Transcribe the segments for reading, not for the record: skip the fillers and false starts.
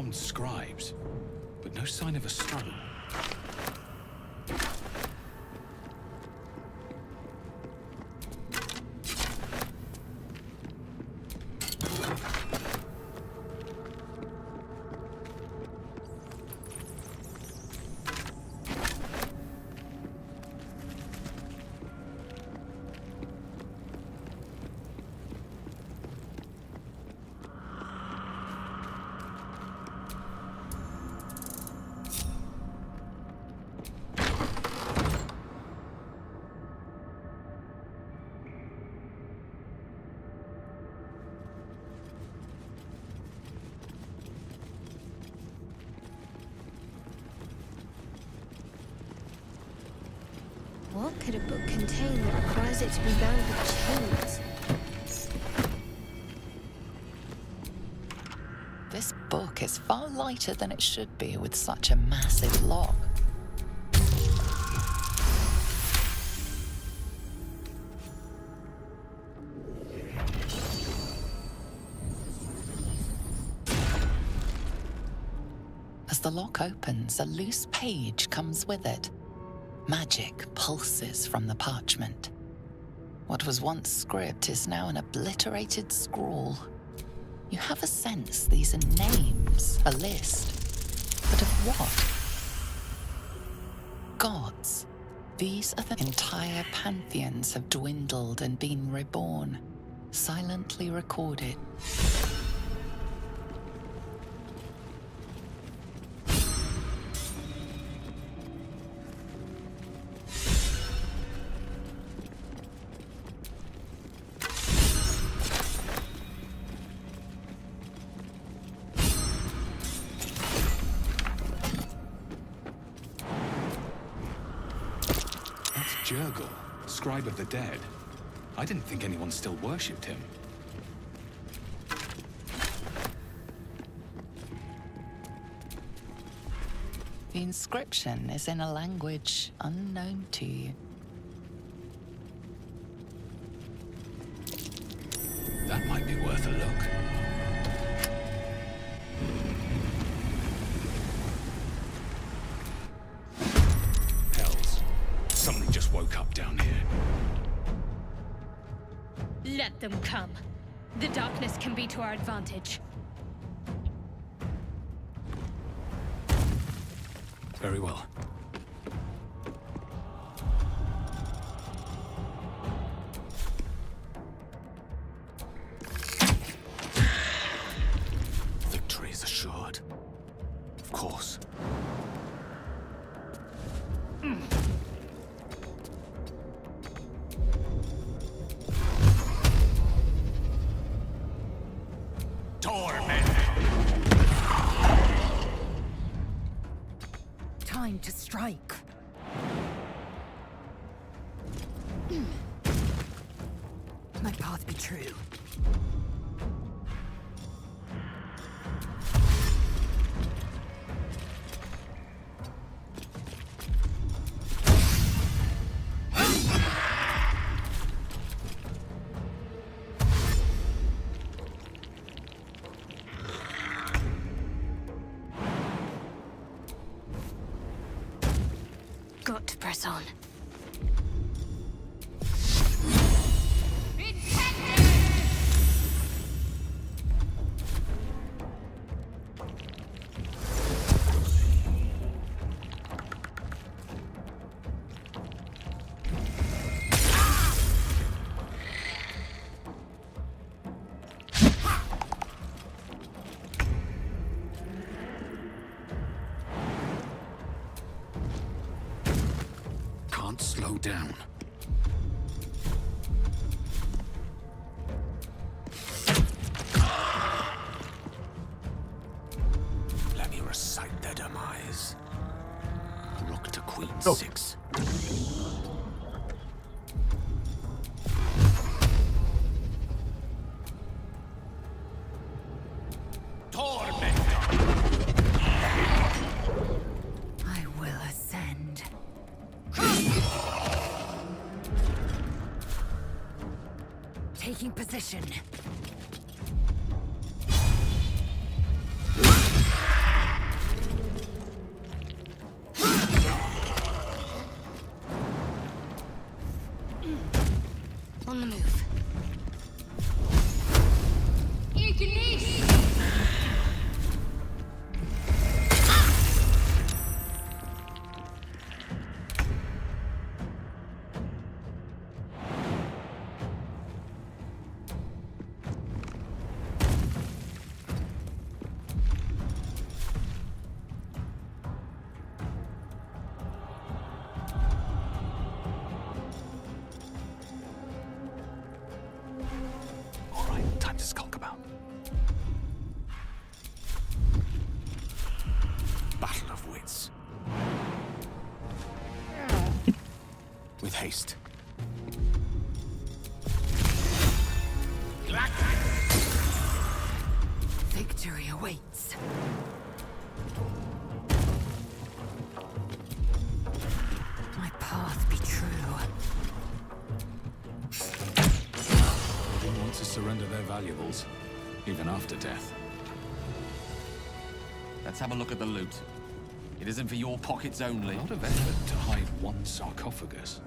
armed scribes, but no sign of a struggle. What could a book contain that requires it to be bound with chains? This book is far lighter than it should be with such a massive lock. As the lock opens, a loose page comes with it. Magic pulses from the parchment. What was once script is now an obliterated scrawl. You have a sense these are names, a list. But of what? Gods. These are the entire pantheons have dwindled and been reborn, silently recorded. Jurgle, scribe of the dead. I didn't think anyone still worshipped him. The inscription is in a language unknown to you. That might be worth a look. Hells. Something just woke up down here. Let them come. The darkness can be to our advantage. Very well. Victory is assured. Of course. Time to strike. My path be true. Got to press on. Can't slow down. Let me recite their demise. Rook to Queen 6. I will ascend. Taking position. haste. Victory awaits. My path be true. Who wants to surrender their valuables, even after death? Let's have a look at the loot. It isn't for your pockets only. A lot of effort to hide one sarcophagus.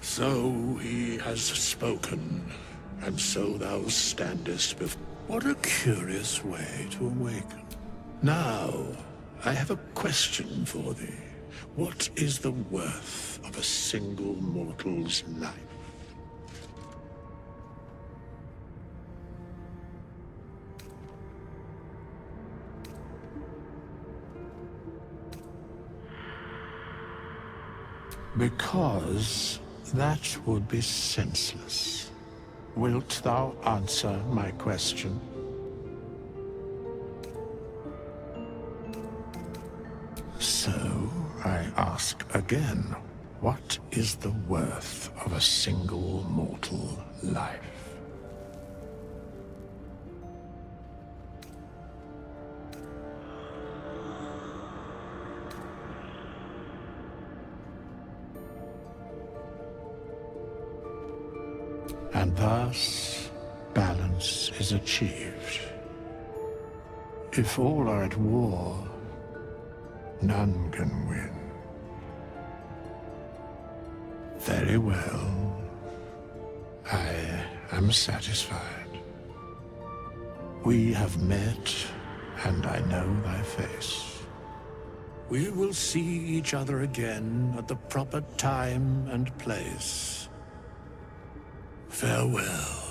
So he has spoken, and so thou standest before. What a curious way to awaken. Now, I have a question for thee. What is the worth of a single mortal's life? Because that would be senseless. Wilt thou answer my question? So, I ask again, what is the worth of a single mortal life? And thus, balance is achieved. If all are at war, none can win. Very well. I am satisfied. We have met, and I know thy face. We will see each other again at the proper time and place. Farewell.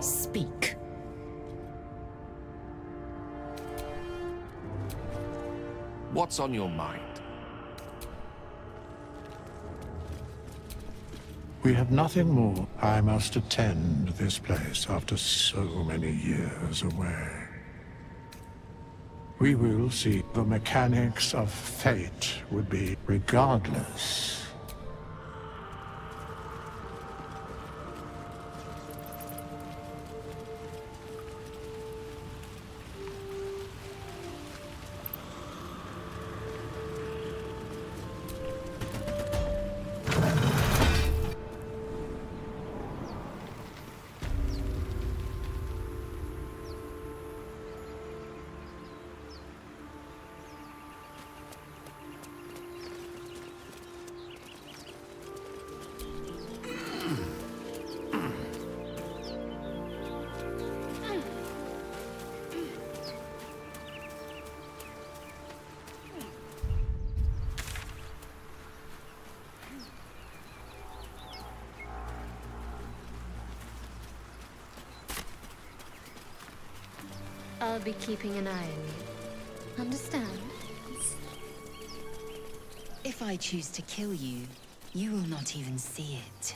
Speak. What's on your mind? We have nothing more. I must attend this place after so many years away. We will see. The mechanics of fate would be regardless. I'll be keeping an eye on you. Understand? If I choose to kill you, you will not even see it.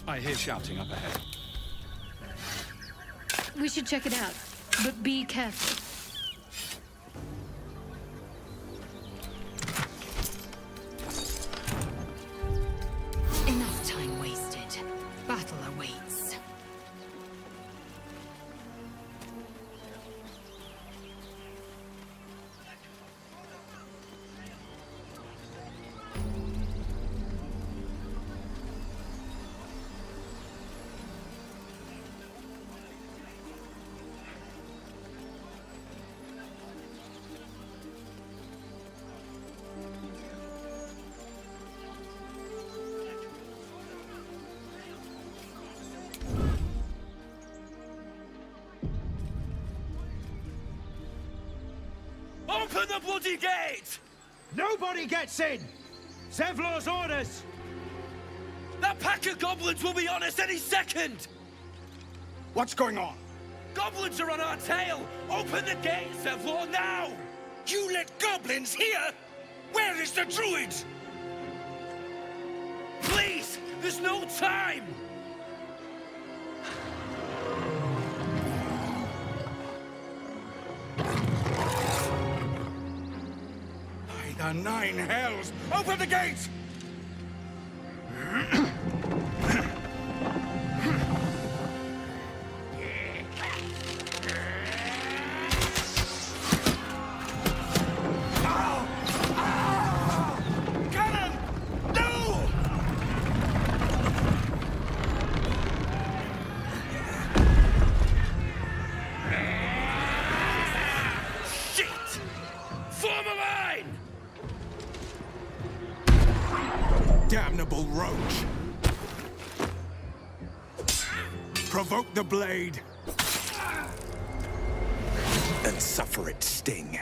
I hear shouting up ahead. We should check it out, but be careful. Enough time wasted. Battle awaits. Open the bloody gate! Nobody gets in! Zevlor's orders! That pack of goblins will be on us any second! What's going on? Goblins are on our tail! Open the gate, Zevlor, now! You let goblins here? Where is the druid? Please! There's no time! By the nine hells! Open the gate! Damnable roach! Provoke the blade! And suffer its sting.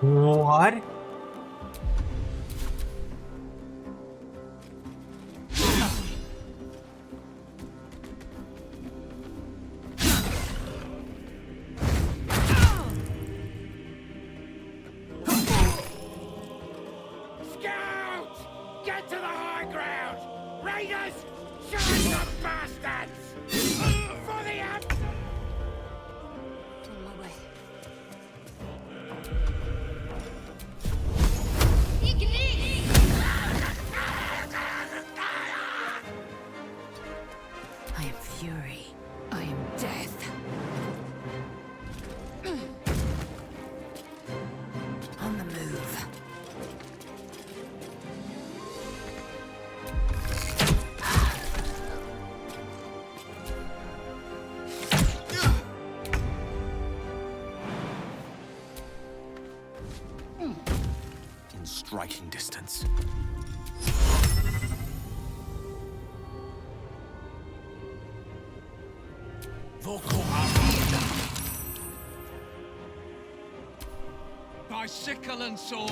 What? Scout! Get to the high ground! Raiders! Shoot the bastards! For the amp! On my way. I am fury. I am death. On the move. In striking distance. my sickle and sword.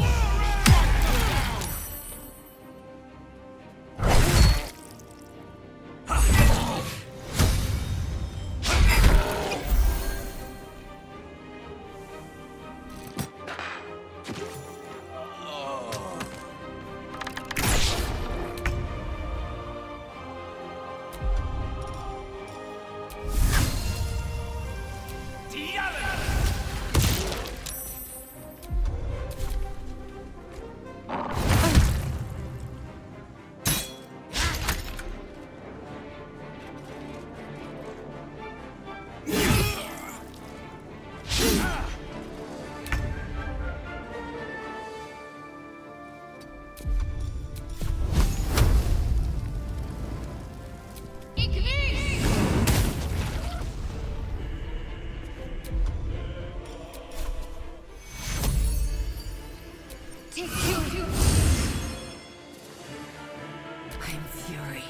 I am fury.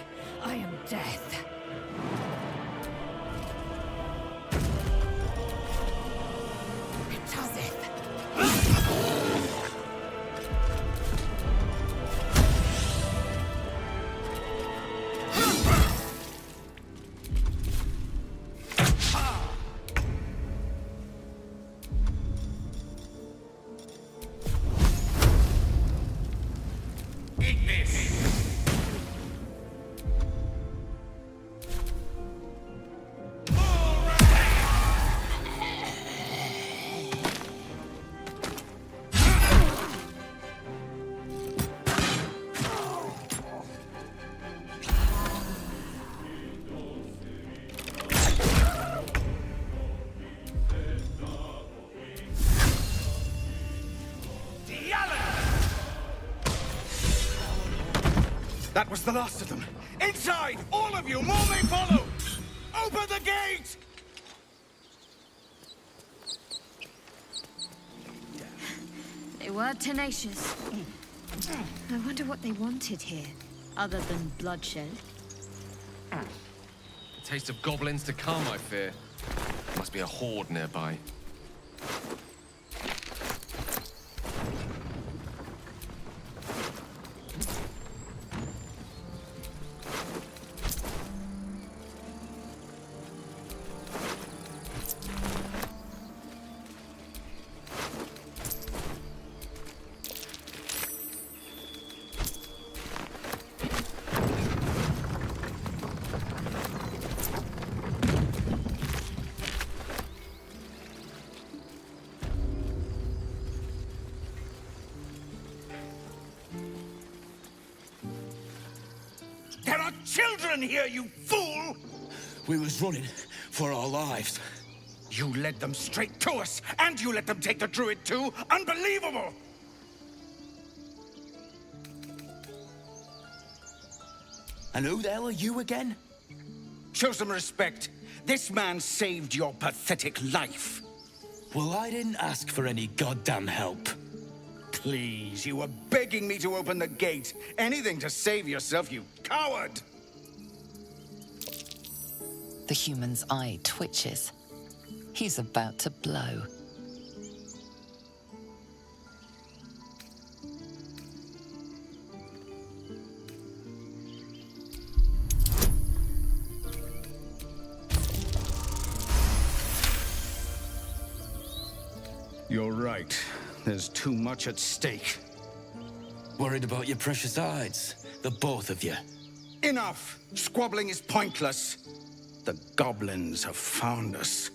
I am death. It doesn't. That was the last of them. Inside! All of you! More may follow! Open the gate! They were tenacious. I wonder what they wanted here, other than bloodshed. Taste of goblins to come, I fear. Must be a horde nearby. There are children here, you fool! We was running for our lives. You led them straight to us, and you let them take the druid too? Unbelievable! And who the hell are you again? Show some respect. This man saved your pathetic life. Well, I didn't ask for any goddamn help. Please, you were begging me to open the gate. Anything to save yourself, you coward! The human's eye twitches. He's about to blow. You're right. There's too much at stake. Worried about your precious hides, the both of you. Enough! Squabbling is pointless. The goblins have found us.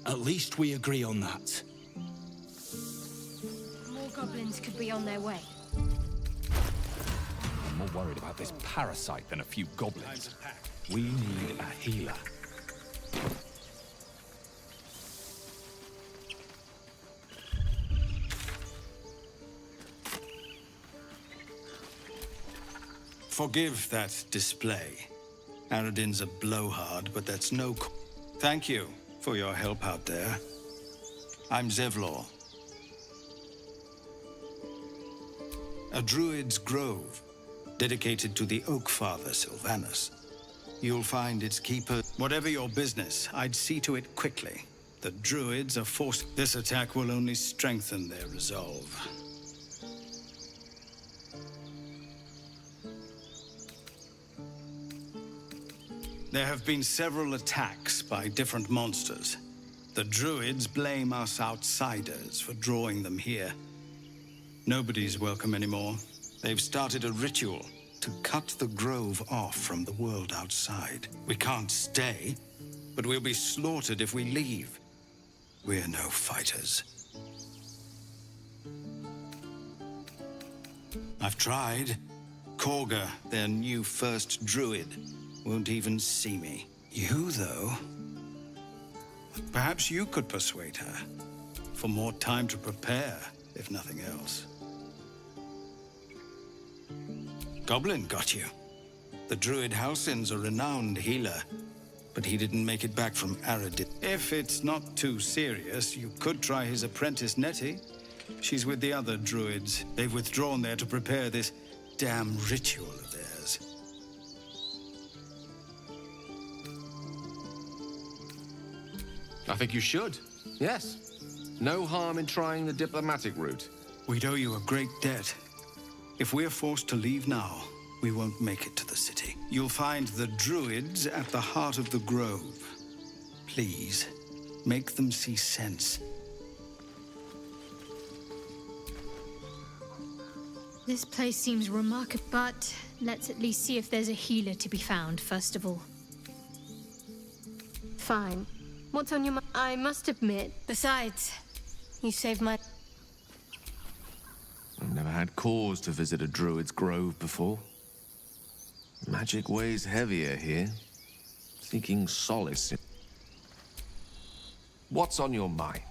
At least we agree on that. More goblins could be on their way. I'm more worried about this parasite than a few goblins. We need a healer. Forgive that display. Aradin's a blowhard, but that's no... Thank you for your help out there. I'm Zevlor. A druid's grove, dedicated to the Oak Father Sylvanus. You'll find its keeper... Whatever your business, I'd see to it quickly. The druids are forced. This attack will only strengthen their resolve. There have been several attacks by different monsters. The druids blame us outsiders for drawing them here. Nobody's welcome anymore. They've started a ritual to cut the grove off from the world outside. We can't stay, but we'll be slaughtered if we leave. We're no fighters. I've tried. Korga, their new first druid, won't even see me. You, though... Perhaps you could persuade her. For more time to prepare, if nothing else. Goblin got you. The druid Halsin's a renowned healer, but he didn't make it back from Aradin. If it's not too serious, you could try his apprentice Nettie. She's with the other druids. They've withdrawn there to prepare this damn ritual of theirs. I think you should. Yes. No harm in trying the diplomatic route. We'd owe you a great debt. If we're forced to leave now, we won't make it to the city. You'll find the druids at the heart of the grove. Please, make them see sense. This place seems remarkable, but let's at least see if there's a healer to be found, first of all. Fine. What's on your mind? I must admit, besides, you saved my... I've never had cause to visit a druid's grove before. Magic weighs heavier here. Seeking solace in... What's on your mind?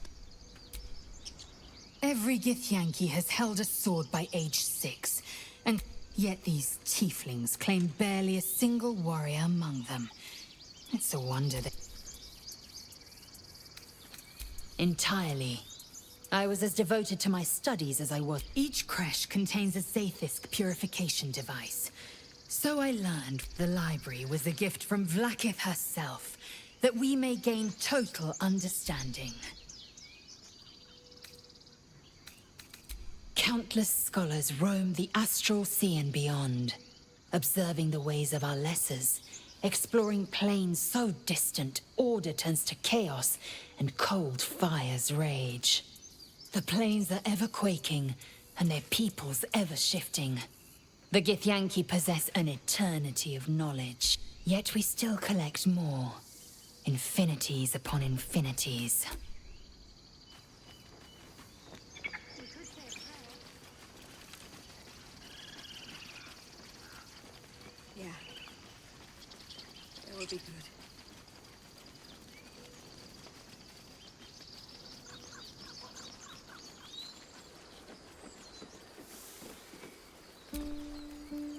Every Githyanki has held a sword by age 6, and yet these tieflings claim barely a single warrior among them. It's a wonder that... Entirely. I was as devoted to my studies as I was. Each creche contains a Zaithisk purification device. So I learned the library was a gift from Vlaakith herself, that we may gain total understanding. Countless scholars roam the astral sea and beyond, observing the ways of our lessers, exploring planes so distant, order turns to chaos, and cold fires rage. The planes are ever quaking, and their peoples ever shifting. The Githyanki possess an eternity of knowledge, yet we still collect more. Infinities upon infinities. Yeah. That would be good.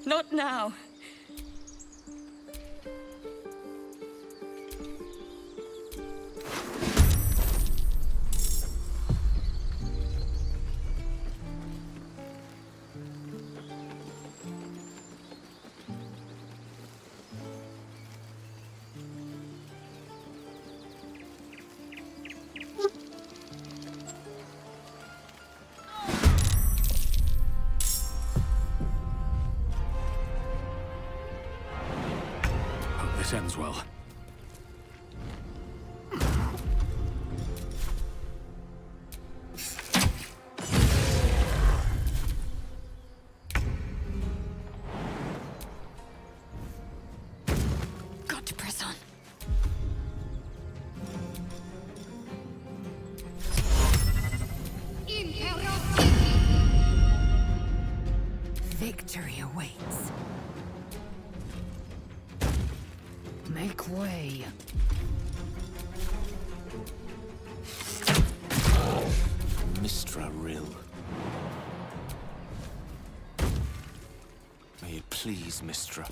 Not now. This ends well. Got to press on. Victory awaits. Make way. Mistra Rill. May it please, Mistra.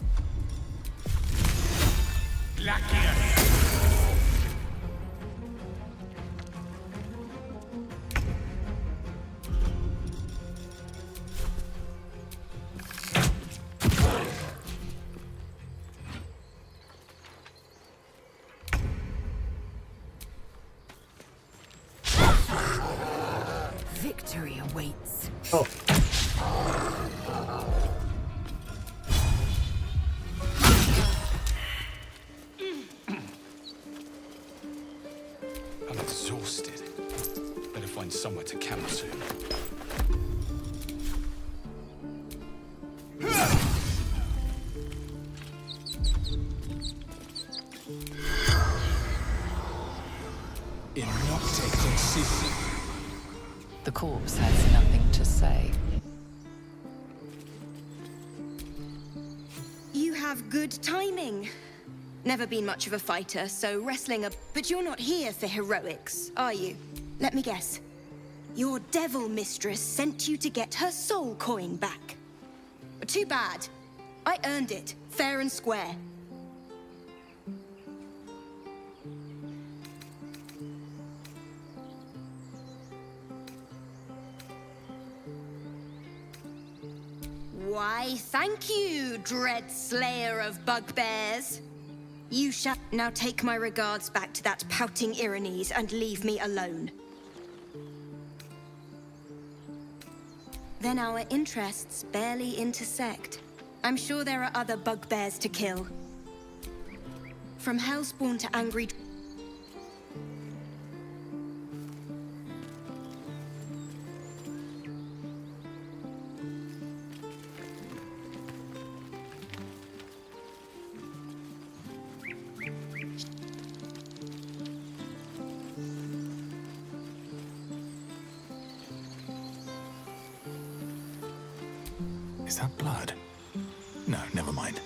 Oh. I'm exhausted. Better find somewhere to camp soon. The corpse has nothing to say. You have good timing. Never been much of a fighter, so wrestling a... But you're not here for heroics, are you? Let me guess. Your devil mistress sent you to get her soul coin back. Too bad. I earned it, fair and square. Why, thank you, dread slayer of bugbears. You shall now take my regards back to that pouting Irenes and leave me alone. Then our interests barely intersect. I'm sure there are other bugbears to kill. From Hellspawn to Angry... Is that blood? No, never mind.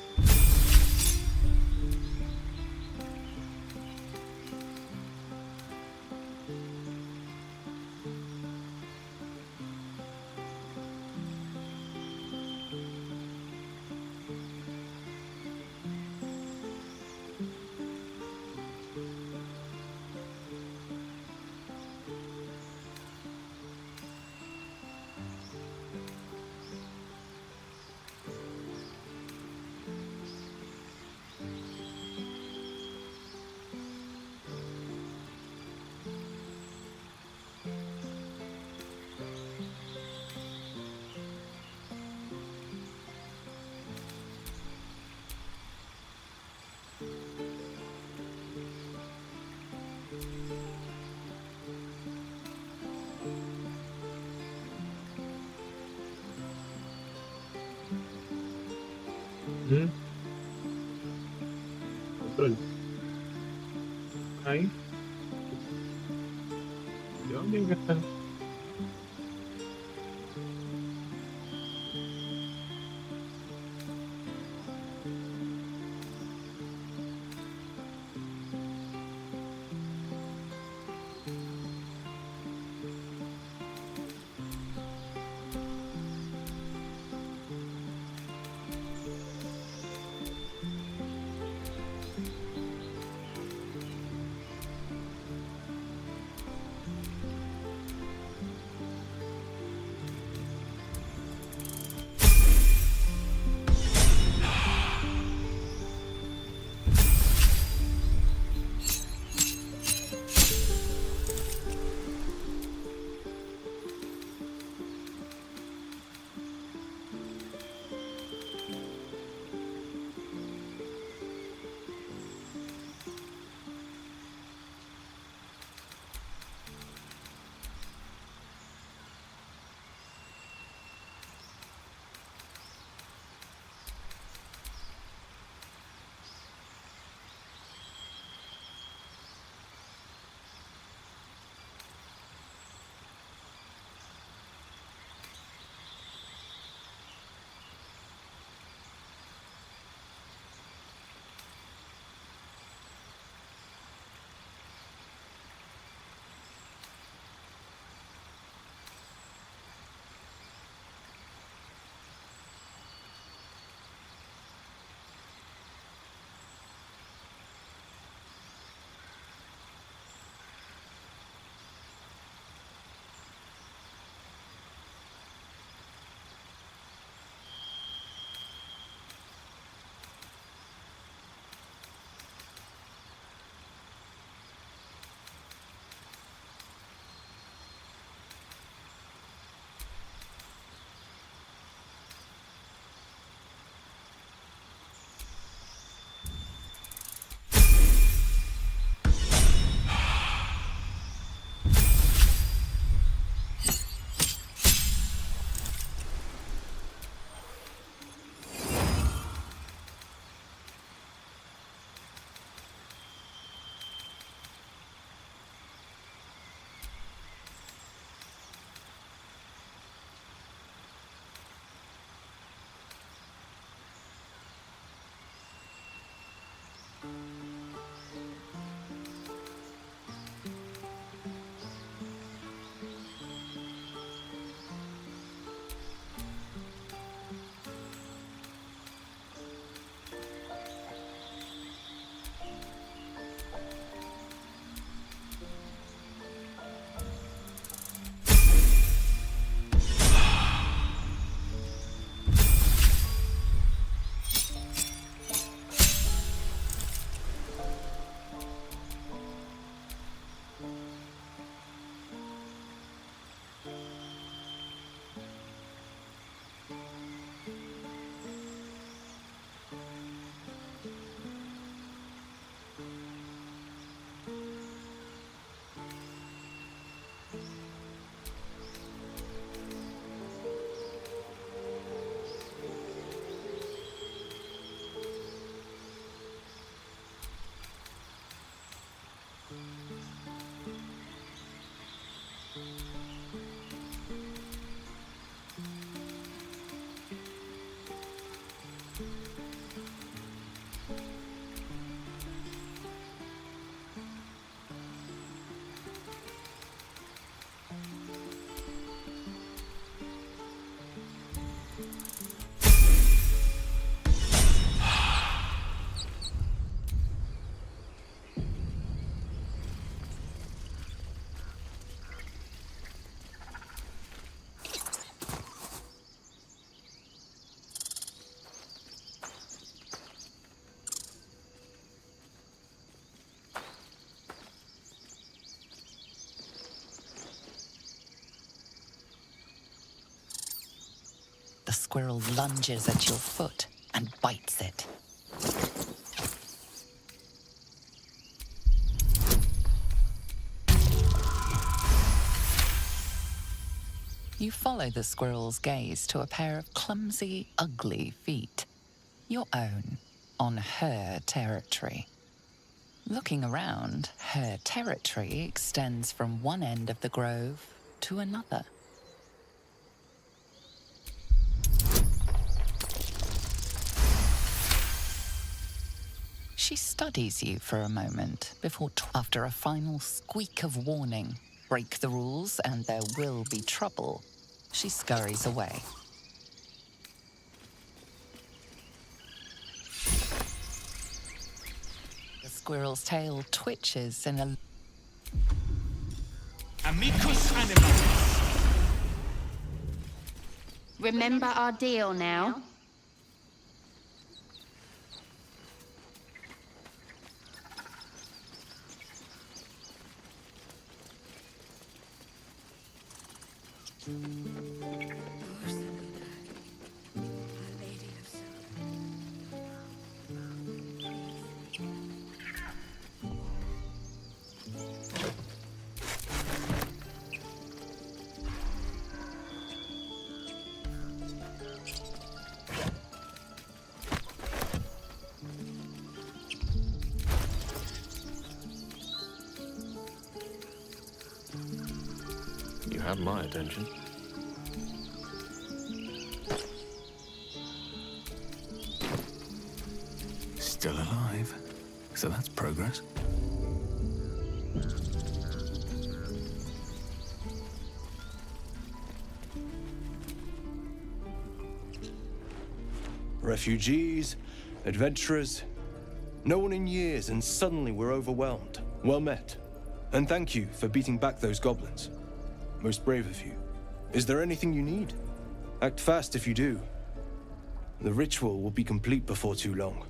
Control. Ahí. ¿De dónde están? squirrel lunges at your foot and bites it. You follow the squirrel's gaze to a pair of clumsy, ugly feet. Your own, on her territory. Looking around, her territory extends from one end of the grove to another. She studies you for a moment before, after a final squeak of warning, break the rules and there will be trouble, she scurries away. The squirrel's tail twitches in a... Amicus animalis. Remember our deal now? You have my attention. Still alive. So that's progress. Refugees, adventurers, no one in years, and suddenly we're overwhelmed. Well met. And thank you for beating back those goblins. Most brave of you. Is there anything you need? Act fast if you do. The ritual will be complete before too long.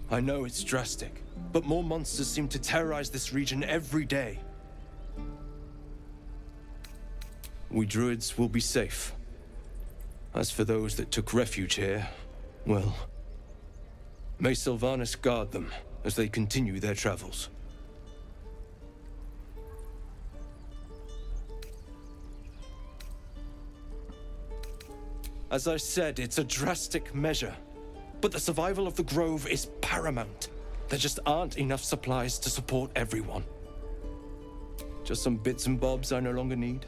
I know it's drastic, but more monsters seem to terrorize this region every day. We druids will be safe. As for those that took refuge here, well, may Sylvanas guard them as they continue their travels. As I said, it's a drastic measure, but the survival of the Grove is paramount. There just aren't enough supplies to support everyone. Just some bits and bobs I no longer need.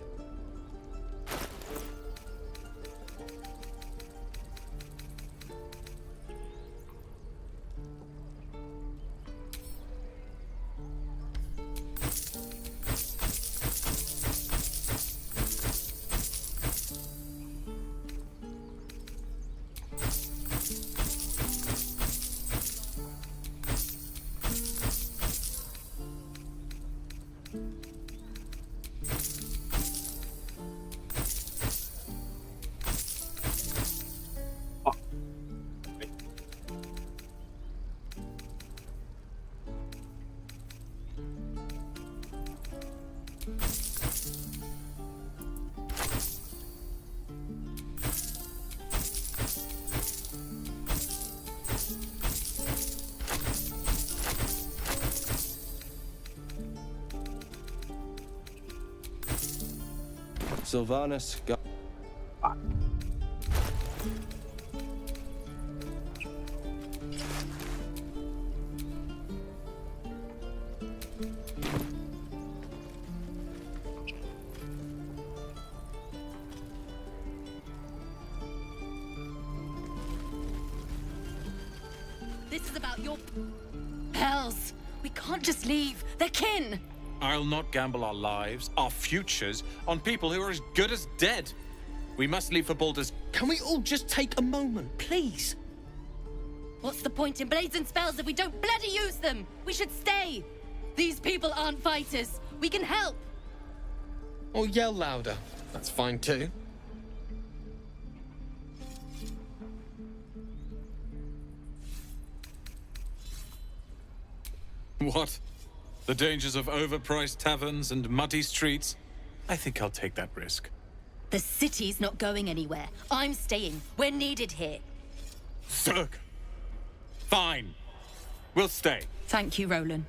Sylvanas, This is about your... Hells! We can't just leave. They're kin! I'll not gamble our lives, our futures, on people who are as good as dead. We must leave for Baldur's... Can we all just take a moment, please? What's the point in blazing spells if we don't bloody use them? We should stay. These people aren't fighters. We can help. Or yell louder. That's fine too. What? The dangers of overpriced taverns and muddy streets? I think I'll take that risk. The city's not going anywhere. I'm staying. We're needed here. Zerg! Fine. We'll stay. Thank you, Roland.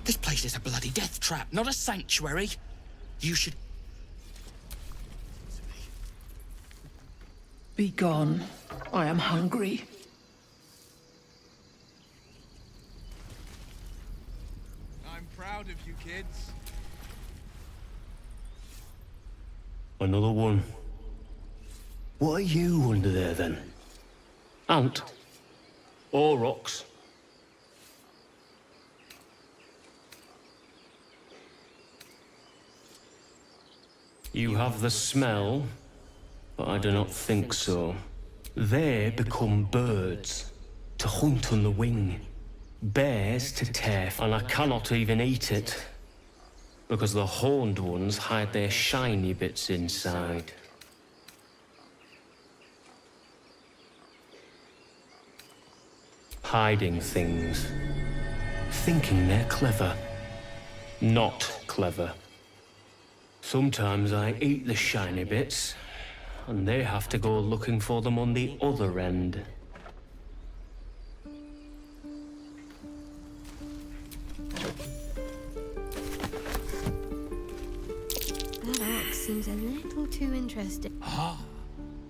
This place is a bloody death trap, not a sanctuary. You should... Be gone. I am hungry. I'm proud of you, kids. Another one. What are you under there, then? Ant? Or rocks? You have the smell, but I do not think so. They become birds, to hunt on the wing. Bears to tear, and I cannot even eat it. Because the horned ones hide their shiny bits inside. Hiding things. Thinking they're clever. Not clever. Sometimes I eat the shiny bits, and they have to go looking for them on the other end. That ox seems a little too interesting. Ah,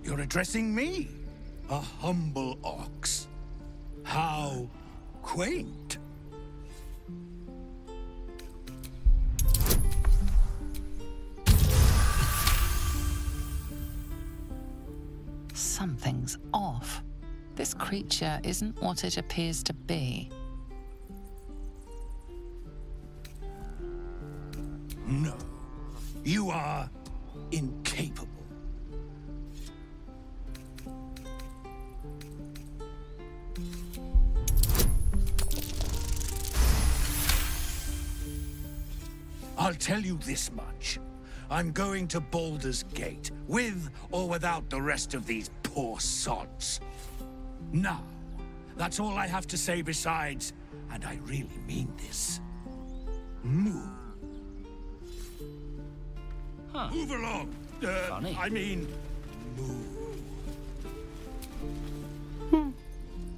you're addressing me? A humble ox. How quaint. Something's off. This creature isn't what it appears to be. No. You are incapable. I'll tell you this much. I'm going to Baldur's Gate, with or without the rest of these poor sods. Now, that's all I have to say besides, and I really mean this. Move. Huh. Move along. Funny. I mean, move.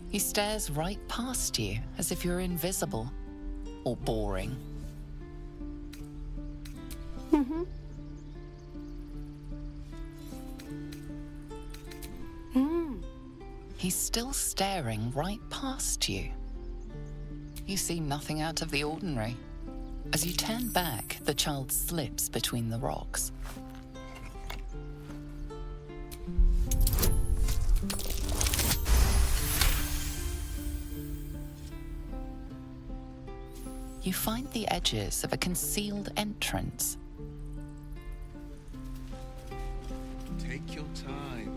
He stares right past you, as if you're invisible. Or boring. He's still staring right past you. You see nothing out of the ordinary. As you turn back, the child slips between the rocks. You find the edges of a concealed entrance. Take your time.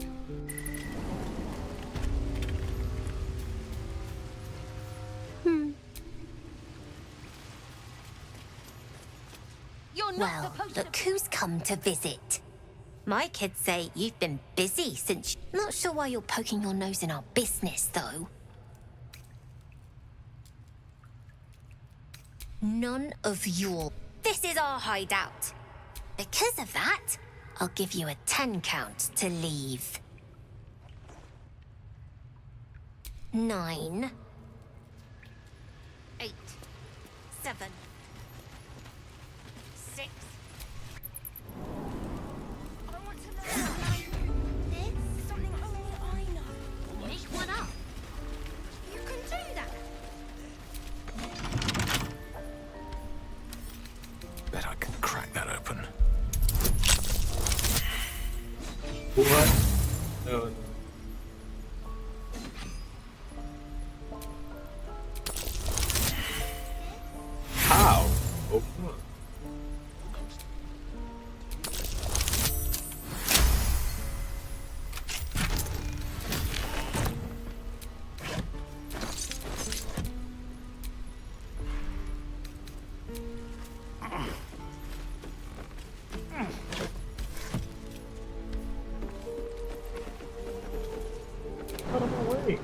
Well, look who's come to visit. My kids say you've been busy since... Not sure why you're poking your nose in our business, though. None of your... This is our hideout. Because of that, I'll give you a 10 count to leave. 9. 8. 7. 6. I want to know. This is something only I know. Make one up. You can do that. Bet I can crack that open. What? No. How? Oh, fuck. Out of my way.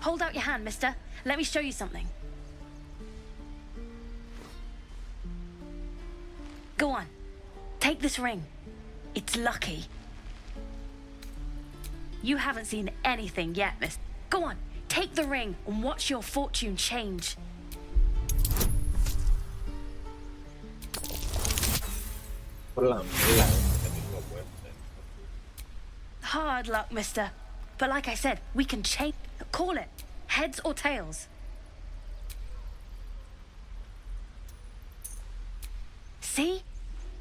Hold out your hand, mister. Let me show you something. Go on. Take this ring. It's lucky. You haven't seen anything yet, miss. Go on. Take the ring and watch your fortune change. Hard luck, mister. But like I said, we can change. Call it. Heads or tails. See?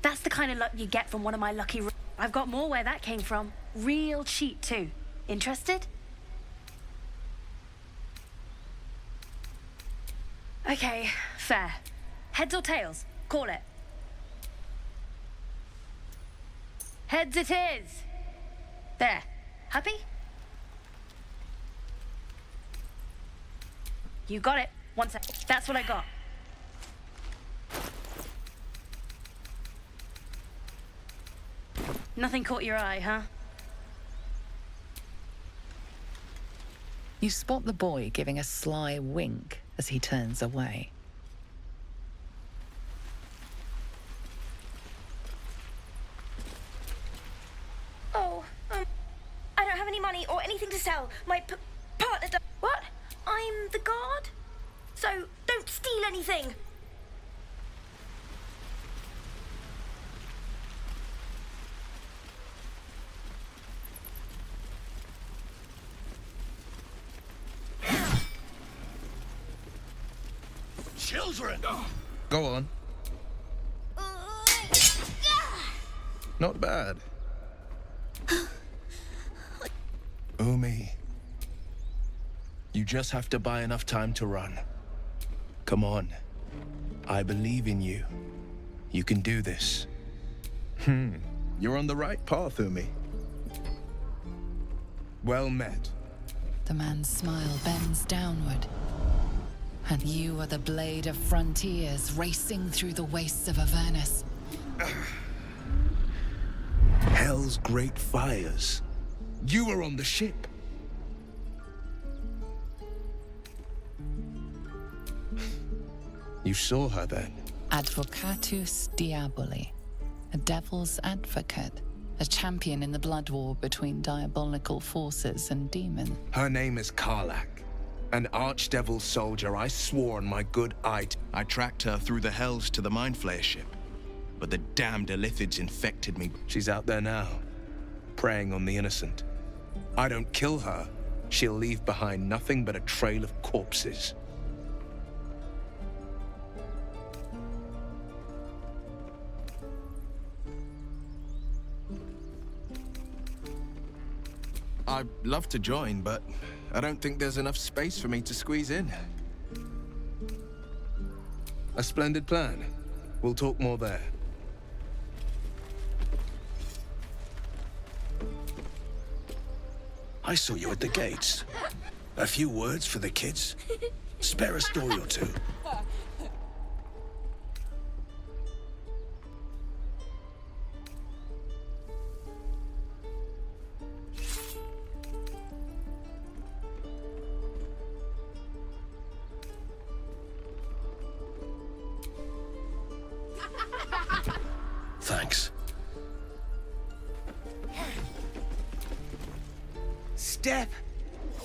That's the kind of luck you get from one of my lucky... I've got more where that came from. Real cheap, too. Interested? Okay, fair. Heads or tails? Call it. Heads it is. There. Happy? You got it. 1 sec. That's what I got. Nothing caught your eye, huh? You spot the boy giving a sly wink as he turns away. Oh, I don't have any money or anything to sell. My partner does. What? I'm the guard? So, don't steal anything. Children! Go on. Not bad. Umi. You just have to buy enough time to run. Come on. I believe in you. You can do this. You're on the right path, Umi. Well met. The man's smile bends downward. And you are the blade of frontiers racing through the wastes of Avernus. Hell's great fires. You were on the ship. You saw her then? Advocatus Diaboli, a devil's advocate, a champion in the blood war between diabolical forces and demons. Her name is Karlach, an archdevil soldier I swore on my good eye. I tracked her through the hells to the Mind Flayer ship, but the damned Illithids infected me. She's out there now, preying on the innocent. I don't kill her, she'll leave behind nothing but a trail of corpses. I'd love to join, but I don't think there's enough space for me to squeeze in. A splendid plan. We'll talk more there. I saw you at the gates. A few words for the kids? Spare a story or two. Thanks. Step,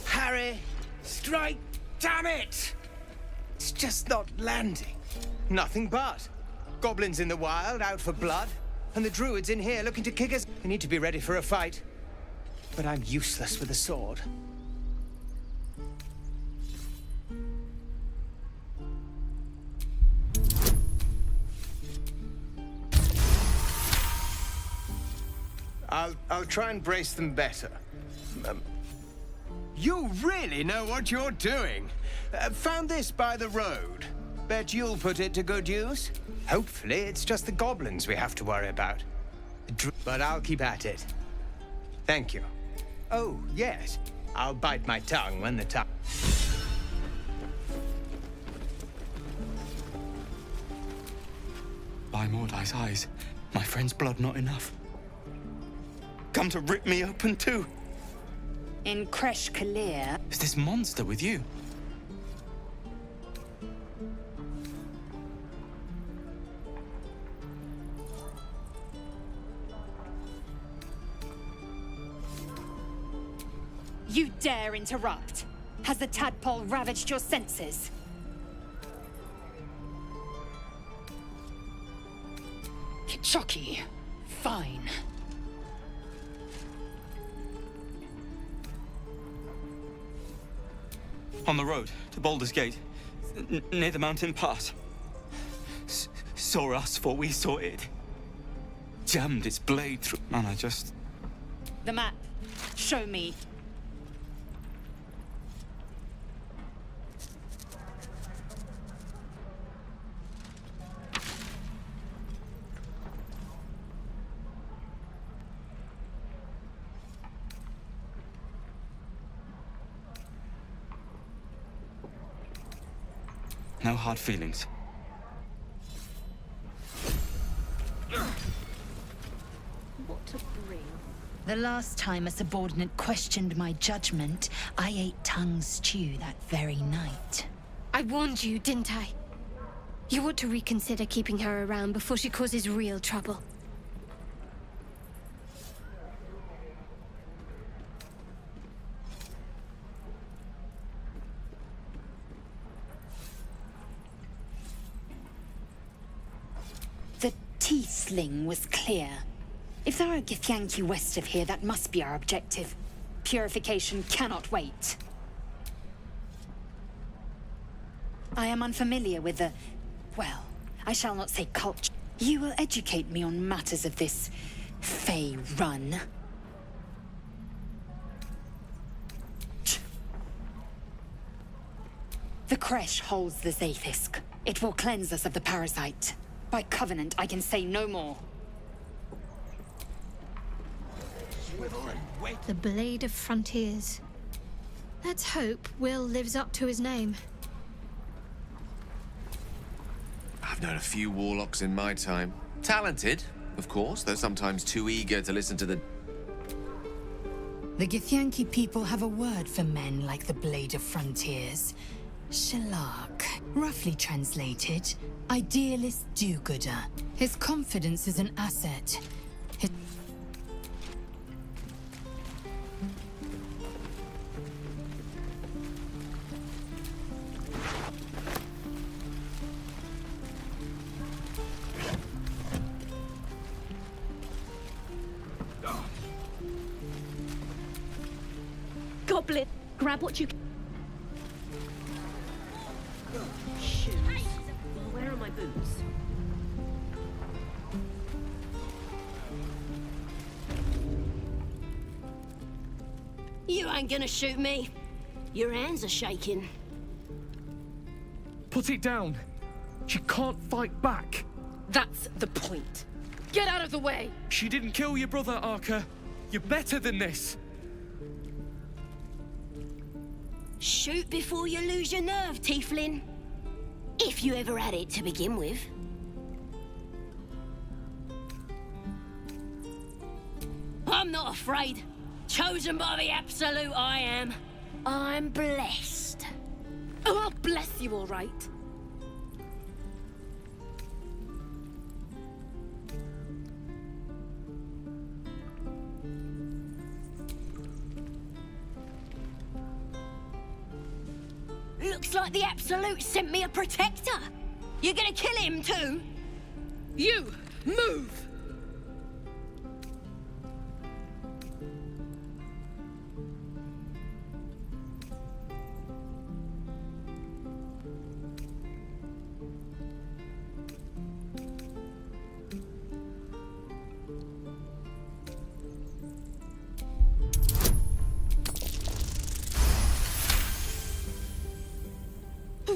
Harry, strike, damn it! It's just not landing. Nothing but. Goblins in the wild, out for blood, and the druids in here looking to kick us. We need to be ready for a fight. But I'm useless with a sword. I'll try and brace them better. You really know what you're doing. Found this by the road. Bet you'll put it to good use. Hopefully, it's just the goblins we have to worry about. But I'll keep at it. Thank you. Oh, yes. I'll bite my tongue when the time... By Mordai's eyes, my friend's blood not enough. Come to rip me open too. In Kresh Kalir, Is this monster with you? You dare interrupt? Has the tadpole ravaged your senses? Chucky, fine. On the road to Baldur's Gate, near the mountain pass. Saw us before we saw it. Jammed its blade through. Man, I just... The map. Show me. No hard feelings. What to bring? The last time a subordinate questioned my judgment, I ate tongue stew that very night. I warned you, didn't I? You ought to reconsider keeping her around before she causes real trouble. The T-sling was clear. If there are Githyanki west of here, that must be our objective. Purification cannot wait. I am unfamiliar with the... well, I shall not say culture. You will educate me on matters of this Fey run. The creche holds the Zaithisk. It will cleanse us of the parasite. By covenant, I can say no more. The Blade of Frontiers. Let's hope Will lives up to his name. I've known a few warlocks in my time. Talented, of course, though sometimes too eager to listen to the... The Githyanki people have a word for men like the Blade of Frontiers. Shalak. Roughly translated, idealist do-gooder. His confidence is an asset. His... Goblin, grab what you can. Shoes. Where are my boots? You ain't gonna shoot me. Your hands are shaking. Put it down. She can't fight back. That's the point. Get out of the way! She didn't kill your brother, Arca. You're better than this. Shoot before you lose your nerve, Tiefling. If you ever had it to begin with. I'm not afraid. Chosen by the Absolute, I am. I'm blessed. Oh, I'll bless you, all right. Looks like the Absolute sent me a protector. You're gonna kill him too? You, move!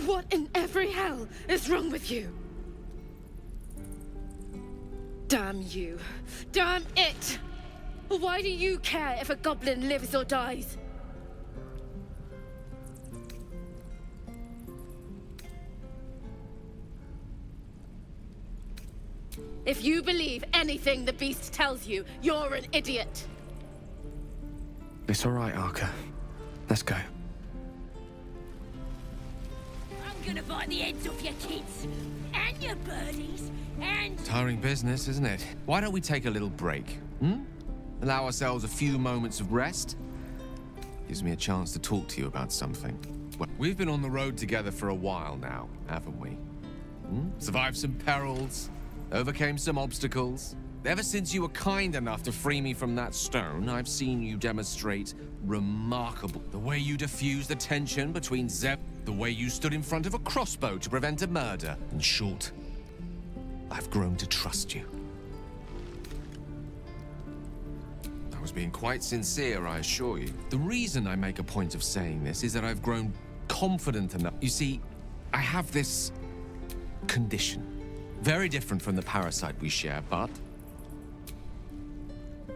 What in every hell is wrong with you? Damn you. Damn it! Why do you care if a goblin lives or dies? If you believe anything the beast tells you, you're an idiot. It's all right, Arca. Let's go. gonna bite the heads off your kids, and your birdies, and... Tiring business, isn't it? Why don't we take a little break, Allow ourselves a few moments of rest? Gives me a chance to talk to you about something. Well, we've been on the road together for a while now, haven't we? Survived some perils, overcame some obstacles. Ever since you were kind enough to free me from that stone, I've seen you demonstrate remarkable. The way you diffused the tension between Zeb, the way you stood in front of a crossbow to prevent a murder. In short, I've grown to trust you. I was being quite sincere, I assure you. The reason I make a point of saying this is that I've grown confident enough. You see, I have this condition. Very different from the parasite we share, but...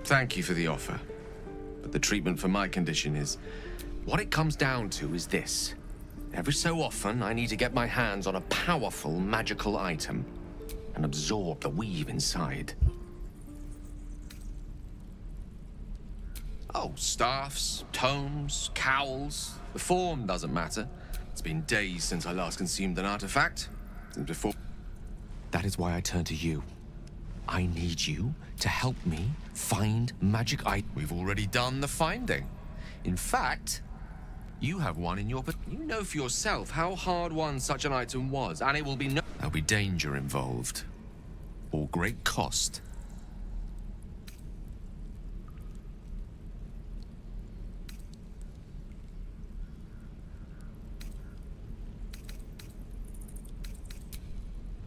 Thank you for the offer. But the treatment for my condition is... What it comes down to is this. Every so often, I need to get my hands on a powerful magical item and absorb the weave inside. Oh, staffs, tomes, cowls. The form doesn't matter. It's been days since I last consumed an artifact. Since before... That is why I turn to you. I need you to help me find magic items. We've already done the finding. In fact, you have one in your... You know for yourself how hard-won such an item was, and it will be There'll be danger involved. Or great cost.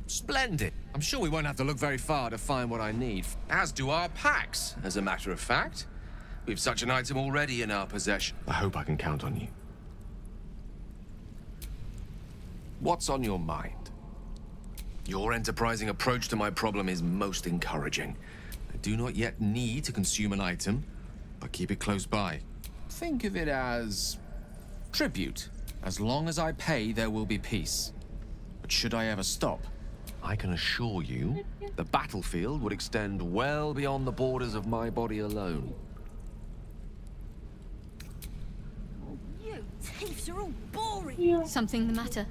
Splendid. I'm sure we won't have to look very far to find what I need. As do our packs, as a matter of fact. We've such an item already in our possession. I hope I can count on you. What's on your mind? Your enterprising approach to my problem is most encouraging. I do not yet need to consume an item, but keep it close by. Think of it as... tribute. As long as I pay, there will be peace. But should I ever stop, I can assure you, the battlefield would extend well beyond the borders of my body alone. You thieves are all boring. Something the matter?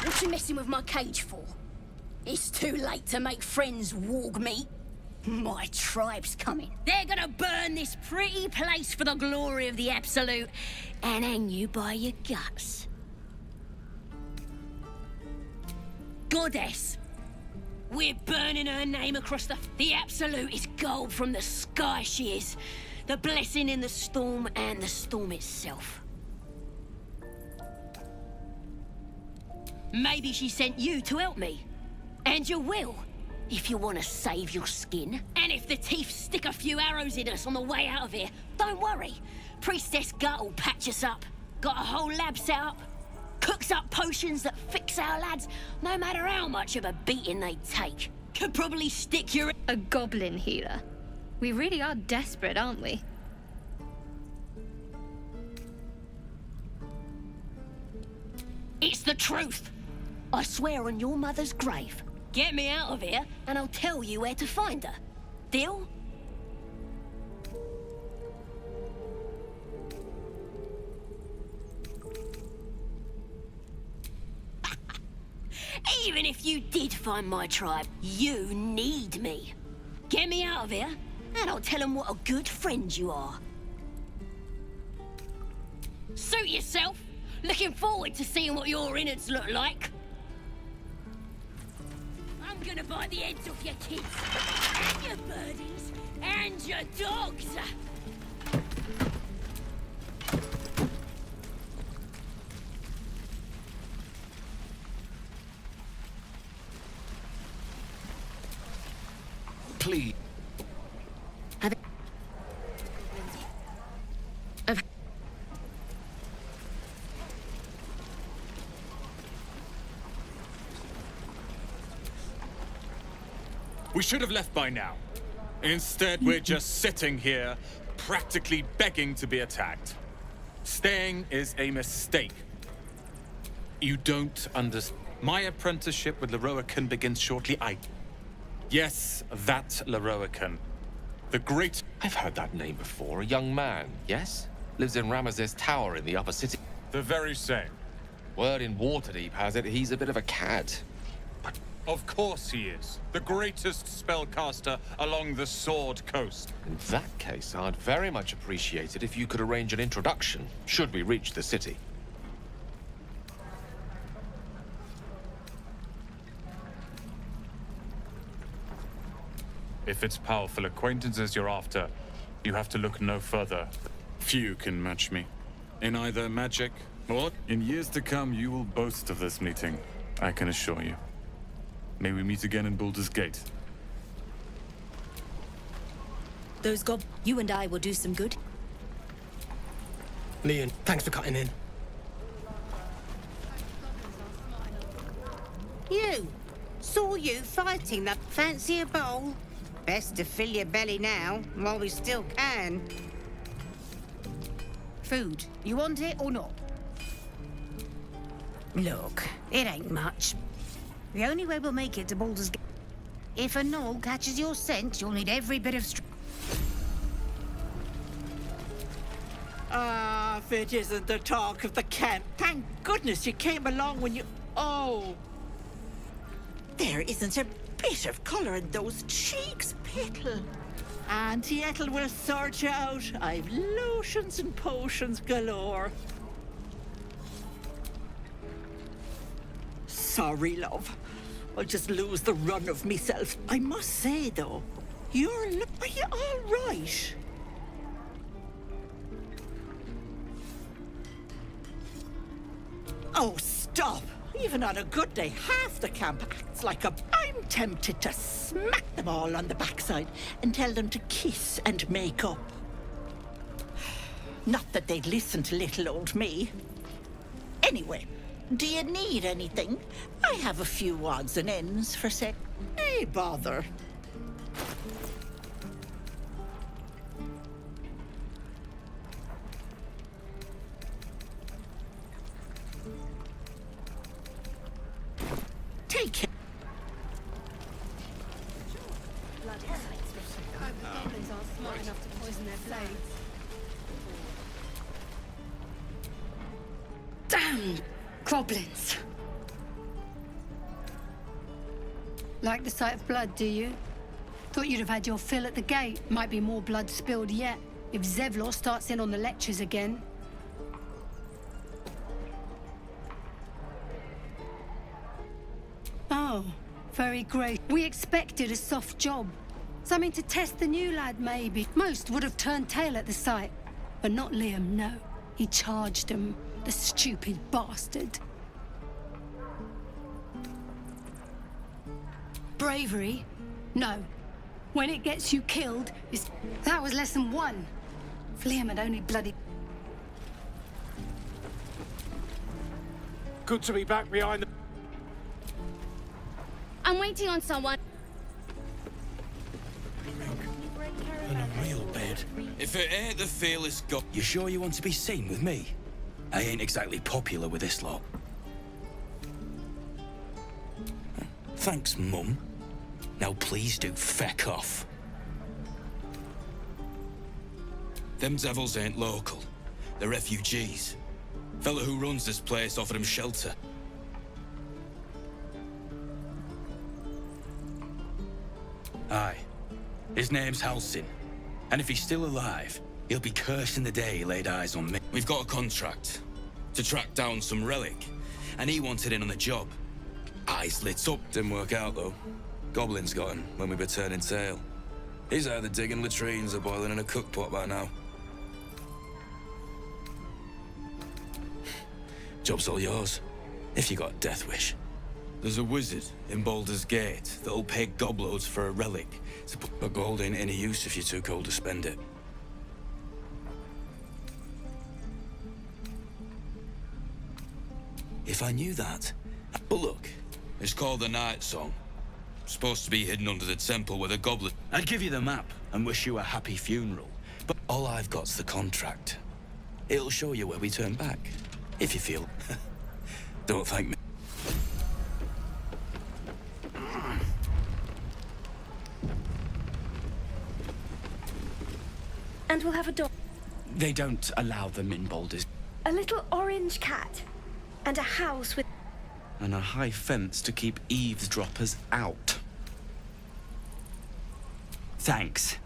What you messing with my cage for? It's too late to make friends, warg meat. My tribe's coming. They're gonna burn this pretty place for the glory of the Absolute and hang you by your guts. Goddess, we're burning her name across the Absolute is gold from the sky, she is. The blessing in the storm and the storm itself. Maybe she sent you to help me. And you will. If you want to save your skin, and if the teeth stick a few arrows in us on the way out of here, don't worry. Priestess Gut will patch us up. Got a whole lab set up. Cooks up potions that fix our lads, no matter how much of a beating they take. Could probably stick your... A goblin healer. We really are desperate, aren't we? It's the truth. I swear on your mother's grave. Get me out of here, and I'll tell you where to find her. Deal? Even if you did find my tribe, you need me. Get me out of here, and I'll tell them what a good friend you are. Suit yourself. Looking forward to seeing what your innards look like. I'm gonna bite the heads off your kids, and your birdies, and your dogs. Please. We should have left by now. Instead, we're just sitting here, practically begging to be attacked. Staying is a mistake. You don't understand. My apprenticeship with Leroican begins shortly. Yes, that Leroican. The great... I've heard that name before. A young man, yes? Lives in Ramesses Tower in the upper city. The very same. Word in Waterdeep has it he's a bit of a cad. Of course he is. The greatest spellcaster along the Sword Coast. In that case, I'd very much appreciate it if you could arrange an introduction, should we reach the city. If it's powerful acquaintances you're after, you have to look no further. Few can match me. In either magic or... In years to come, you will boast of this meeting, I can assure you. May we meet again in Baldur's Gate. Those you and I will do some good. Leon, thanks for cutting in. You! Saw you fighting that fancy a bowl? Best to fill your belly now, while we still can. Food. You want it or not? Look, it ain't much. The only way we'll make it to Baldur's Gate... If a gnoll catches your scent, you'll need every bit of Ah, if it isn't the talk of the camp. Thank goodness you came along when you... Oh! There isn't a bit of colour in those cheeks, Petal. Auntie Ethel will sort you out. I've lotions and potions galore. Sorry, love. I'll just lose the run of myself. I must say, though, are you all right? Oh, stop! Even on a good day, half the camp acts like a... I'm tempted to smack them all on the backside and tell them to kiss and make up. Not that they'd listen to little old me. Anyway, do you need anything? I have a few odds and ends for sec... Hey, bother. Take it. Goblins aren't smart enough to poison their blades. Damn goblins! Like the sight of blood, do you? Thought you'd have had your fill at the gate. Might be more blood spilled yet, if Zevlor starts in on the lectures again. Oh, very great. We expected a soft job. Something to test the new lad, maybe. Most would have turned tail at the sight. But not Liam, no. He charged him, the stupid bastard. Bravery? No. When it gets you killed, it's... That was lesson 1. If Liam had only bloody... Good to be back behind the... I'm waiting on someone. In a real bed. If it ain't the fearless god... You sure you want to be seen with me? I ain't exactly popular with this lot. Thanks, Mum. Now please do feck off. Them devils ain't local. They're refugees. Fella who runs this place offered them shelter. Aye. His name's Halsin. And if he's still alive, he'll be cursing the day he laid eyes on me. We've got a contract to track down some relic, and he wanted in on the job. Eyes lit up. Didn't work out, though. Goblins got him when we were turning tail. He's either digging latrines or boiling in a cookpot by now. Job's all yours, if you got a death wish. There's a wizard in Baldur's Gate that'll pay gobloads for a relic to put... But gold ain't any use if you're too cold to spend it. If I knew that... But look, it's called the Night Song. Supposed to be hidden under the temple with a goblet. I'd give you the map and wish you a happy funeral. But all I've got's the contract. It'll show you where we turn back, if you feel... Don't thank me. And we'll have a dog. They don't allow them in Baldur's. A little orange cat. And a house with... And a high fence to keep eavesdroppers out. Thanks.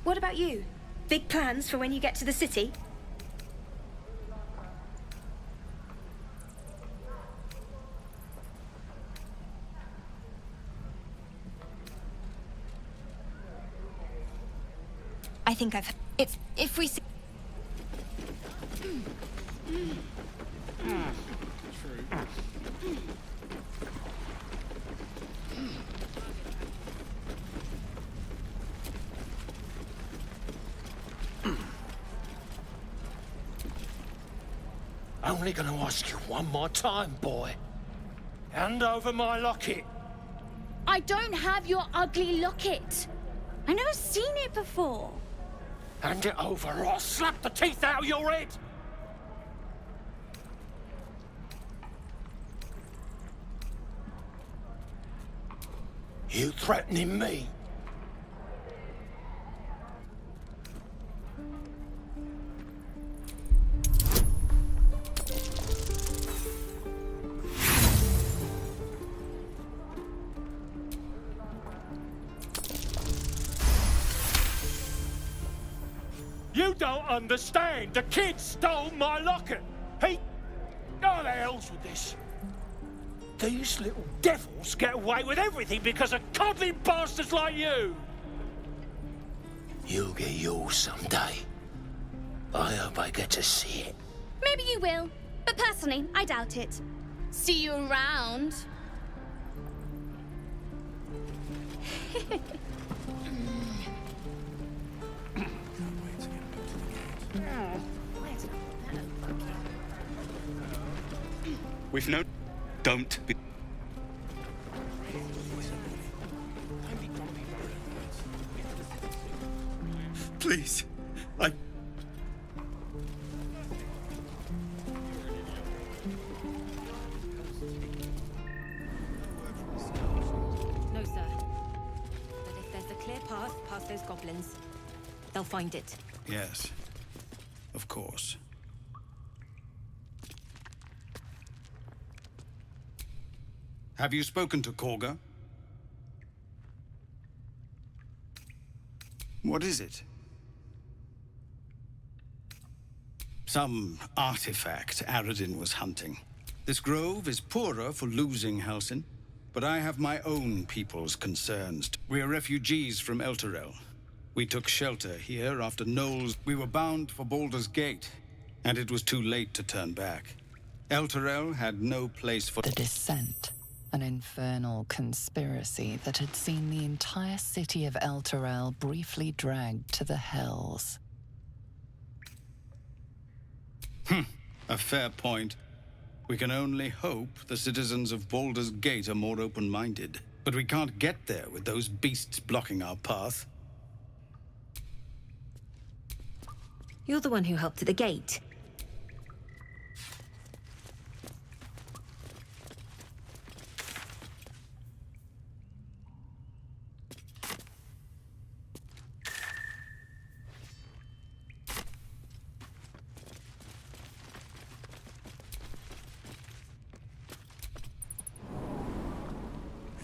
What about you? Big plans for when you get to the city? I think I've... If we see... Only gonna ask you one more time, boy. Hand over my locket. I don't have your ugly locket. I never seen it before. Hand it over or I'll slap the teeth out of your head. You threatening me? You don't understand. The kid stole my locket. He... Oh, the hell's with this? These little devils get away with everything because of coddling bastards like you. You'll get yours someday. I hope I get to see it. Maybe you will, but personally, I doubt it. See you around. We've no... Don't be... Please, I... No, sir. But if there's a clear path past those goblins, they'll find it. Yes, of course. Have you spoken to Korga? What is it? Some artifact Aradin was hunting. This grove is poorer for losing Halsin, but I have my own people's concerns. We are refugees from Elturel. We took shelter here after Knowles. We were bound for Baldur's Gate, and it was too late to turn back. Elturel had no place for... The Descent. An infernal conspiracy that had seen the entire city of Elturel briefly dragged to the Hells. A fair point. We can only hope the citizens of Baldur's Gate are more open-minded. But we can't get there with those beasts blocking our path. You're the one who helped at the gate.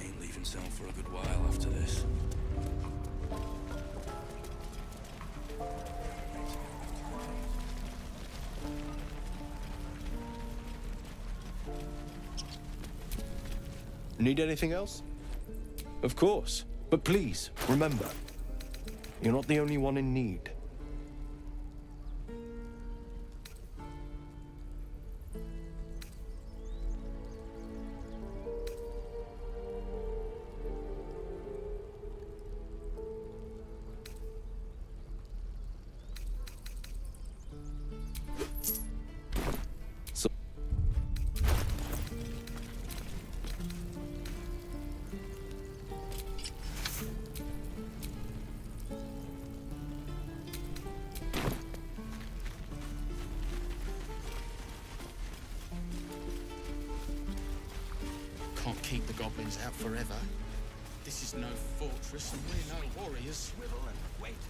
Ain't leaving Cell for a good while after this. Need anything else? Of course. But please, remember, you're not the only one in need. Can't keep the goblins out forever. This is no fortress and we're no warriors. Swivel and wait.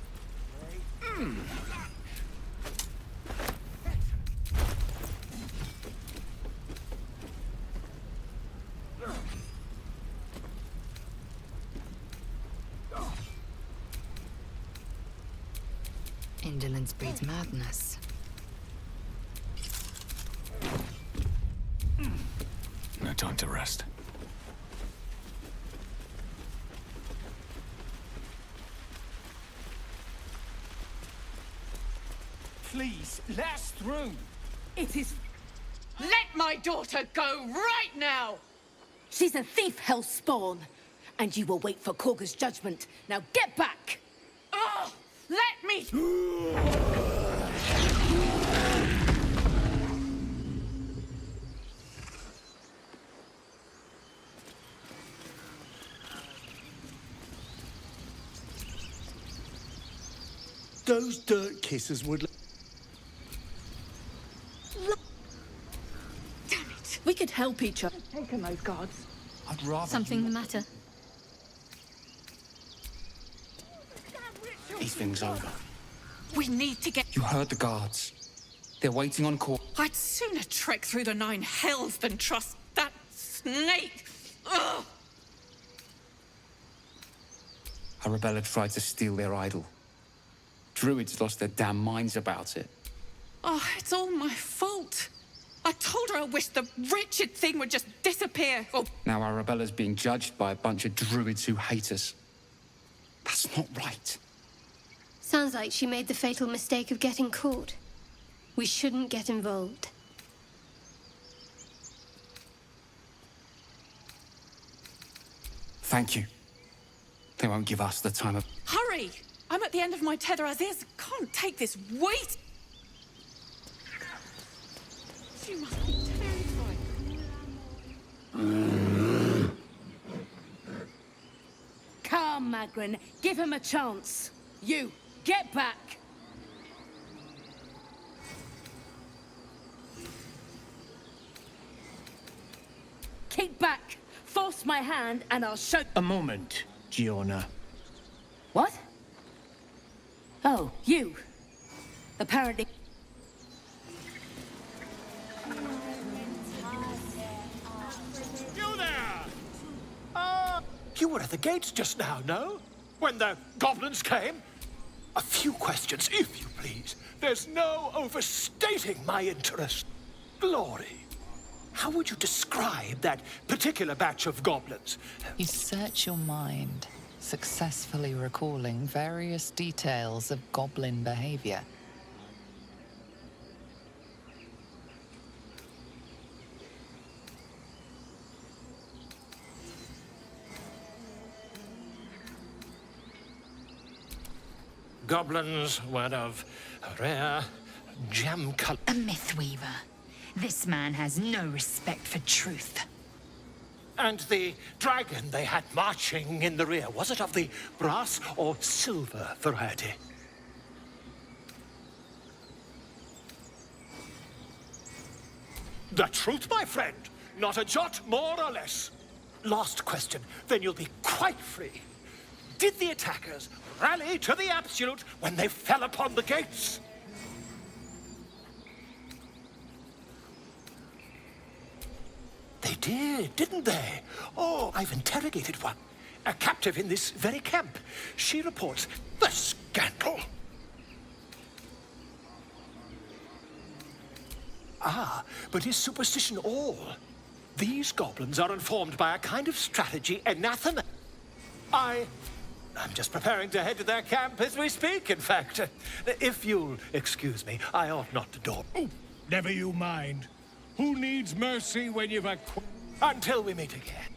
Indolence breeds madness. No time to rest. Please, let us through. It is... Let my daughter go right now! She's a thief, hellspawn. And you will wait for Korga's judgment. Now get back! Oh, let me... Those dirt kissers would... Damn it! We could help each other. Taken those guards. I'd rather... Something the matter? Everything's over. We need to get... You heard the guards. They're waiting on call. I'd sooner trek through the 9 hells than trust that snake. Ugh! Arabella tried to steal their idol. Druids lost their damn minds about it. Oh, it's all my fault. I told her I wished the wretched thing would just disappear. Oh, Now Arabella's being judged by a bunch of druids who hate us. That's not right. Sounds like she made the fatal mistake of getting caught. We shouldn't get involved. Thank you. They won't give us the time of... hurry! I'm at the end of my tether as is. Can't take this weight. She must be terrified. Come, Magrin. Give him a chance. You, get back! Keep back! Force my hand and I'll show... A moment, Giona. What? Oh, you. Apparently... You there! You were at the gates just now, no? When the goblins came? A few questions, if you please. There's no overstating my interest. Glory. How would you describe that particular batch of goblins? You search your mind, successfully recalling various details of goblin behavior. Goblins were of rare gem color. A mythweaver. This man has no respect for truth. And the dragon they had marching in the rear, was it of the brass or silver variety? The truth, my friend. Not a jot more or less. Last question, then you'll be quite free. Did the attackers rally to the absolute when they fell upon the gates? They did, didn't they? Oh, I've interrogated one. A captive in this very camp. She reports the scandal. Ah, but is superstition all? These goblins are informed by a kind of strategy anathema. I'm just preparing to head to their camp as we speak, in fact. If you'll excuse me, I ought not to dawdle. Oh, never you mind. Who needs mercy when you've Until we meet again.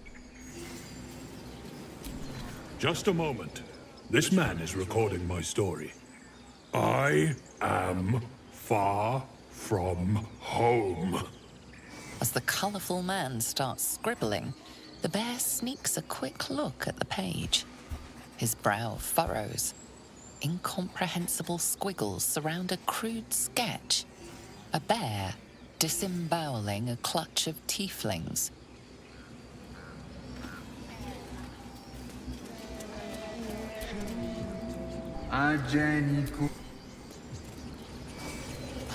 Just a moment. This man is recording my story. I am far from home. As the colourful man starts scribbling, the bear sneaks a quick look at the page. His brow furrows. Incomprehensible squiggles surround a crude sketch. A bear disemboweling a clutch of tieflings. I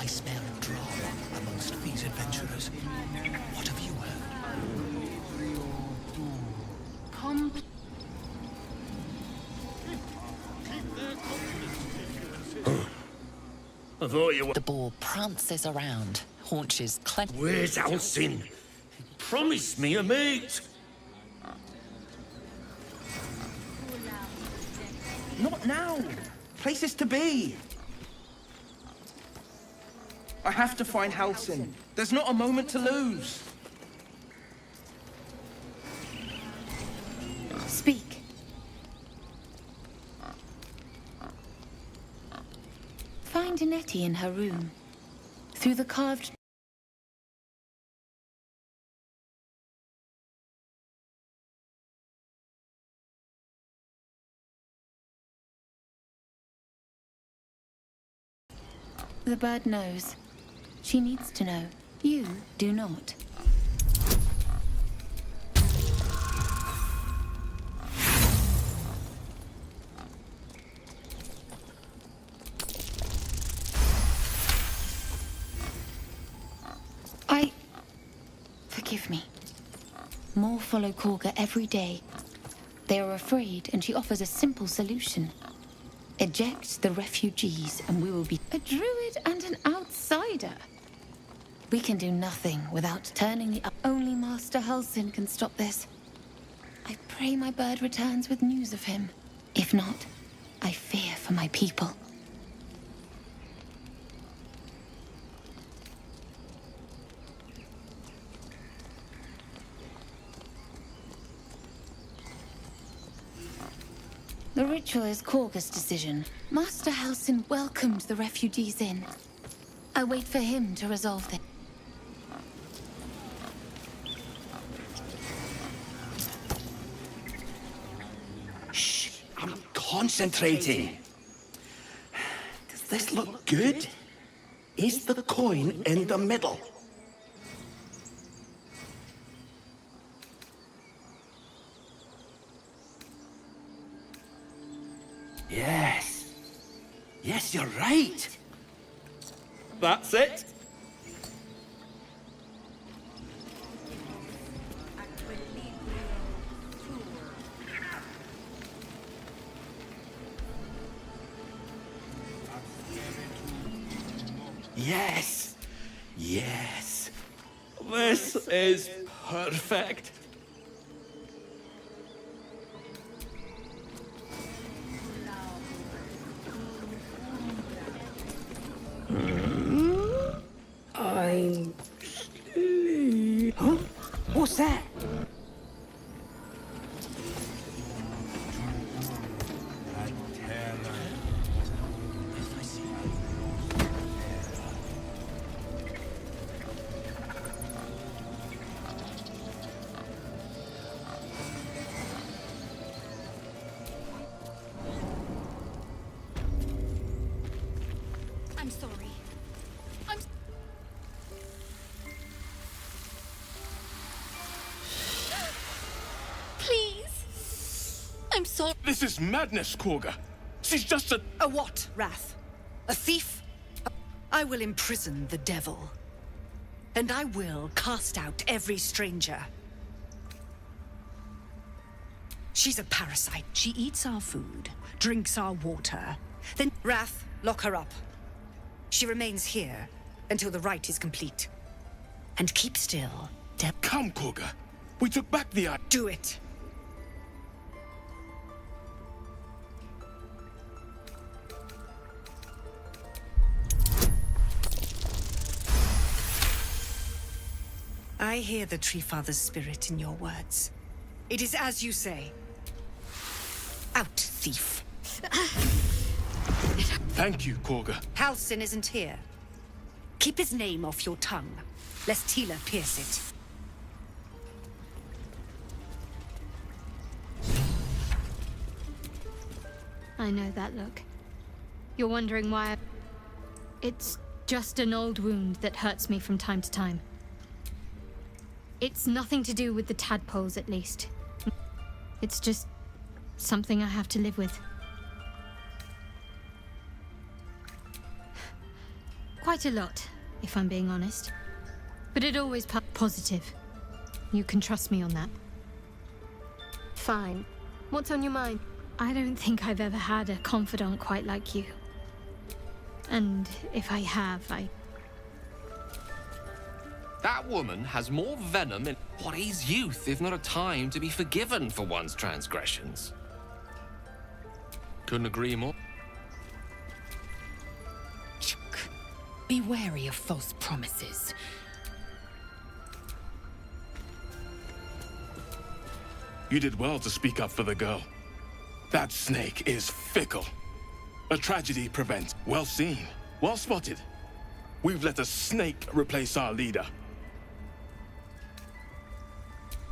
smell drama amongst these adventurers. What have you heard? I thought you were... The boar prances around, haunches clenched. Where's Alcin? Promise me a mate. Not now. Places to be. I have to find Halsin. There's not a moment to lose. Speak. Find Nettie in her room. Through the carved... The bird knows. She needs to know. You do not. Forgive me. More follow Korga every day. They are afraid, and she offers a simple solution. Eject the refugees, and we will be a druid and an outsider. We can do nothing without turning the... Only Master Halsin can stop this. I pray my bird returns with news of him. If not, I fear for my people. The ritual is Korga's decision. Master Halsin welcomed the refugees in. I wait for him to resolve this. Shh, I'm concentrating. Does this look good? Is the coin in the middle? Yes. Yes, you're right. That's it. Yes. Yes. This is perfect. I'm sleep. Huh? What's that? I'm sorry. Please. I'm sorry. This is madness, Korga. She's just a... A what, Wrath? A thief? I will imprison the devil. And I will cast out every stranger. She's a parasite. She eats our food, drinks our water. Then, Wrath, lock her up. She remains here until the rite is complete. And keep still. Come, Korga. We took back the... Do it. I hear the Tree Father's spirit in your words. It is as you say. Out, thief. Thank you, Korga. Halsin isn't here. Keep his name off your tongue, lest Tila pierce it. I know that look. You're wondering why It's just an old wound that hurts me from time to time. It's nothing to do with the tadpoles, at least. It's just something I have to live with. Quite a lot, if I'm being honest. But it always positive. You can trust me on that. Fine. What's on your mind? I don't think I've ever had a confidant quite like you. And if I have, That woman has more venom in... What is youth if not a time to be forgiven for one's transgressions? Couldn't agree more. Chuck, be wary of false promises. You did well to speak up for the girl. That snake is fickle. A tragedy prevents. Well seen. Well spotted. We've let a snake replace our leader.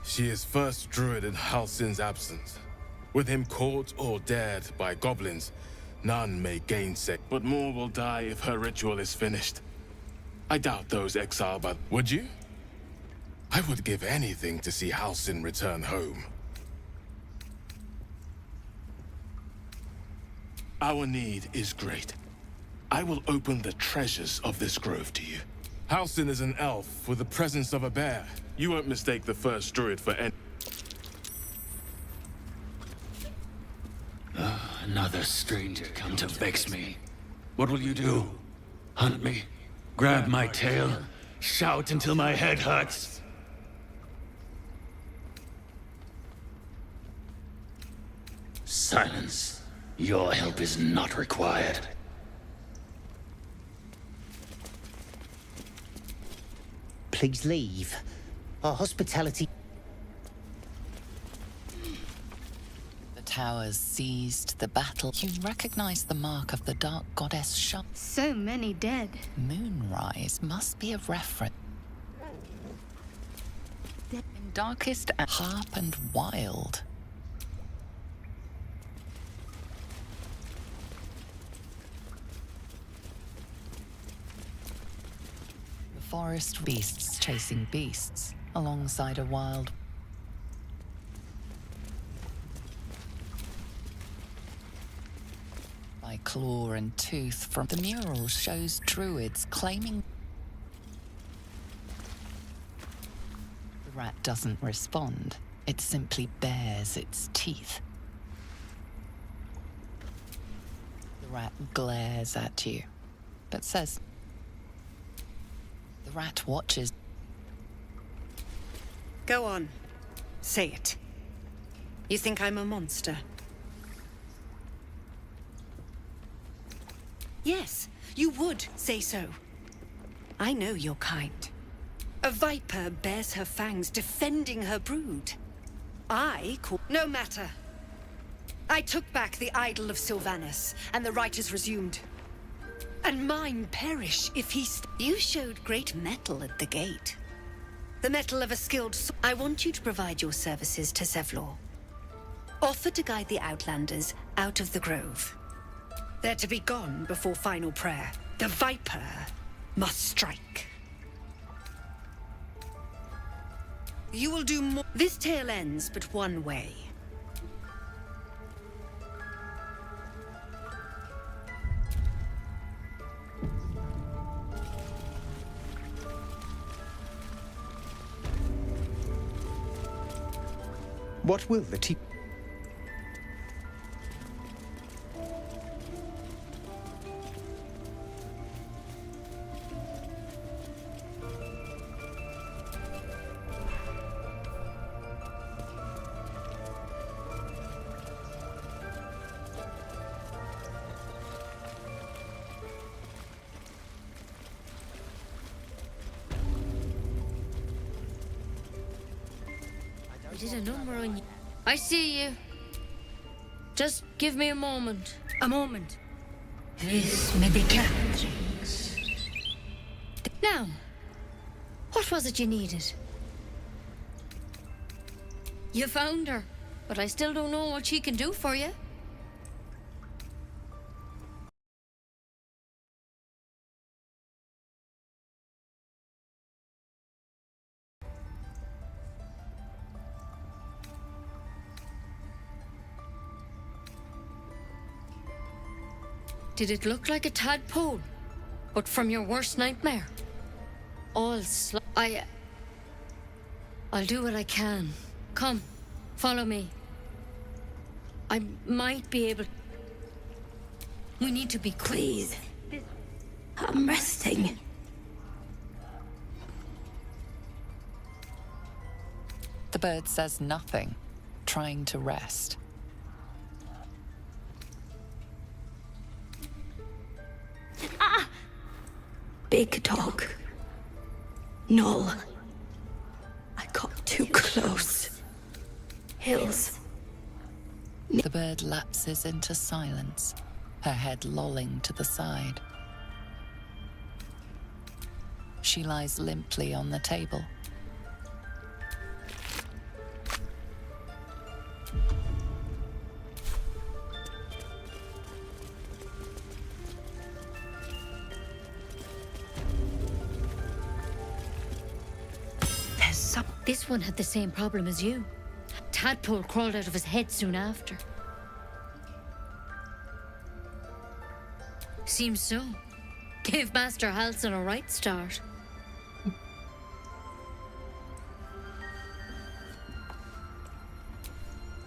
She is first druid in Halsin's absence. With him caught or dared by goblins, none may gainsay. But more will die if her ritual is finished. I doubt those exiled, but would you? I would give anything to see Halsin return home. our need is great. I will open the treasures of this grove to you. Halsin is an elf with the presence of a bear. You won't mistake the first druid for any... Another stranger come to vex me. What will you do? Hunt me? Grab my tail? Shout until my head hurts? Silence. Your help is not required. Please leave. Our hospitality... The towers seized the battle. You recognize the mark of the dark goddess Shah. So many dead. Moonrise must be a reference. In darkest and harp and wild. The forest beasts chasing beasts alongside a wild. By claw and tooth from the mural shows druids claiming. The rat doesn't respond. It simply bares its teeth. The rat glares at you, but says. The rat watches. Go on. Say it. You think I'm a monster? Yes, you would say so. I know your kind. A viper bears her fangs defending her brood. I call... No matter. I took back the idol of Sylvanus, and the rite is resumed. And mine perish if he... You showed great mettle at the gate. The mettle of a skilled... I want you to provide your services to Zevlor. Offer to guide the Outlanders out of the grove. They're to be gone before final prayer. The Viper must strike. You will do more. This tale ends but one way. What will the team... I did a number on you. I see you. Just give me a moment. A moment. This may be challenging. Now, what was it you needed? You found her, but I still don't know what she can do for you. Did it look like a tadpole? But from your worst nightmare? All I'll do what I can. Come, follow me. I might be able... We need to be quick. I'm resting. The bird says nothing, trying to rest. Ah! Big dog. Null. I got too close. Hills. The bird lapses into silence, her head lolling to the side. She lies limply on the table. This one had the same problem as you. Tadpole crawled out of his head soon after. Seems so. Gave Master Halsin a right start.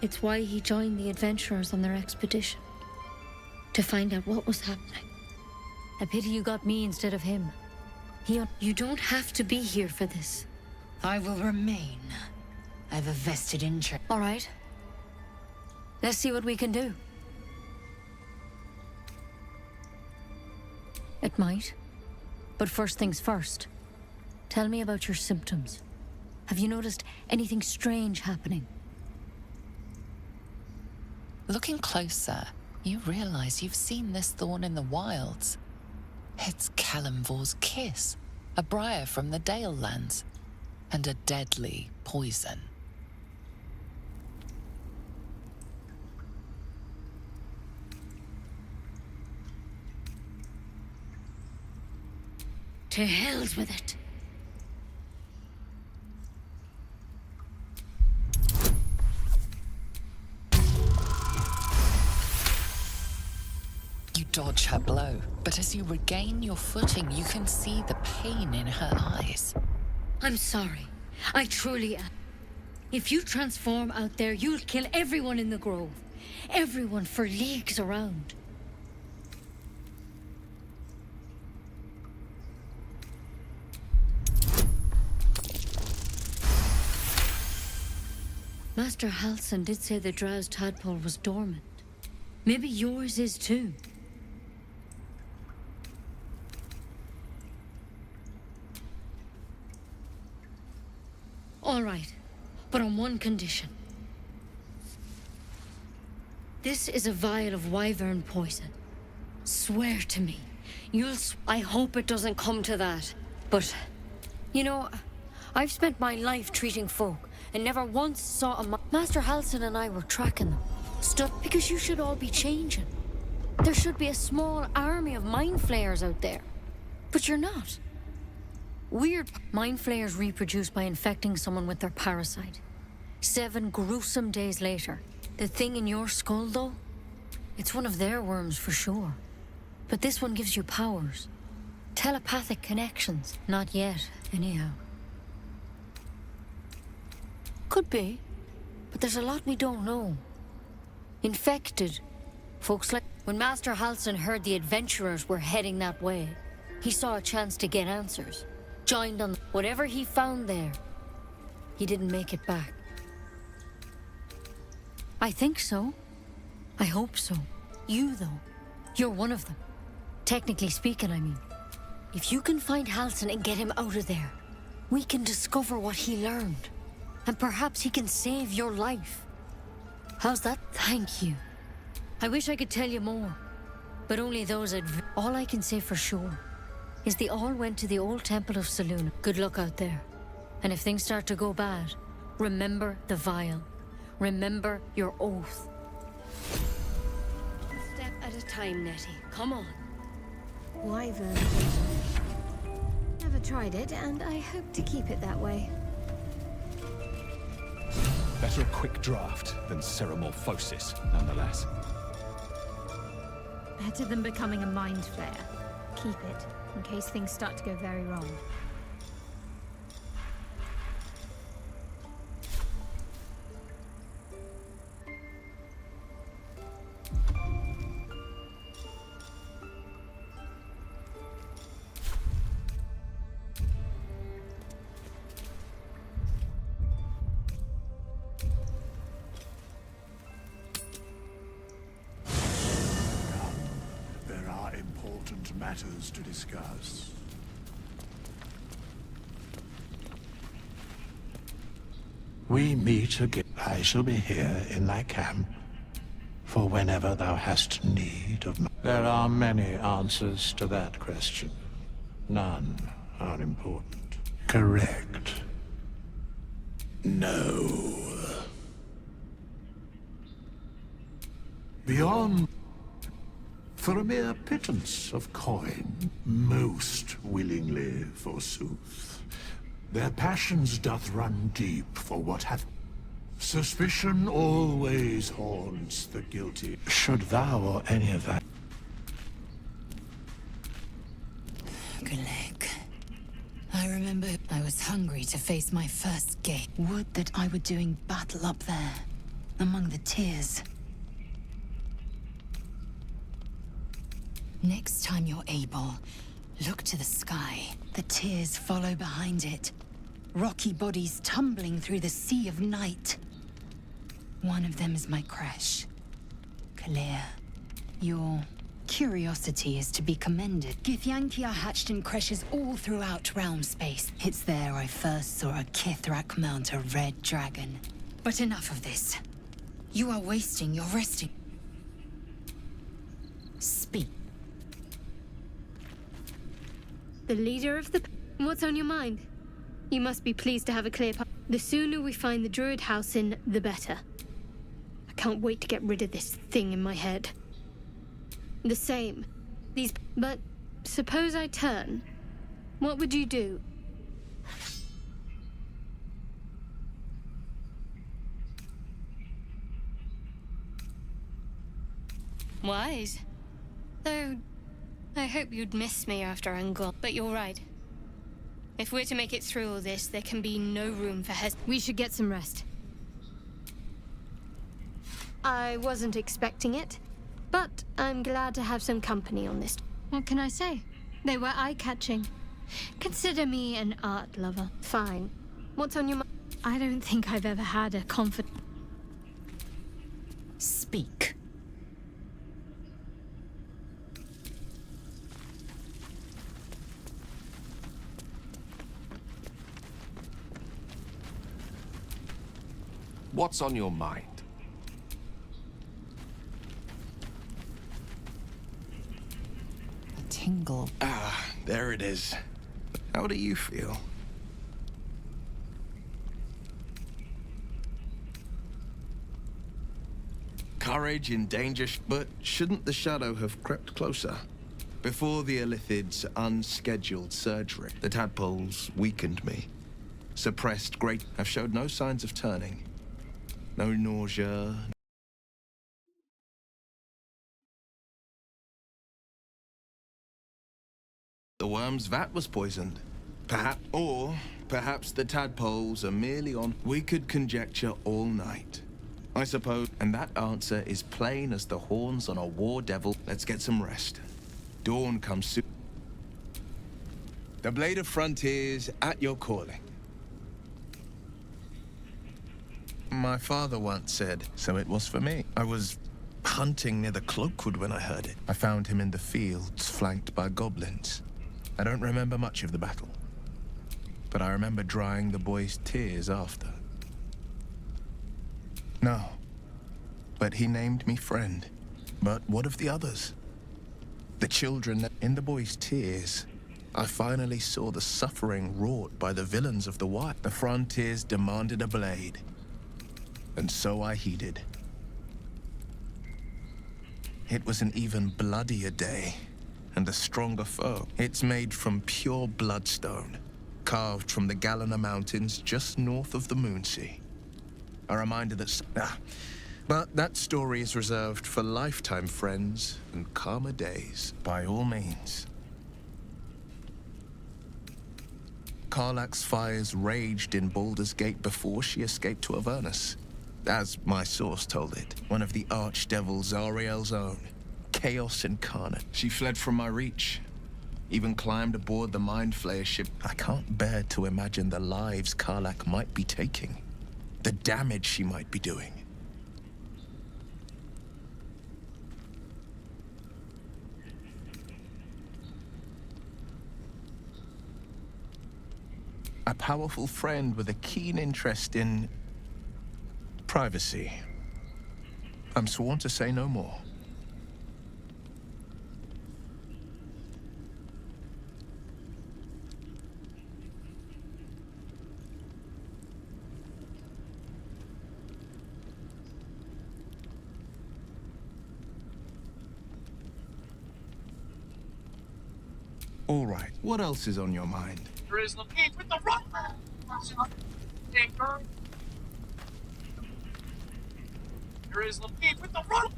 It's why he joined the adventurers on their expedition. To find out what was happening. A pity you got me instead of him. You don't have to be here for this. I will remain. I have a vested interest. All right. Let's see what we can do. It might. But first things first. Tell me about your symptoms. Have you noticed anything strange happening? Looking closer, you realize you've seen this thorn in the wilds. It's Kalimvor's kiss, a briar from the Dale lands, and a deadly poison. To hells with it. You dodge her blow, but as you regain your footing, you can see the pain in her eyes. I'm sorry. I truly am. If you transform out there, you'll kill everyone in the grove. Everyone for leagues around. Master Halsin did say the drow's tadpole was dormant. Maybe yours is too. All right, but on one condition. This is a vial of wyvern poison. Swear to me. I hope it doesn't come to that. But, you know, I've spent my life treating folk and never once saw a Master Halsin and I were tracking them. Because you should all be changing. There should be a small army of mind flayers out there. But you're not. Weird mind flayers reproduce by infecting someone with their parasite. 7 gruesome days later. The thing in your skull, though? It's one of their worms for sure. But this one gives you powers. Telepathic connections. Not yet, anyhow. Could be. But there's a lot we don't know. Infected. Folks like... When Master Halsin heard the adventurers were heading that way, he saw a chance to get answers. Joined on whatever he found there. He didn't make it back. I think so. I hope so. You, though. You're one of them. Technically speaking, I mean. If you can find Halsin and get him out of there, we can discover what he learned. And perhaps he can save your life. How's that? Thank you. I wish I could tell you more. But only those all I can say for sure is they all went to the old temple of Selûne. Good luck out there. And if things start to go bad, remember the vial. Remember your oath. One step at a time, Nettie. Come on. Wyvern. Never tried it, and I hope to keep it that way. Better a quick draft than ceremorphosis, nonetheless. Better than becoming a mind flayer. Keep it, in case things start to go very wrong. urgent matters to discuss. We meet again. I shall be here in thy camp for whenever thou hast need of me. There are many answers to that question. None are important. Correct. No. Beyond, for a mere pittance of coin, most willingly, forsooth. Their passions doth run deep for what hath. Suspicion always haunts the guilty. Should thou or any of that... Guleg. I remember I was hungry to face my first gate. Would that I were doing battle up there, among the tears. Next time you're able, look to the sky. The tears follow behind it. Rocky bodies tumbling through the sea of night. One of them is my creche. Kalir. Your curiosity is to be commended. Githyanki are hatched in creches all throughout realm space. It's there I first saw a Kithrak mount a red dragon. But enough of this. You are wasting your resting. Speak. The leader of the... What's on your mind? You must be pleased to have a clear path. The sooner we find the druid house in, the better. I can't wait to get rid of this thing in my head. The same. But suppose I turn. What would you do? Wise. Though, I hope you'd miss me after I'm gone. But you're right. If we're to make it through all this, there can be no room for We should get some rest. I wasn't expecting it, but I'm glad to have some company on this. What can I say? They were eye-catching. Consider me an art lover. Fine. What's on your mind? I don't think I've ever had a confident... Speak. What's on your mind? A tingle. Ah, there it is. How do you feel? Courage in danger, but shouldn't the shadow have crept closer? Before the Illithid's unscheduled surgery, the tadpoles weakened me. Suppressed great... have showed no signs of turning. No nausea. The worm's vat was poisoned. Perhaps the tadpoles are merely on... We could conjecture all night. I suppose. And that answer is plain as the horns on a war devil. Let's get some rest. Dawn comes soon. The Blade of Frontiers at your calling. My father once said, so it was for me. I was hunting near the Cloakwood when I heard it. I found him in the fields, flanked by goblins. I don't remember much of the battle, but I remember drying the boy's tears after. No, but he named me friend. But what of the others? The children in the boy's tears. I finally saw the suffering wrought by the villains of the Wild. The Frontiers demanded a blade. And so I heeded. It was an even bloodier day, and a stronger foe. It's made from pure bloodstone, carved from the Galena Mountains just north of the Moonsea. A reminder that... but that story is reserved for lifetime friends and calmer days, by all means. Karlach's fires raged in Baldur's Gate before she escaped to Avernus. As my source told it, one of the archdevils Zariel's own, chaos incarnate. She fled from my reach, even climbed aboard the Mind Flayer ship. I can't bear to imagine the lives Karlach might be taking, the damage she might be doing. A powerful friend with a keen interest in privacy. I'm sworn to say no more. All right, what else is on your mind? There is the pig with the rock. There is the pig with the rock.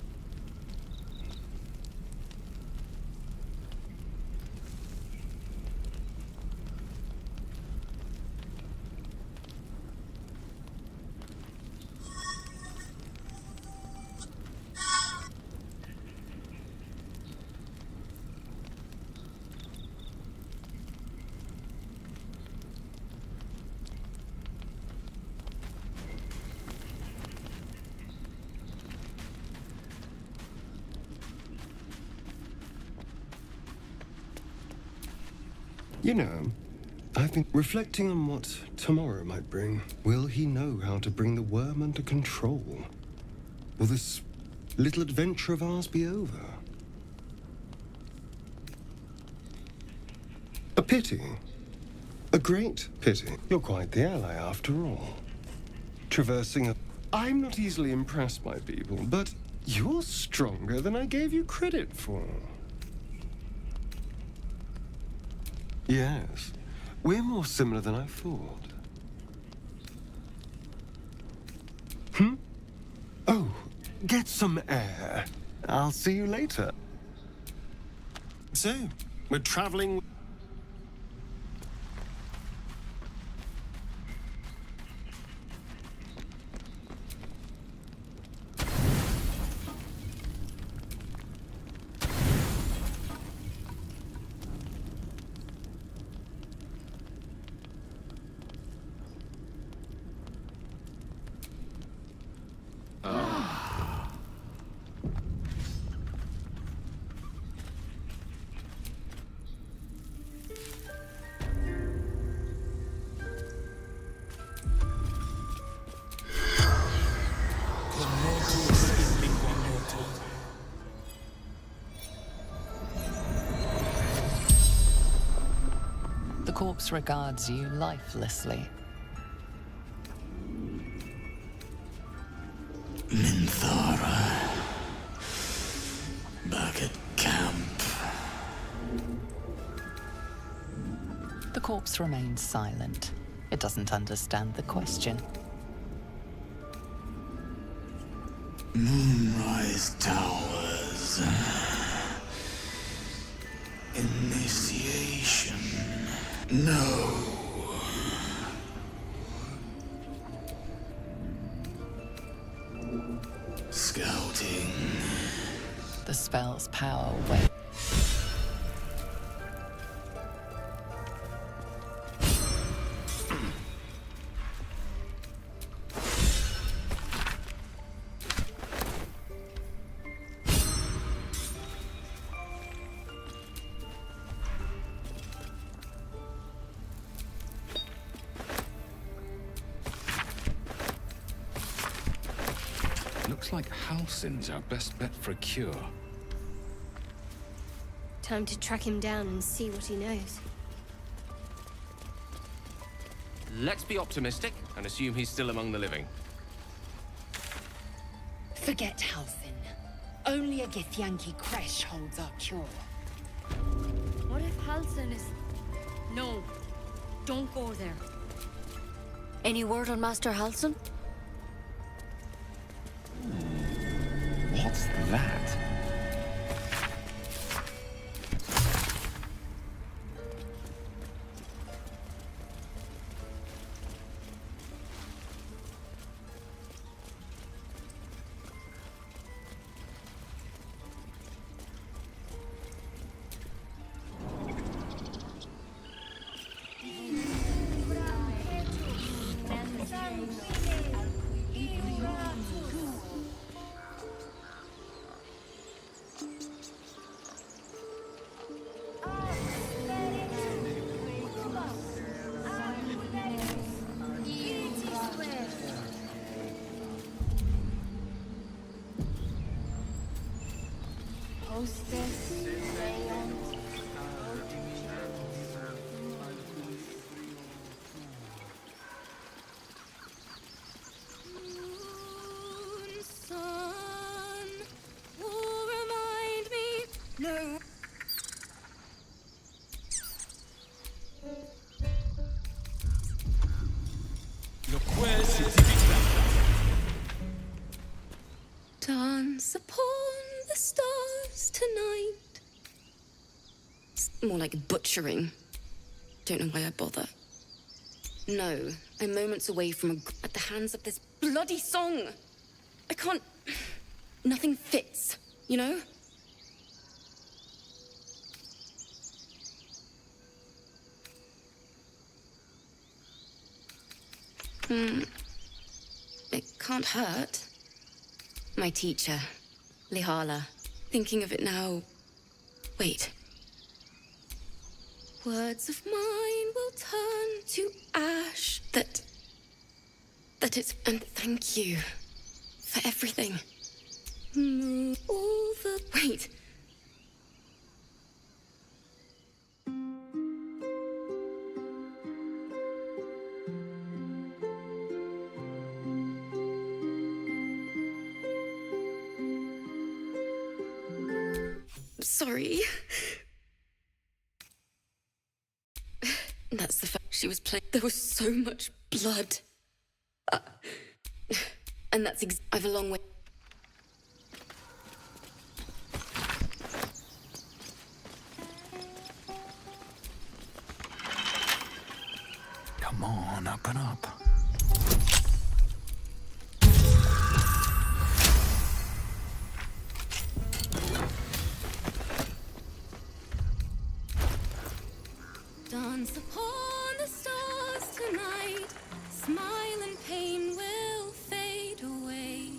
You know, I've been reflecting on what tomorrow might bring. Will he know how to bring the worm under control? Will this little adventure of ours be over? A pity. A great pity. You're quite the ally after all. Traversing a... I'm not easily impressed by people, but you're stronger than I gave you credit for. Yes, we're more similar than I thought. Oh, get some air. I'll see you later. So, we're traveling... The corpse regards you lifelessly. Minthara. Back at camp. The corpse remains silent. It doesn't understand the question. Moonrise Towers. Initiation. No. Scouting. The spell's power wanes. Looks like Halsin's our best bet for a cure. Time to track him down and see what he knows. Let's be optimistic and assume he's still among the living. Forget Halsin. Only a Githyanki Kresh holds our cure. What if Halsin is... No, don't go there. Any word on Master Halsin? What's that? Son, will remind me. No. Dance upon the stars tonight. It's more like butchering. Don't know why I bother. No, I'm moments away from at the hands of this bloody song. I can't. Nothing fits, you know? It can't hurt. My teacher, Lihala. Thinking of it now. Wait. Words of mine will turn to ash. That it's. And thank you for everything. Move all the. Wait. Sorry. That's the fact she was playing. There was so much blood. And that's I've a long way. Come on, open up. Dance upon the stars tonight. Smile and pain will fade away.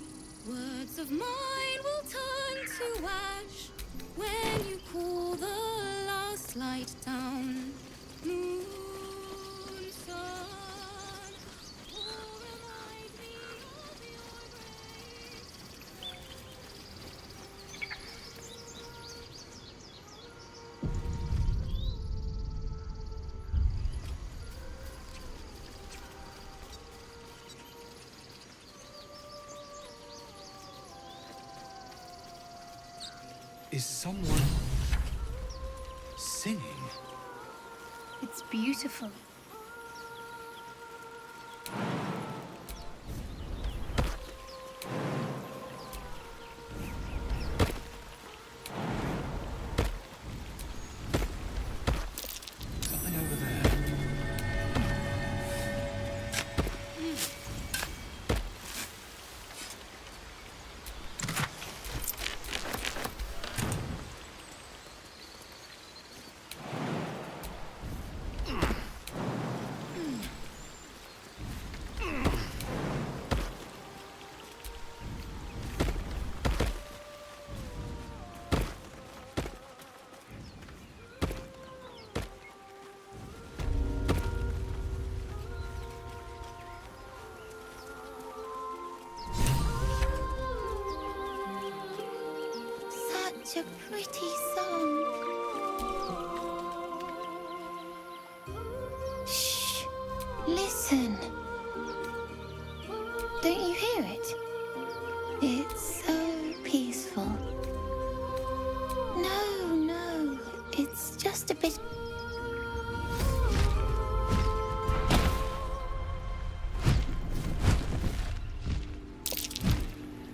Words of mine will turn to ash when you cool the last light down. Moon, sun, will remind me of your Is someone singing? It's beautiful. Something over there. Such a pretty song. Shh. Listen. Don't you hear it? It's so peaceful. No. It's just a bit.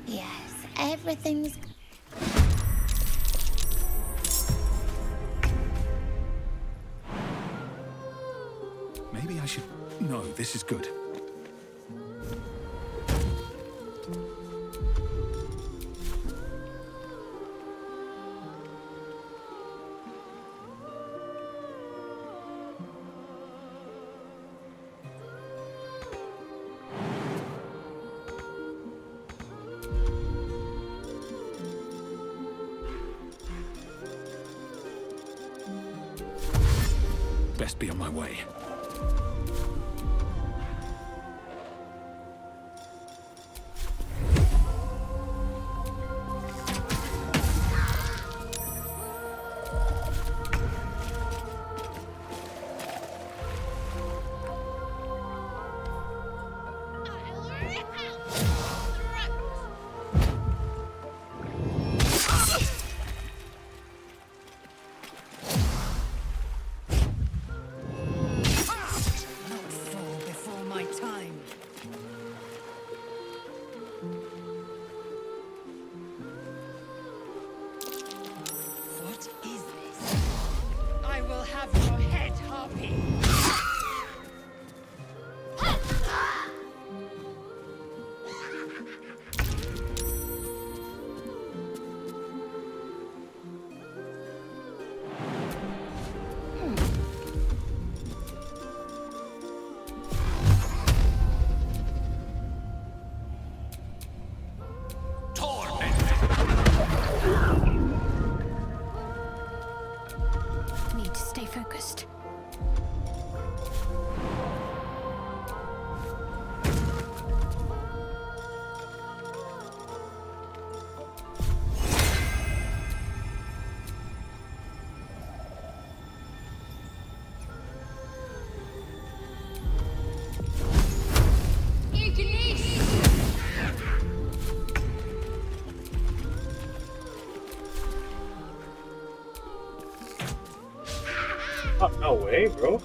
Yes, everything's. Maybe I should... No, this is good. Best be on my way. away, bro.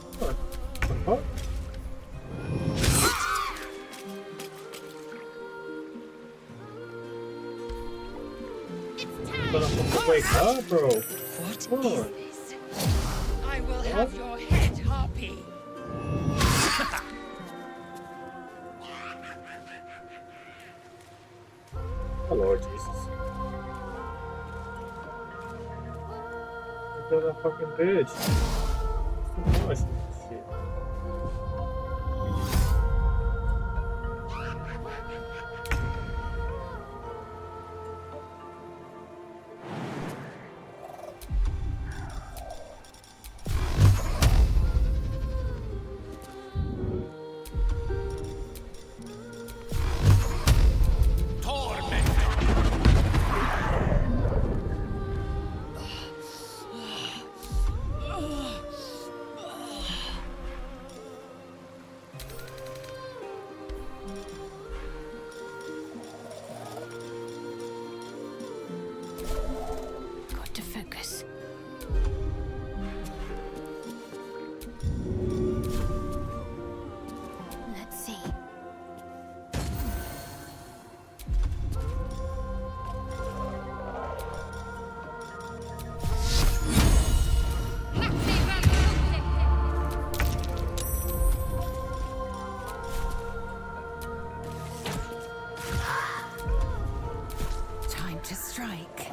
Come on. What the fuck? Gonna wake up, bro. What Come on. is this? I will have your head, Harpy. Oh, Lord Jesus. Look at that fucking bitch. Too much shit. Got to focus. Let's see. Time to strike.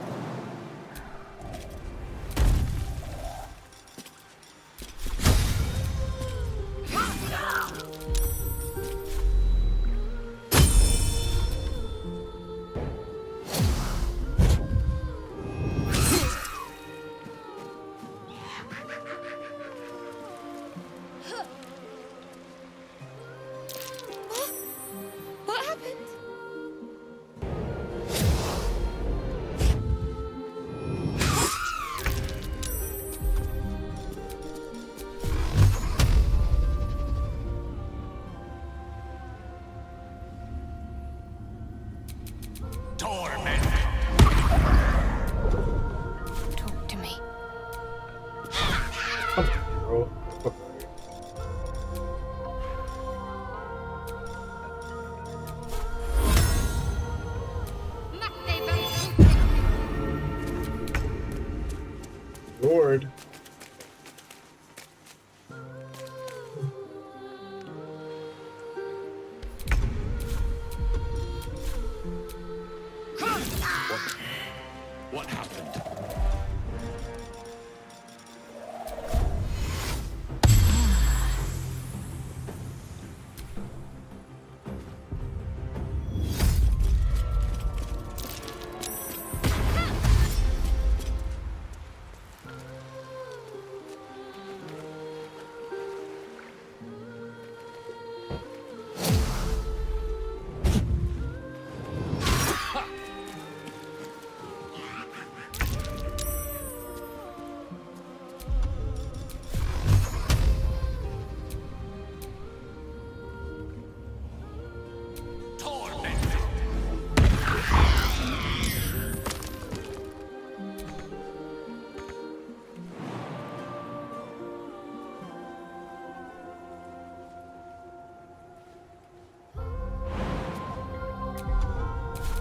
What happened? Talk to me. Come on, bro. Fuck. Lord. What happened?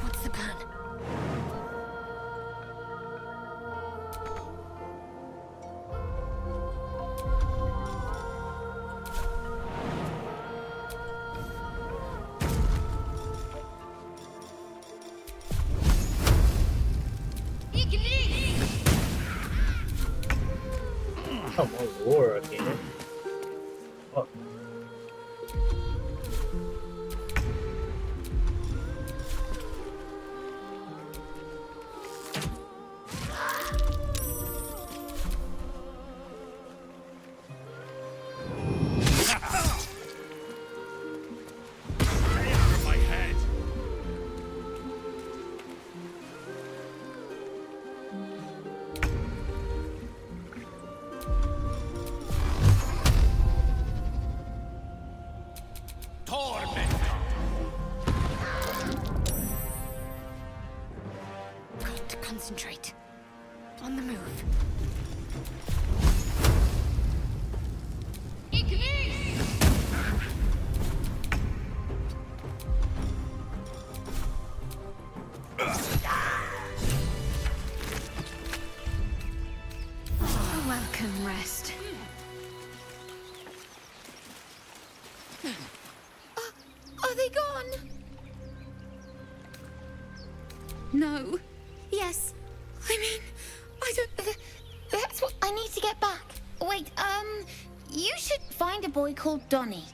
What's the plan? Come on, Lord, again. Fuck. My head. Got to concentrate. On the move. Make haste! A welcome rest. Are they gone? No. Yes. I mean, I don't... That's what I need to get back. Wait, you should find a boy called Donnie.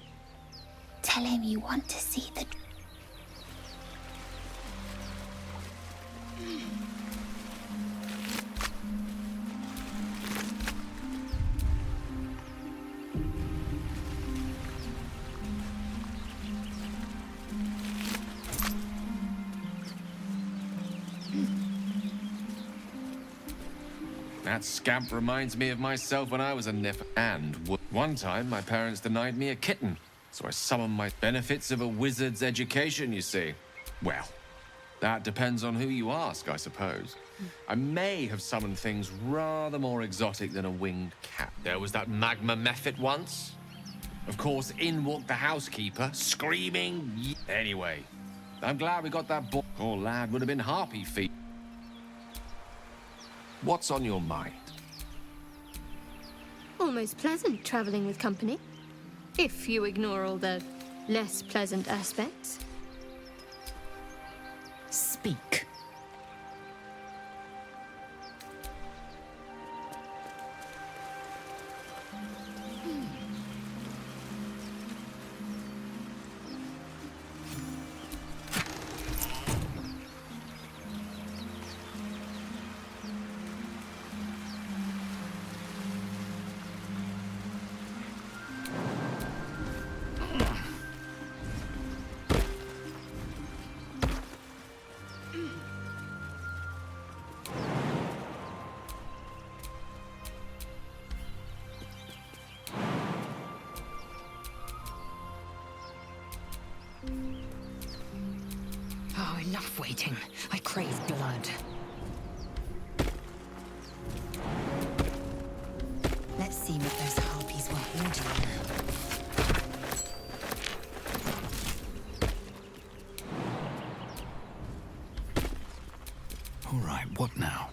Tell him you want to see the... That scamp reminds me of myself when I was a nip. And one time, my parents denied me a kitten. So I summoned my benefits of a wizard's education, you see. Well, that depends on who you ask, I suppose. I may have summoned things rather more exotic than a winged cat. There was that magma mephit once. Of course, in walked the housekeeper, screaming. Anyway, I'm glad we got that boy. Poor lad would have been harpy feet. What's on your mind? Almost pleasant traveling with company. If you ignore all the less pleasant aspects. Speak. Oh, enough waiting. I crave blood. Let's see what those harpies were hoarding. All right, what now?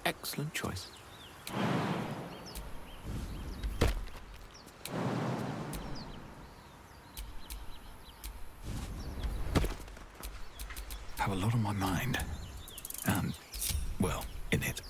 Excellent choice. Have a lot on my mind. And, well, in it.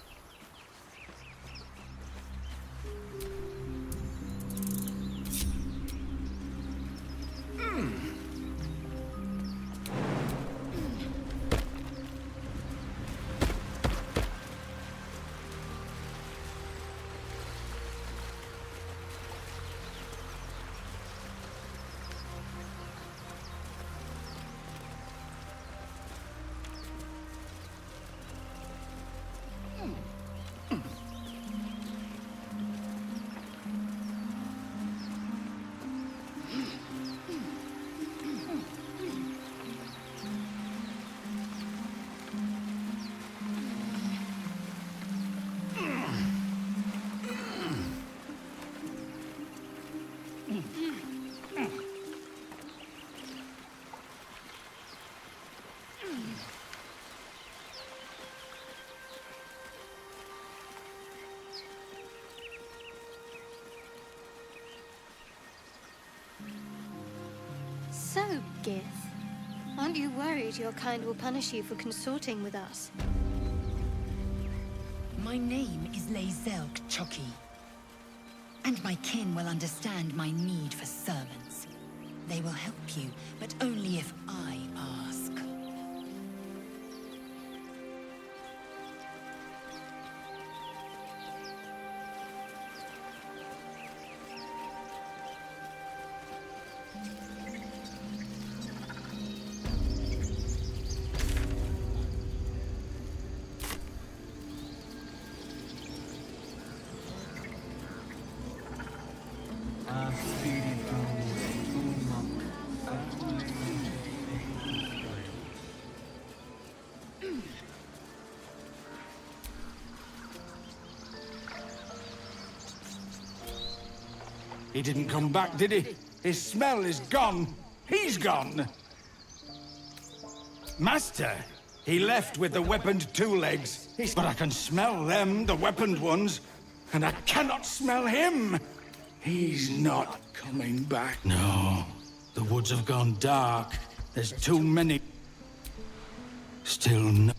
So, Gith, aren't you worried your kind will punish you for consorting with us? My name is Lae'zelk Choki, and my kin will understand my need for servants. They will help you, but only if I ask. He didn't come back, did he? His smell is gone. He's gone. Master, he left with the weaponed two legs. But I can smell them, the weaponed ones, and I cannot smell him. He's not coming back. No, the woods have gone dark. There's too many. Still no.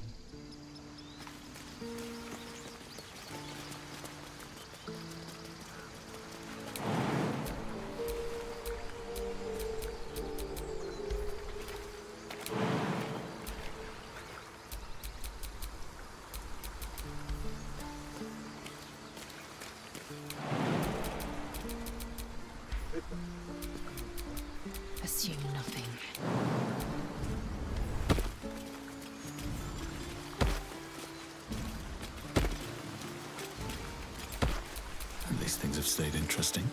Assume nothing. At least things have stayed interesting.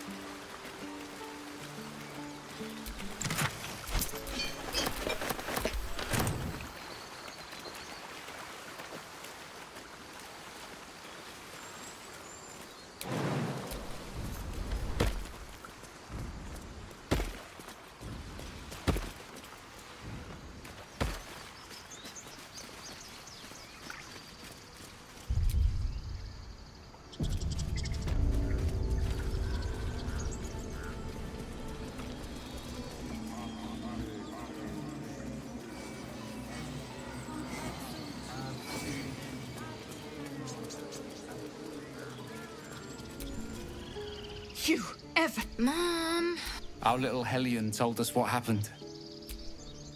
You ever... Mom! Our little Hellion told us what happened.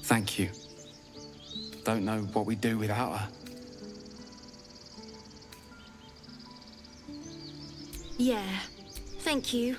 Thank you. Don't know what we'd do without her. Yeah, thank you.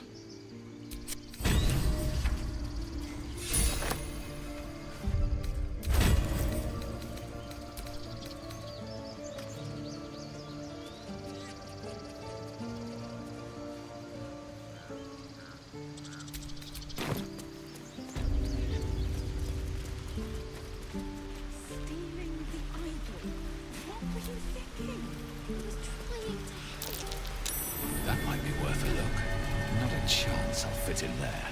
That might be worth a look. Not a chance I'll fit in there.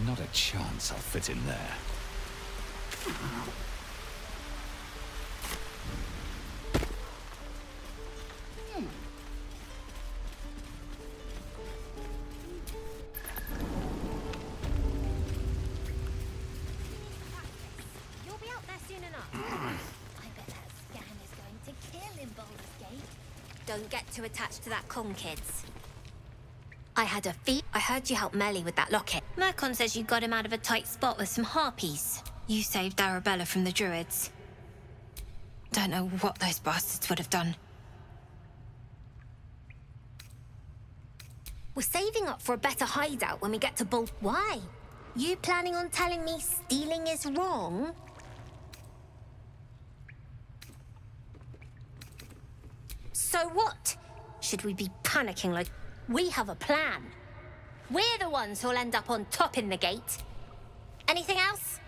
Not a chance I'll fit in there. You'll be out there soon enough. I bet that scan is going to kill in Baldur's Gate. Don't get too attached to that con, kids. I had a feat. I heard you helped Melly with that locket. Mercon says you got him out of a tight spot with some harpies. You saved Arabella from the druids. Don't know what those bastards would have done. We're saving up for a better hideout when we get to Baldur. Why? You planning on telling me stealing is wrong? So what? Should we be panicking like... We have a plan. We're the ones who'll end up on top in the gate. Anything else?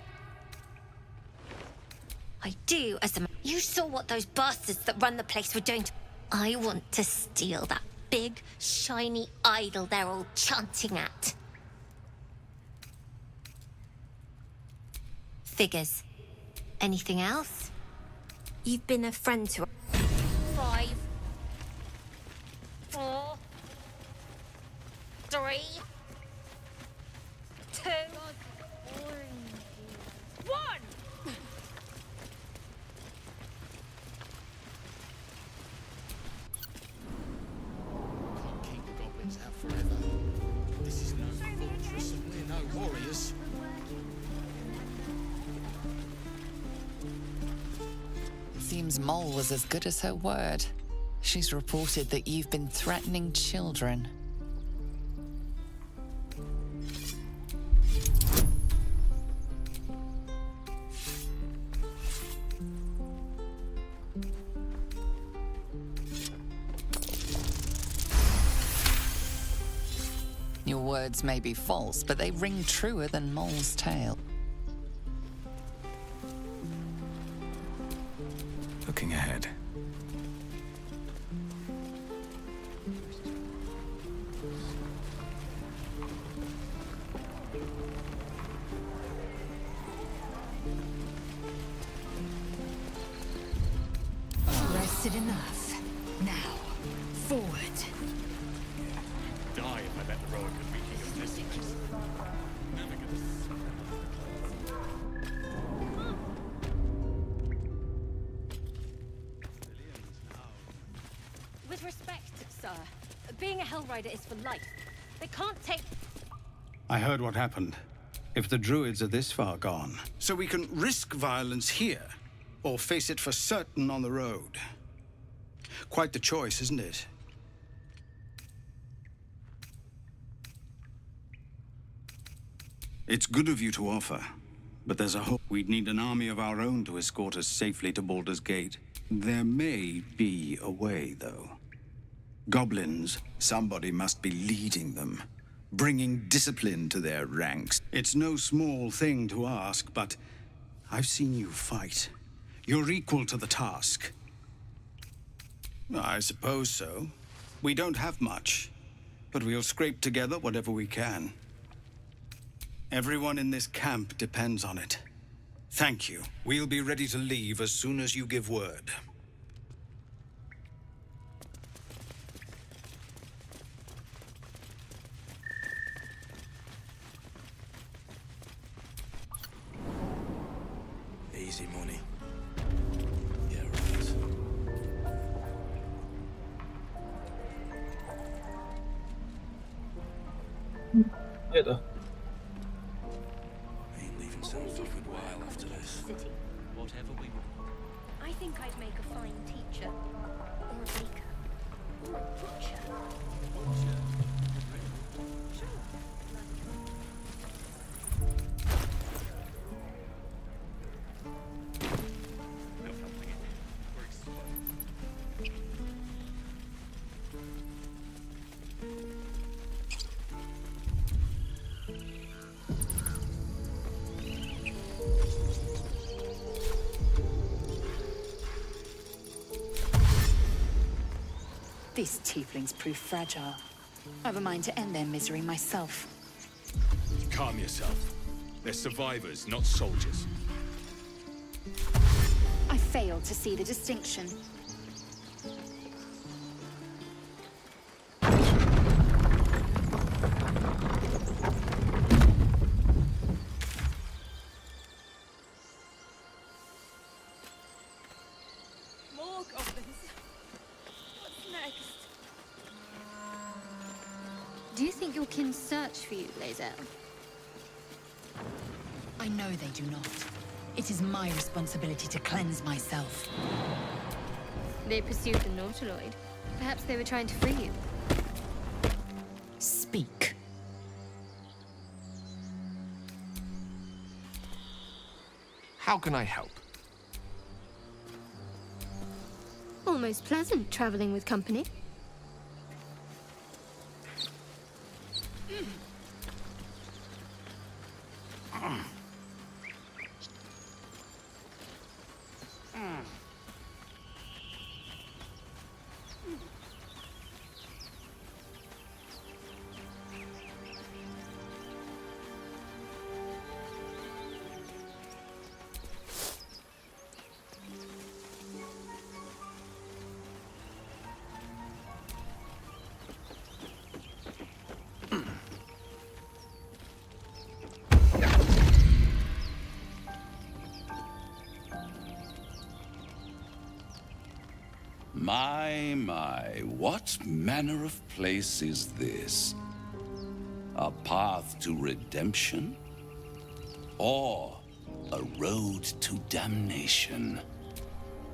I do, as the... You saw what those bastards that run the place were doing to... I want to steal that big, shiny idol they're all chanting at. Figures. Anything else? You've been a friend to... 5, 4, 3, 2, 1! Keep the goblins out forever. This is no fortress and we're no warriors. Seems Mole was as good as her word. She's reported that you've been threatening children. Your words may be false, but they ring truer than Mole's tale. Looking ahead. Is it enough? Now, forward. Die if I let the rower could be king of this place. Never With respect, sir, being a Hellrider is for life. They can't take... I heard what happened. If the druids are this far gone. So we can risk violence here, or face it for certain on the road. Quite the choice, isn't it? It's good of you to offer, but there's a hope. We'd need an army of our own to escort us safely to Baldur's Gate. There may be a way, though. Goblins, somebody must be leading them, bringing discipline to their ranks. It's no small thing to ask, but I've seen you fight. You're equal to the task. I suppose so. We don't have much, but we'll scrape together whatever we can. Everyone in this camp depends on it. Thank you. We'll be ready to leave as soon as you give word. Easy money. Yeah, right. Nie da. Ain't leaving San for a good while after this. City. Whatever we want. I think I'd make a fine teacher. Or a baker. Or a butcher. These tieflings prove fragile. I've a mind to end their misery myself. Calm yourself. They're survivors, not soldiers. I fail to see the distinction. More goblins. What's next? Do you think your kin search for you, Lae'zel? I know they do not. It is my responsibility to cleanse myself. They pursued the Nautiloid. Perhaps they were trying to free you. Speak. How can I help? Almost pleasant traveling with company. My, what manner of place is this? A path to redemption? Or a road to damnation?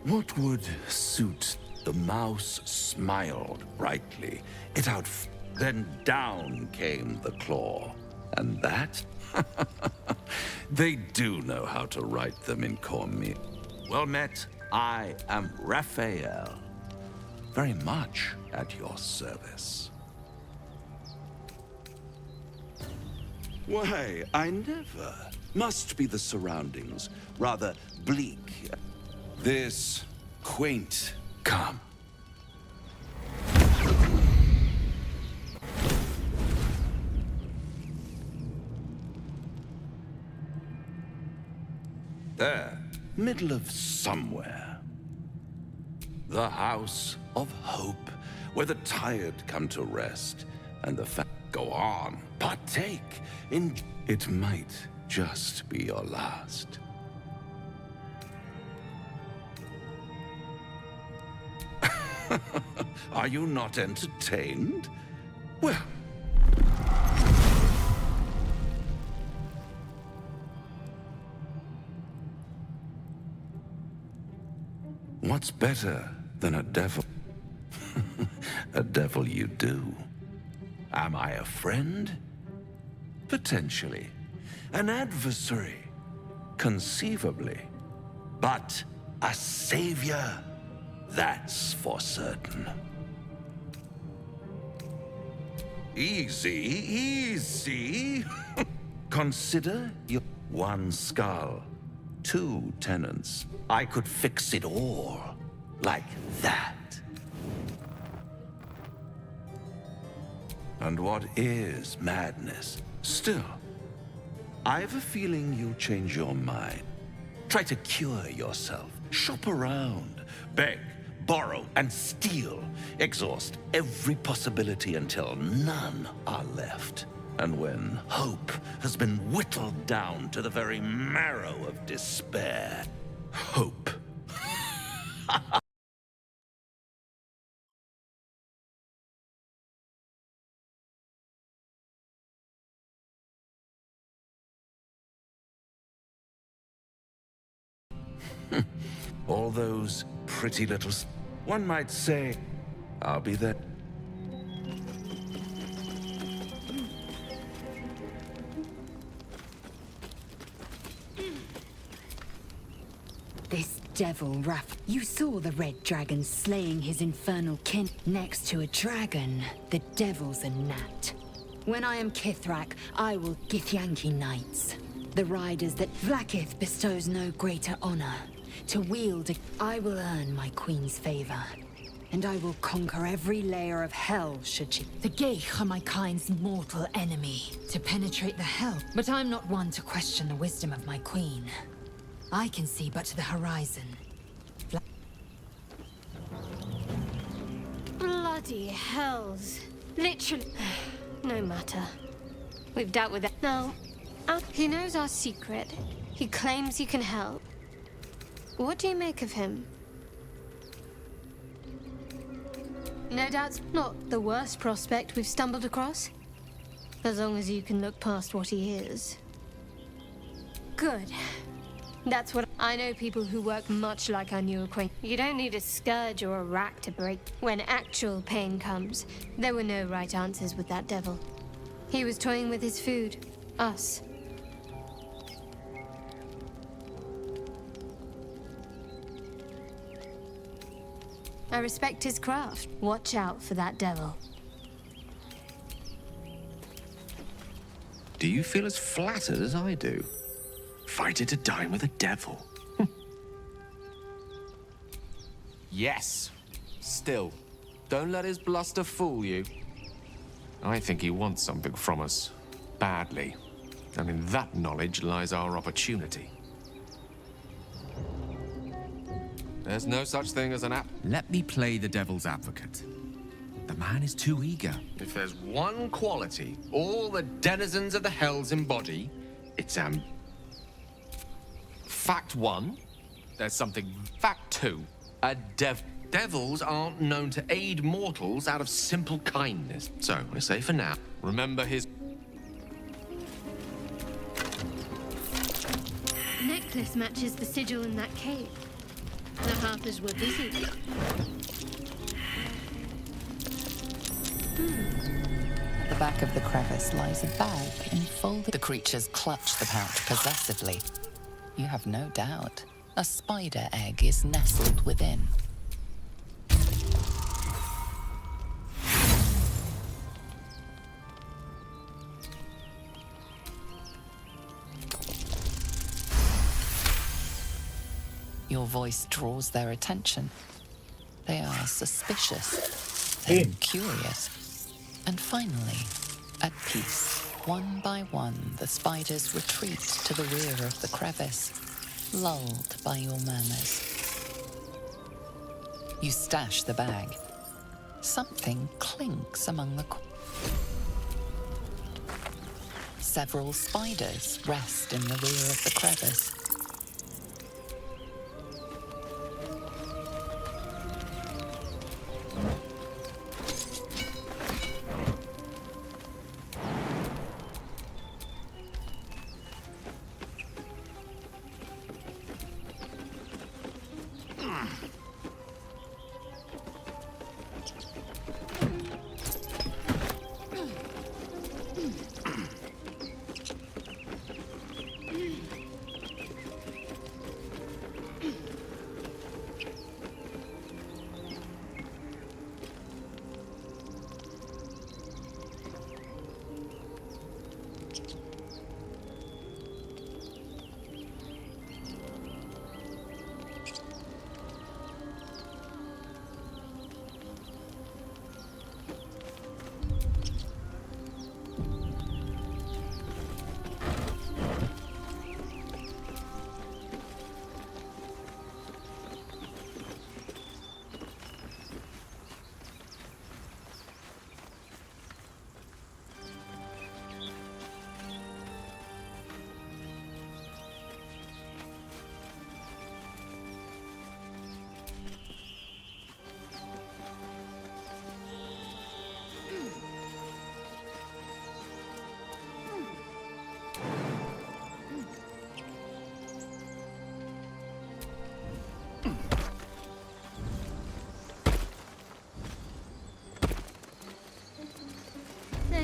What would suit? The mouse smiled brightly. It out, then down came the claw. And that? They do know how to write them in Cormier. Well met, I am Raphael. Very much at your service. Why, I never. Must be the surroundings, rather bleak. This quaint come. There, middle of somewhere. The House of Hope, where the tired come to rest, and the go on, partake in... It might just be your last. Are you not entertained? Well... What's better than a devil? A devil you do. Am I a friend? Potentially. An adversary? Conceivably. But a savior? That's for certain. Easy, easy. Consider your one skull, 2 tenants. I could fix it all, like that. And what is madness? Still, I have a feeling you'll change your mind. Try to cure yourself. Shop around. Beg, borrow, and steal. Exhaust every possibility until none are left. And when hope has been whittled down to the very marrow of despair, hope. All those pretty little... One might say, I'll be there. This devil Raff. You saw the red dragon slaying his infernal kin. Next to a dragon, the devil's a gnat. When I am Kithrak, I will Githyanki knights. The riders that Vlaakith bestows no greater honor. To wield, I will earn my queen's favor. And I will conquer every layer of hell, should she. The Geich are my kind's mortal enemy. To penetrate the hell. But I'm not one to question the wisdom of my queen. I can see but to the horizon. Bloody hells. Literally. No matter. We've dealt with it. Now, he knows our secret. He claims he can help. What do you make of him? No doubt not the worst prospect we've stumbled across. As long as you can look past what he is. Good. That's what I know people who work much like our new acquaintance. You don't need a scourge or a rack to break. When actual pain comes, there were no right answers with that devil. He was toying with his food. Us. I respect his craft. Watch out for that devil. Do you feel as flattered as I do? Fighter to dine with a devil. Yes. Still, don't let his bluster fool you. I think he wants something from us. Badly. And in that knowledge lies our opportunity. There's no such thing as an app. Let me play the devil's advocate. The man is too eager. If there's one quality all the denizens of the hells embody, it's Fact 1, there's something. Fact 2, devils aren't known to aid mortals out of simple kindness. So, I say for now, remember his... The necklace matches the sigil in that cave. The harpers were busy. At the back of the crevice lies a bag enfolded. The creatures clutch the pouch possessively. You have no doubt. A spider egg is nestled within. Your voice draws their attention. They are suspicious, then curious, and finally, at peace. One by one, the spiders retreat to the rear of the crevice, lulled by your murmurs. You stash the bag. Something clinks among the... Several spiders rest in the rear of the crevice.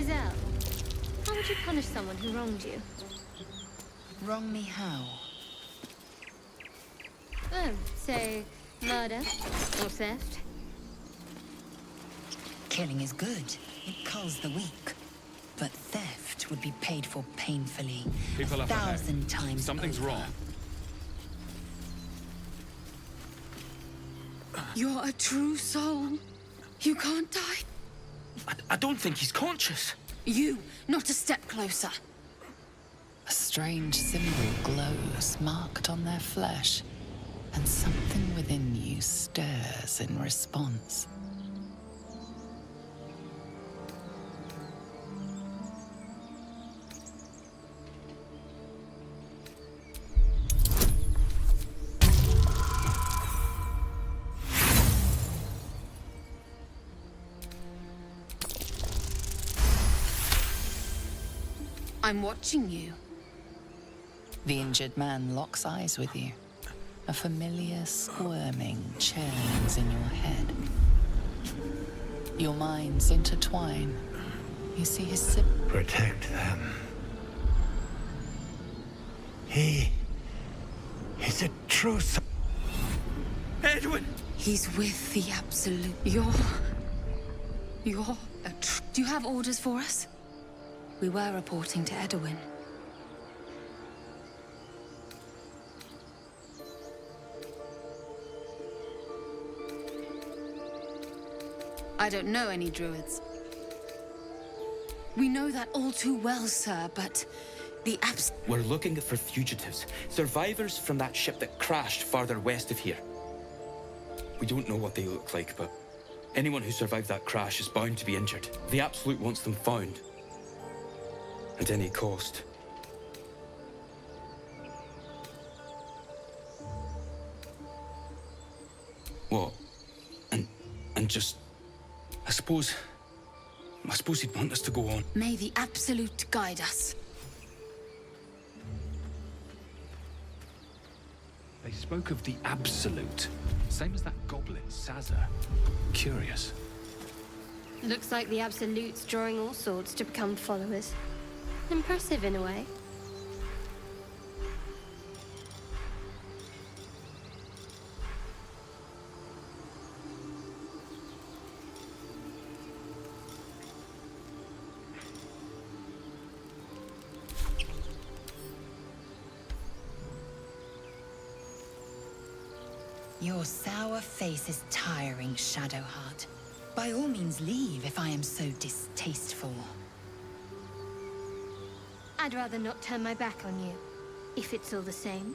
Zell, how would you punish someone who wronged you? Wrong me how? Oh, say, murder or theft? Killing is good. It culls the weak. But theft would be paid for painfully. People up ahead. 1,000 times Something's over. wrong. You're a true soul. You can't die. I don't think he's conscious. You, not a step closer. A strange symbol glows, marked on their flesh, and something within you stirs in response. I'm watching you. The injured man locks eyes with you. A familiar squirming churns in your head. Your minds intertwine. You see his Protect them. He's a true soul. Edwin! He's with the Absolute. You're a Do you have orders for us? We were reporting to Edwin. I don't know any druids. We know that all too well, sir, but the We're looking for fugitives, survivors from that ship that crashed farther west of here. We don't know what they look like, but anyone who survived that crash is bound to be injured. The Absolute wants them found. At any cost. What? And just... I suppose he'd want us to go on. May the Absolute guide us. They spoke of the Absolute. Same as that goblin, Sazza. Curious. Looks like the Absolute's drawing all sorts to become followers. Impressive in a way. Your sour face is tiring, Shadowheart. By all means leave if I am so distasteful. I'd rather not turn my back on you, if it's all the same.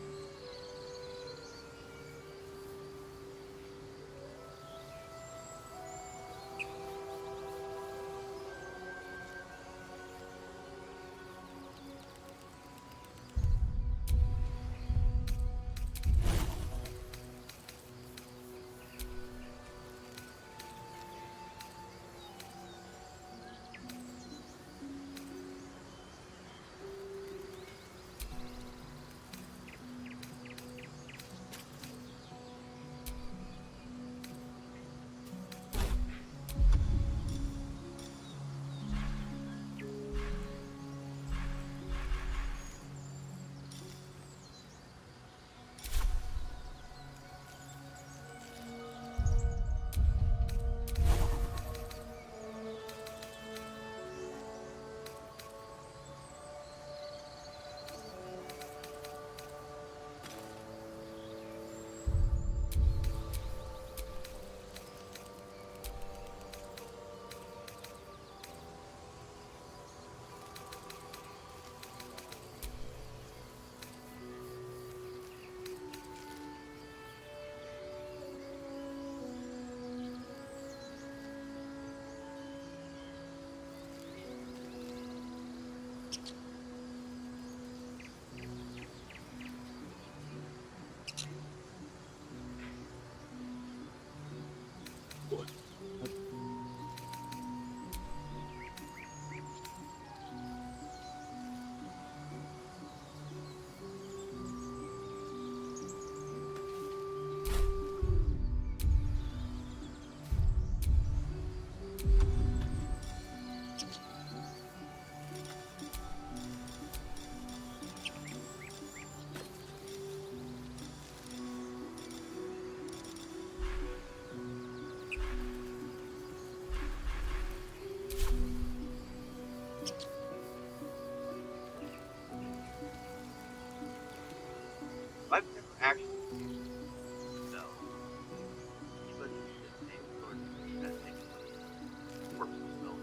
What? I've never actually. No. But the name of that thing works well.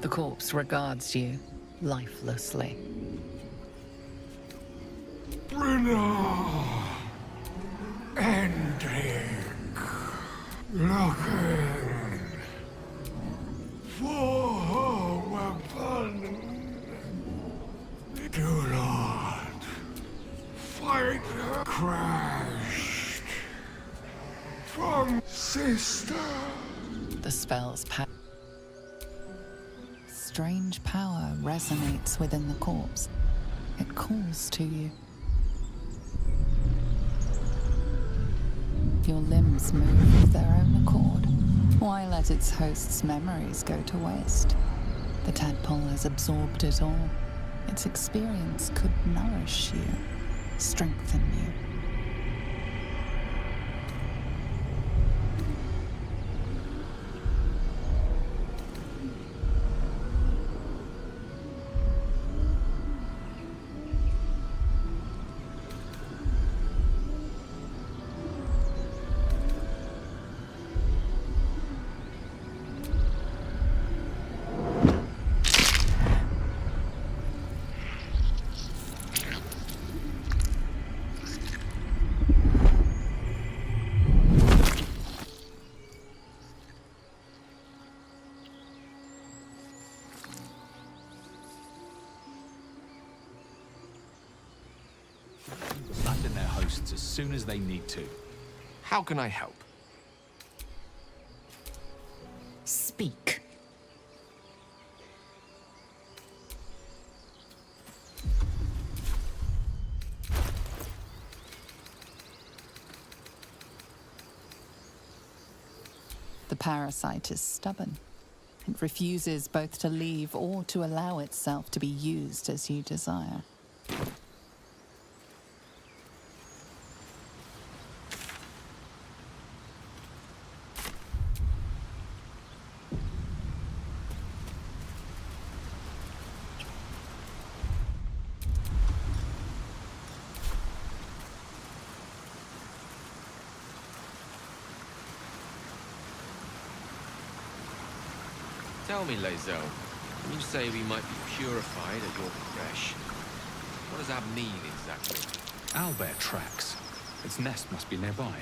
The corpse regards you lifelessly. Bruno! Hendrik! Looking for her weapon. Do not fight her. Crashed from sister. The spell's power. Strange power resonates within the corpse. It calls to you. Your limbs move of their own accord. Why let its host's memories go to waste? The tadpole has absorbed it all. Its experience could nourish you, strengthen you. Abandon their hosts as soon as they need to. How can I help? Speak. The parasite is stubborn. It refuses both to leave or to allow itself to be used as you desire. Tell me, Lae'zel, when you say we might be purified at your creche, what does that mean exactly? Owlbear tracks. Its nest must be nearby.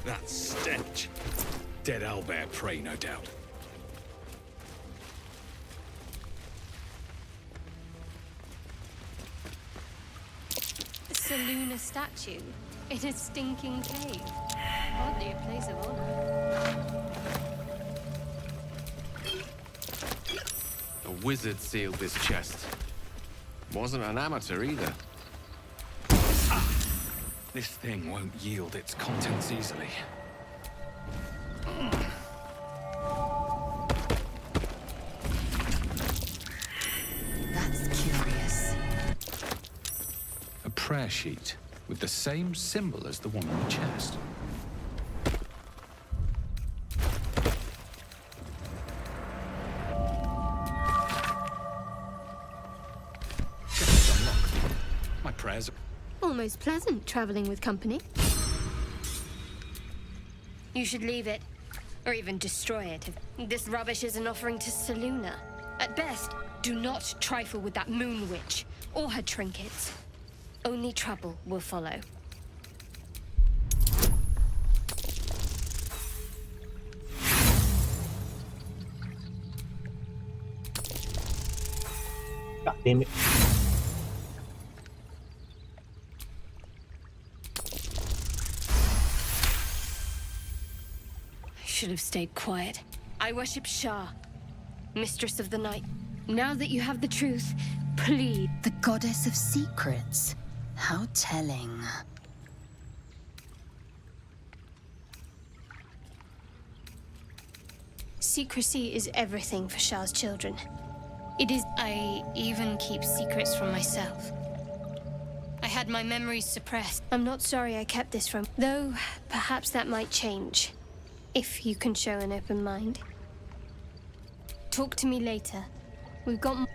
That stench. Dead owlbear prey, no doubt. Seluna statue in a stinking cave. Hardly a place of honor. A wizard sealed this chest. Wasn't an amateur either. This thing won't yield its contents easily. That's curious. A prayer sheet with the same symbol as the one on the chest. Chest's unlocked. My prayers are... Almost pleasant traveling with company. You should leave it, or even destroy it. This rubbish is an offering to Seluna. At best, do not trifle with that moon witch or her trinkets. Only trouble will follow. God damn it. I should have stayed quiet. I worship Shah, mistress of the night. Now that you have the truth, please. The goddess of secrets. How telling. Secrecy is everything for Shah's children. It is. I even keep secrets from myself. I had my memories suppressed. I'm not sorry I kept this from. Though, perhaps that might change. If you can show an open mind. Talk to me later. We've got...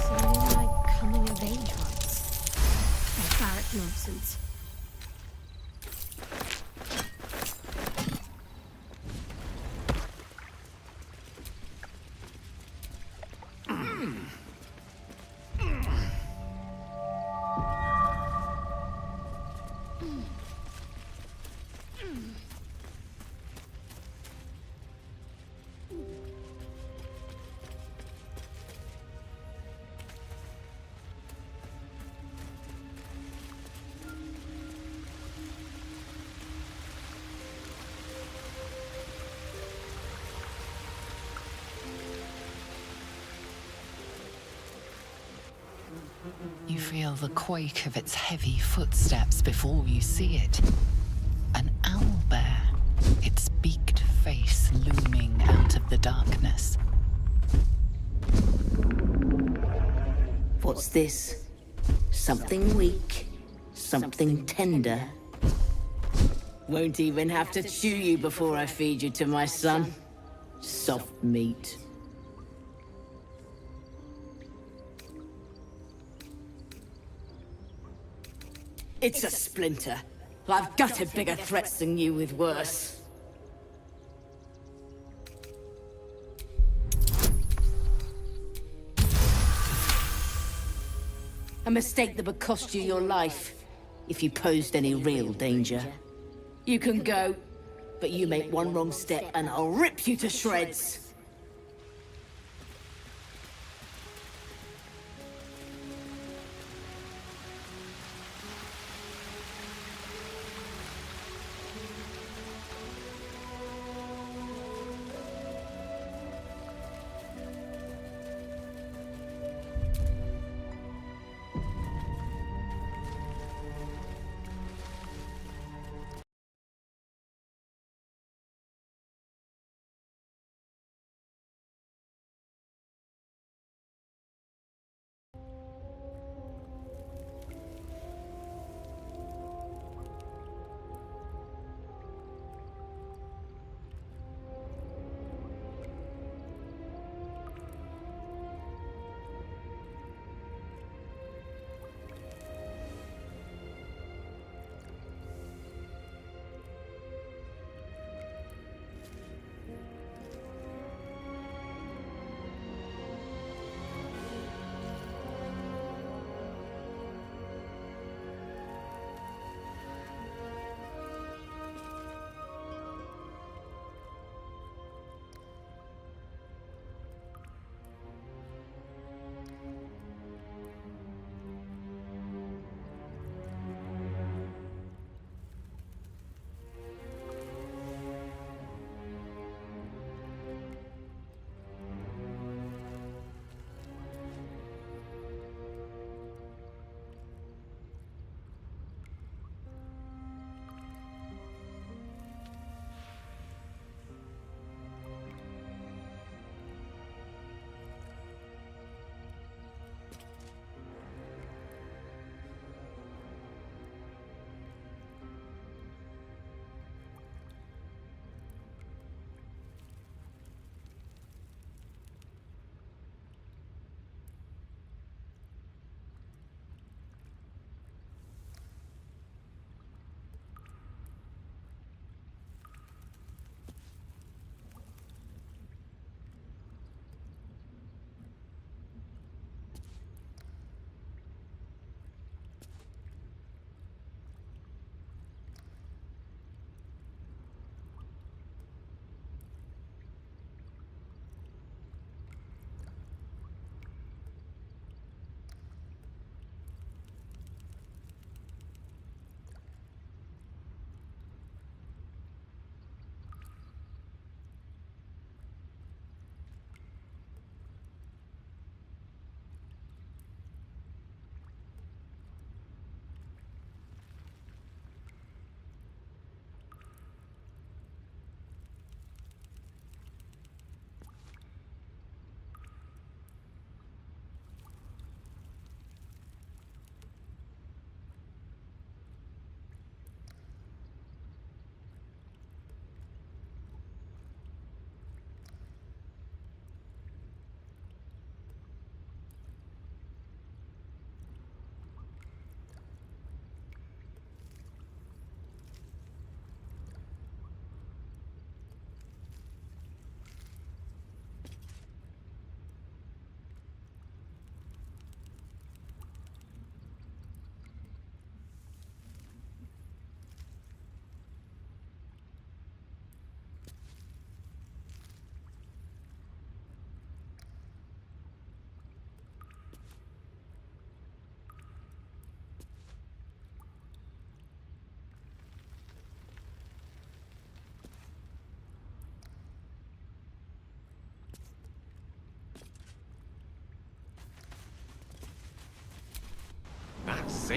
Something like coming of age rites. Barbaric nonsense. You feel the quake of its heavy footsteps before you see it. An owlbear, its beaked face looming out of the darkness. What's this? Something weak, something tender. Won't even have to chew you before I feed you to my son. Soft meat. It's a splinter. I've gutted bigger threats than you with worse. A mistake that would cost you your life if you posed any real danger. You can go, but you make one wrong step and I'll rip you to shreds.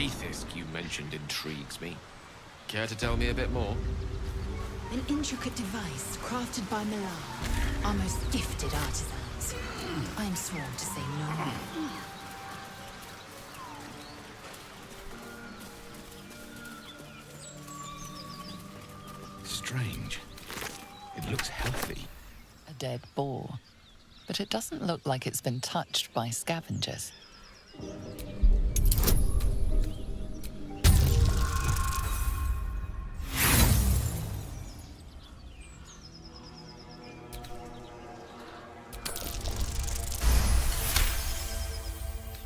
atheist you mentioned intrigues me. Care to tell me a bit more? An intricate device crafted by Milan, our most gifted artisans. I am sworn to say no more. Strange. It looks healthy. A dead boar. But it doesn't look like it's been touched by scavengers.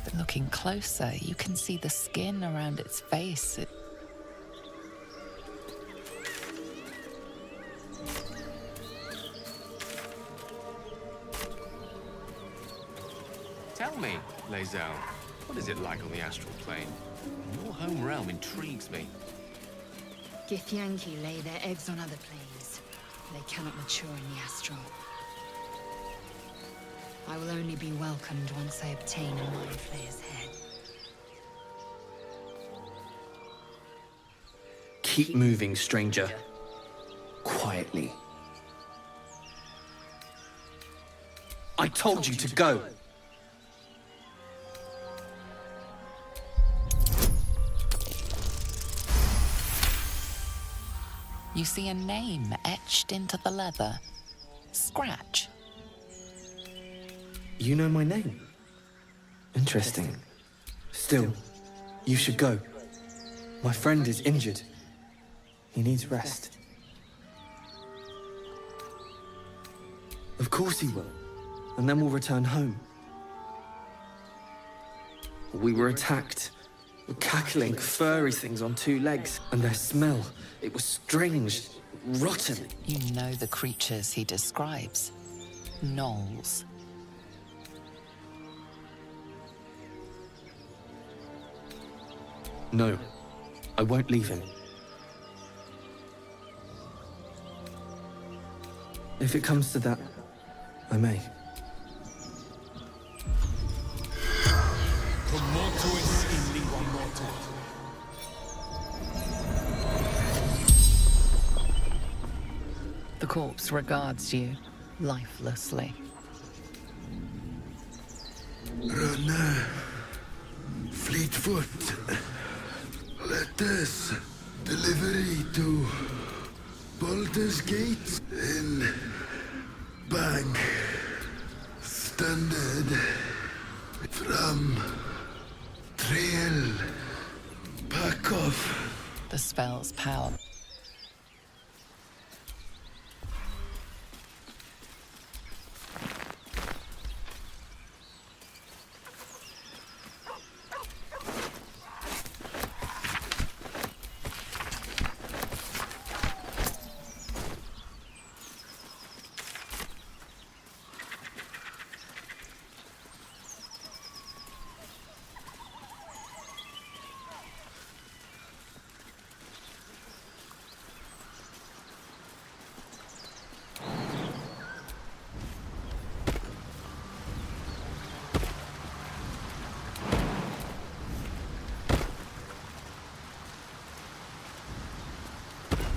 But looking closer, you can see the skin around its face. Tell me, Lae'zel, what is it like on the astral plane? Your home realm intrigues me. Githyanki lay their eggs on other planes. They cannot mature in the astral. I will only be welcomed once I obtain a Mind Flayer's head. Keep moving, stranger. Quietly. I told you to go! You see a name etched into the leather. Scratch. You know my name? Interesting. Still, you should go. My friend is injured. He needs rest. Of course he will. And then we'll return home. We were attacked. Cackling, furry things on two legs. And their smell, it was strange, rotten. You know the creatures he describes. Gnolls. No, I won't leave him. If it comes to that, I may. The corpse regards you lifelessly. Run, Fleetfoot. Let us delivery to Baldur's Gate in Bang. Standard from Trail. Back off. The spell's power.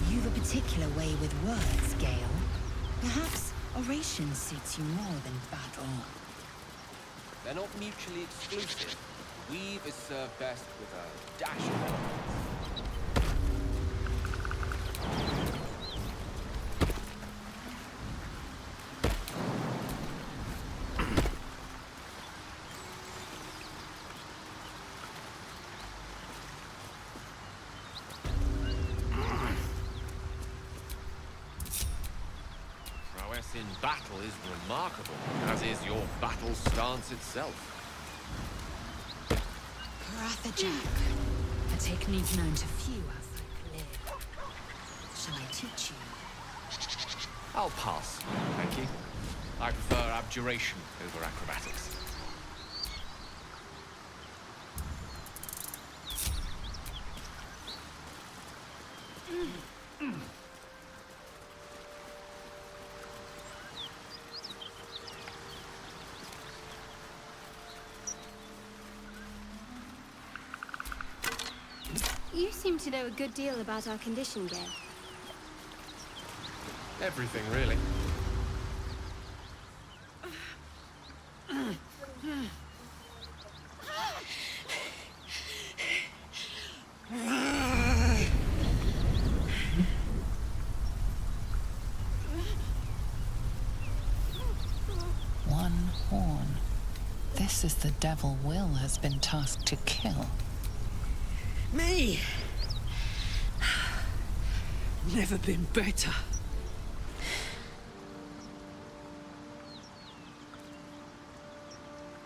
You've a particular way with words, Gale. Perhaps oration suits you more than battle. They're not mutually exclusive. Weave is served best with a dash of Prowess in battle is remarkable, as is your battle stance itself. Jack, a technique known to few outside Clear. Shall I teach you? I'll pass, thank you. I prefer abjuration over acrobatics. seem to know a good deal about our condition, Gale. Everything, really. One horn. This is the devil Will has been tasked to kill. Me? Never been better.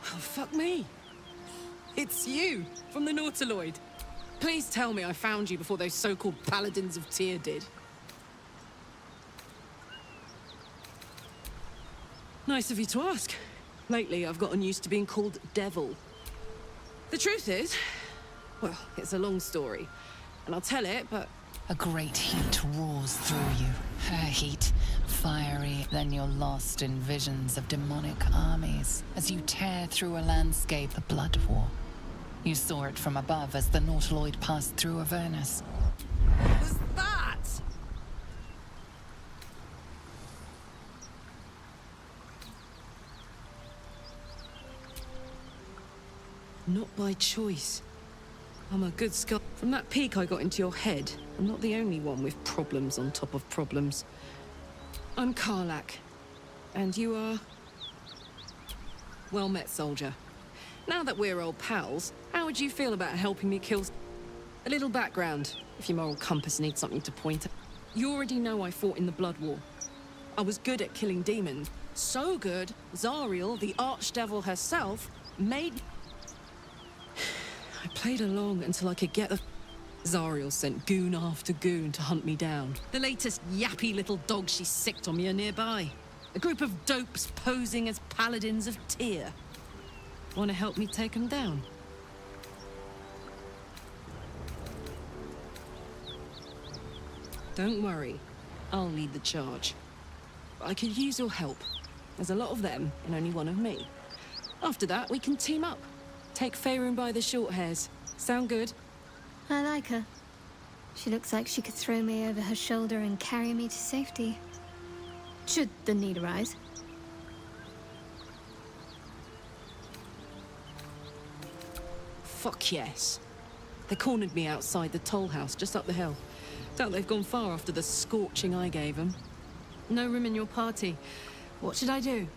Oh, fuck me. It's you, from the Nautiloid. Please tell me I found you before those so-called Paladins of Tyr did. Nice of you to ask. Lately, I've gotten used to being called Devil. The truth is, well, it's a long story, and I'll tell it, but... A great heat roars through you. Her heat, fiery, then you're lost in visions of demonic armies as you tear through a landscape of blood war. You saw it from above as the Nautiloid passed through Avernus. What was that? Not by choice. I'm a good skull. From that peek I got into your head, I'm not the only one with problems on top of problems. I'm Karlach. And you are... Well met, soldier. Now that we're old pals, how would you feel about helping me kill... A little background, if your moral compass needs something to point at. You already know I fought in the Blood War. I was good at killing demons. So good, Zariel, the Archdevil herself, made... I played along until I could get the... Zariel sent goon after goon to hunt me down. The latest yappy little dog she sicked on me are nearby. A group of dopes posing as Paladins of Tyr. Want to help me take them down? Don't worry. I'll lead the charge. I could use your help. There's a lot of them and only one of me. After that, we can team up. Take Faerun by the short hairs. Sound good? I like her. She looks like she could throw me over her shoulder and carry me to safety. Should the need arise. Fuck yes. They cornered me outside the toll house just up the hill. Doubt they've gone far after the scorching I gave them. No room in your party. What should I do?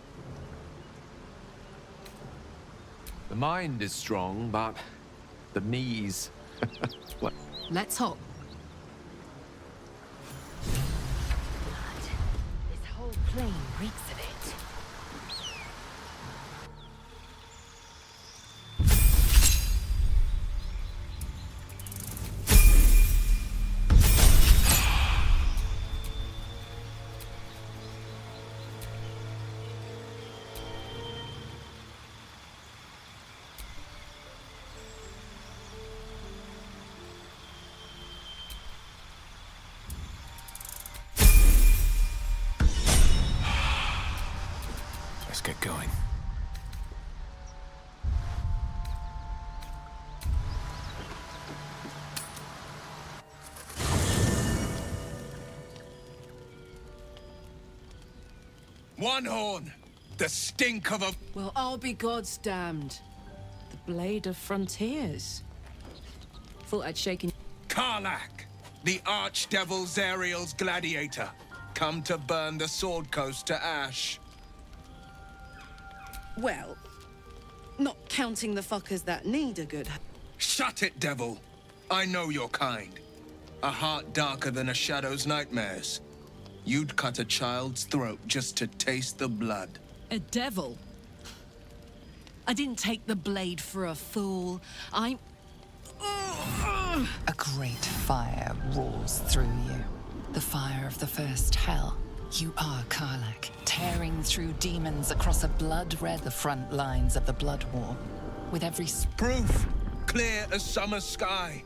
The mind is strong, but the knees... What? Let's hop. This whole plain reeks of it. Let's get going. One horn! The stink of a... Well, I'll be God's damned. The Blade of Frontiers. Thought I'd shaken... Karlach! The Archdevil Zariel's gladiator. Come to burn the Sword Coast to ash. Well, not counting the fuckers that need a good... Shut it, devil! I know your kind. A heart darker than a shadow's nightmares. You'd cut a child's throat just to taste the blood. A devil? I didn't take the blade for a fool. I'm... A great fire roars through you. The fire of the first hell. You are Karlach, tearing through demons across a blood-red the front lines of the Blood War. With every... Proof! Clear as summer sky.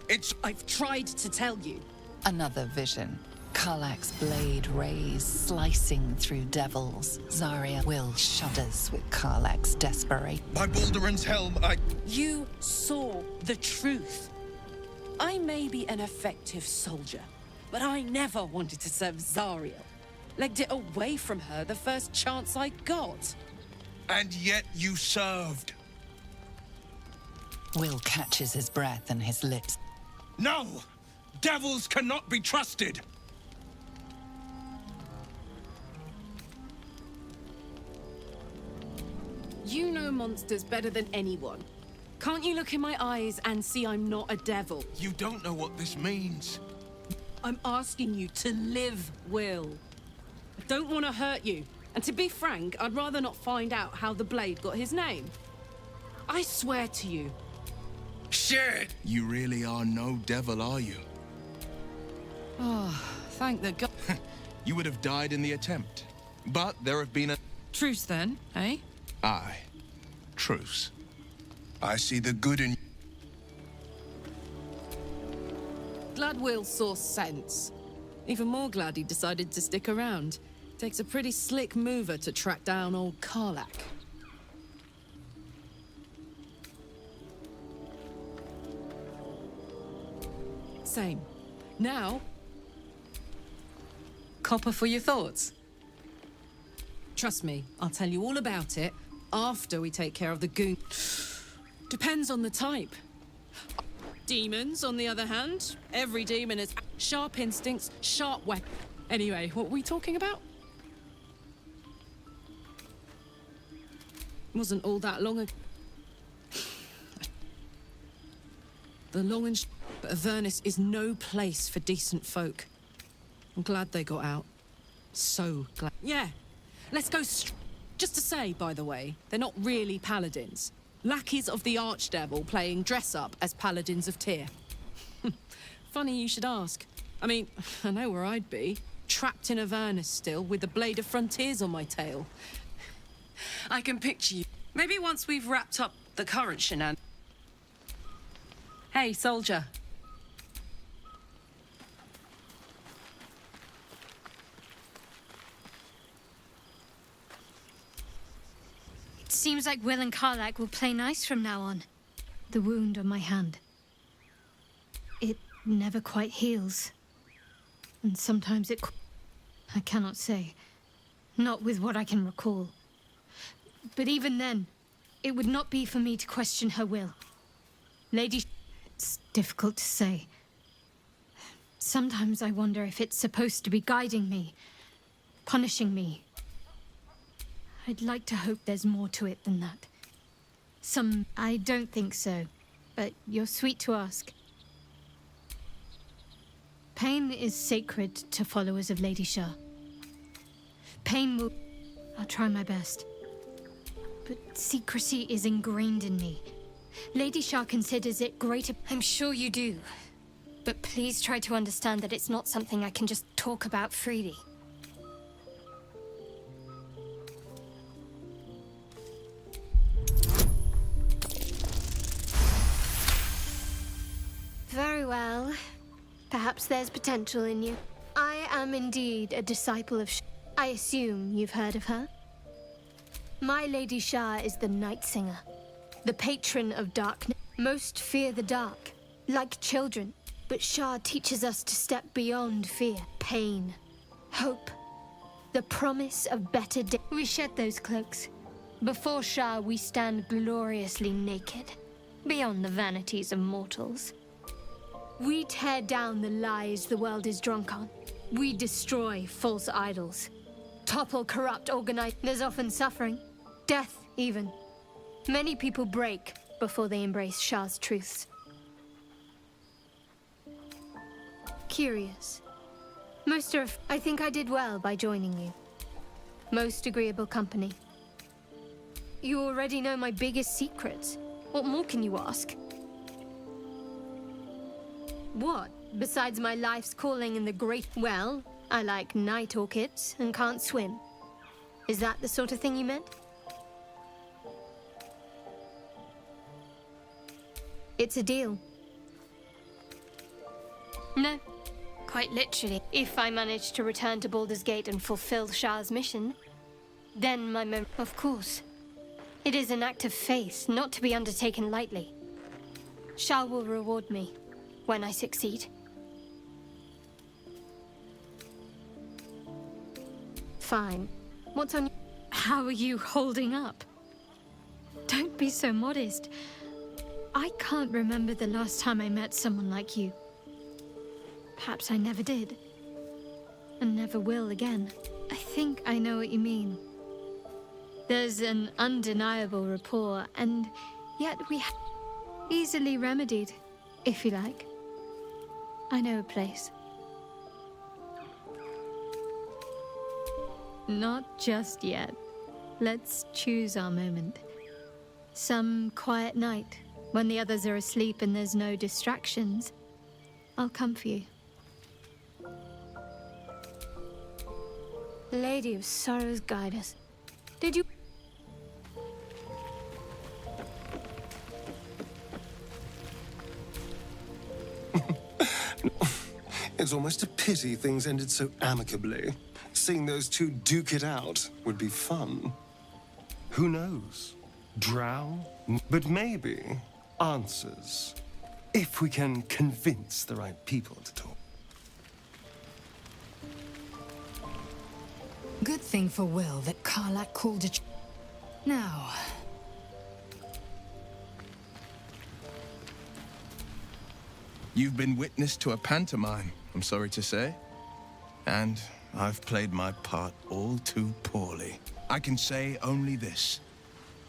It's... I've tried to tell you. Another vision. Karlach's blade rays slicing through devils. Zarya Will shudders with Karlach's desperation. By Baldur's helm, You saw the truth. I may be an effective soldier, but I never wanted to serve Zariel. Legged it away from her the first chance I got. And yet you served. Will catches his breath and his lips. No! Devils cannot be trusted! You know monsters better than anyone. Can't you look in my eyes and see I'm not a devil? You don't know what this means. I'm asking you to live, Will. I don't want to hurt you. And to be frank, I'd rather not find out how the blade got his name. I swear to you. Shit! You really are no devil, are you? Oh, thank the God. You would have died in the attempt. But there have been a... Truce then, eh? Aye. Truce. I see the good in... Glad Will saw sense. Even more glad he decided to stick around. Takes a pretty slick mover to track down old Karlak. Same. Now, copper for your thoughts. Trust me, I'll tell you all about it after we take care of the goon. Depends on the type. Demons, on the other hand, every demon has sharp instincts, sharp weapons. Anyway, what were we talking about? Wasn't all that long ago. The long and but Avernus is no place for decent folk. I'm glad they got out. So glad. Yeah, let's go just to say, by the way, they're not really paladins. Lackeys of the Archdevil playing dress-up as paladins of Tyr. Funny you should ask. I mean, I know where I'd be. Trapped in Avernus still, with the Blade of Frontiers on my tail. I can picture you. Maybe once we've wrapped up the current shenanigans. Hey, soldier. Seems like Will and Karlak will play nice from now on. The wound on my hand. It never quite heals. And sometimes it... I cannot say. Not with what I can recall. But even then, it would not be for me to question her will. Lady... It's difficult to say. Sometimes I wonder if it's supposed to be guiding me, punishing me. I'd like to hope there's more to it than that. I don't think so, but you're sweet to ask. Pain is sacred to followers of Lady Shah. Pain will... I'll try my best. But secrecy is ingrained in me. Lady Shah considers it greater... I'm sure you do. But please try to understand that it's not something I can just talk about freely. Very well. Perhaps there's potential in you. I am indeed a disciple of Shah. I assume you've heard of her. My Lady Shah is the Night Singer, the patron of darkness. Most fear the dark, like children. But Shah teaches us to step beyond fear, pain, hope, the promise of better days. We shed those cloaks. Before Shah, we stand gloriously naked, beyond the vanities of mortals. We tear down the lies the world is drunk on. We destroy false idols, topple corrupt organized. There's often suffering, death even. Many people break before they embrace Shah's truths. Curious. I think I did well by joining you. Most agreeable company. You already know my biggest secrets. What more can you ask? What, besides my life's calling in the great... Well, I like night orchids and can't swim. Is that the sort of thing you meant? It's a deal. No. Quite literally, if I manage to return to Baldur's Gate and fulfill Shah's mission, then my Of course. It is an act of faith, not to be undertaken lightly. Shah will reward me. when I succeed. Fine. What's on... How are you holding up? Don't be so modest. I can't remember the last time I met someone like you. Perhaps I never did. And never will again. I think I know what you mean. There's an undeniable rapport, and yet we easily remedied, if you like. I know a place. Not just yet. Let's choose our moment. Some quiet night, when the others are asleep and there's no distractions, I'll come for you. Lady of Sorrows, guide us. Did you... It's almost a pity things ended so amicably. Seeing those two duke it out would be fun. Who knows? Drow? But maybe answers. If we can convince the right people to talk. Good thing for Will that Karlach called a... Now... You've been witness to a pantomime, I'm sorry to say. And I've played my part all too poorly. I can say only this.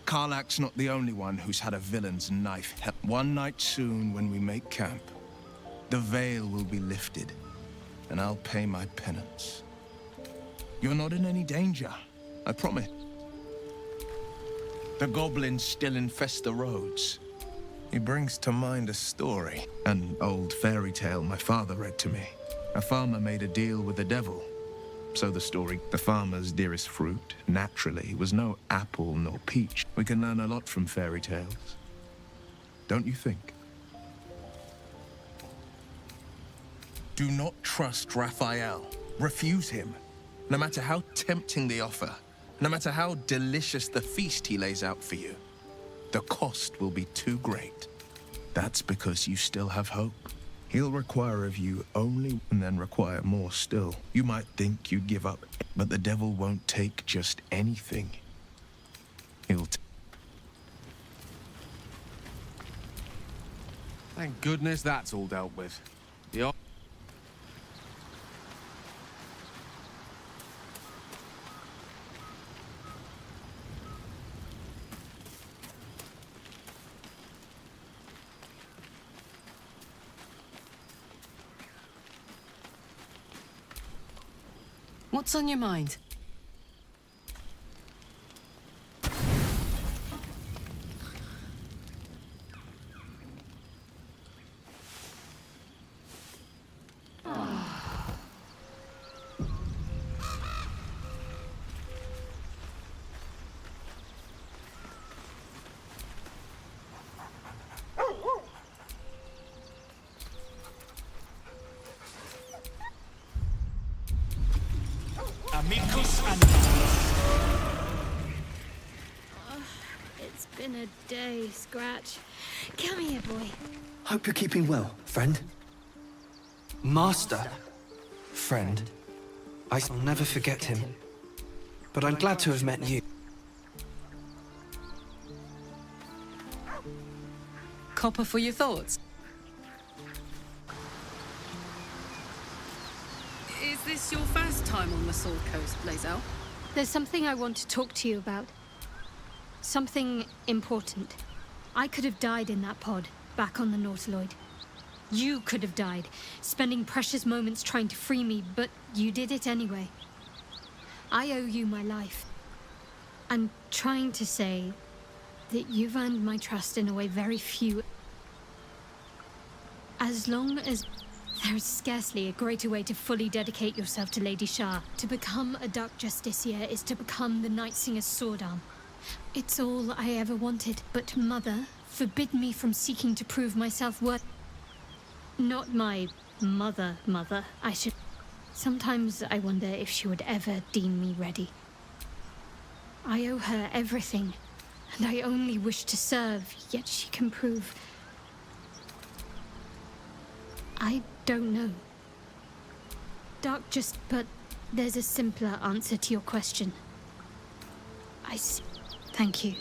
Karlach's not the only one who's had a villain's knife. One night soon, when we make camp, the veil will be lifted, and I'll pay my penance. You're not in any danger, I promise. The goblins still infest the roads. He brings to mind a story, an old fairy tale my father read to me. A farmer made a deal with the devil. So the story, the farmer's dearest fruit, naturally, was no apple nor peach. We can learn a lot from fairy tales. Don't you think? Do not trust Raphael. Refuse him. No matter how tempting the offer, no matter how delicious the feast he lays out for you, the cost will be too great. That's because you still have hope. He'll require of you only and then require more still. You might think you'd give up, but the devil won't take just anything. He'll Thank goodness that's all dealt with. The What's on your mind? It's been a day, Scratch. Come here, boy. Hope you're keeping well, friend. Master. Friend. I'll never forget him. But I'm glad to have met you. Copper for your thoughts? Is this your first time on the Sword Coast, Lae'zel? There's something I want to talk to you about. Something important. I could have died in that pod, back on the Nautiloid. You could have died, spending precious moments trying to free me, but you did it anyway. I owe you my life. I'm trying to say that you've earned my trust in a way very few... As long as... There is scarcely a greater way to fully dedicate yourself to Lady Shar. To become a Dark Justiciar is to become the Night Singer's sword arm. It's all I ever wanted, but Mother forbid me from seeking to prove myself worth... Not my mother, I should... Sometimes I wonder if she would ever deem me ready. I owe her everything, and I only wish to serve, yet she can prove... I don't know. Dark just... but there's a simpler answer to your question. I see. Thank you.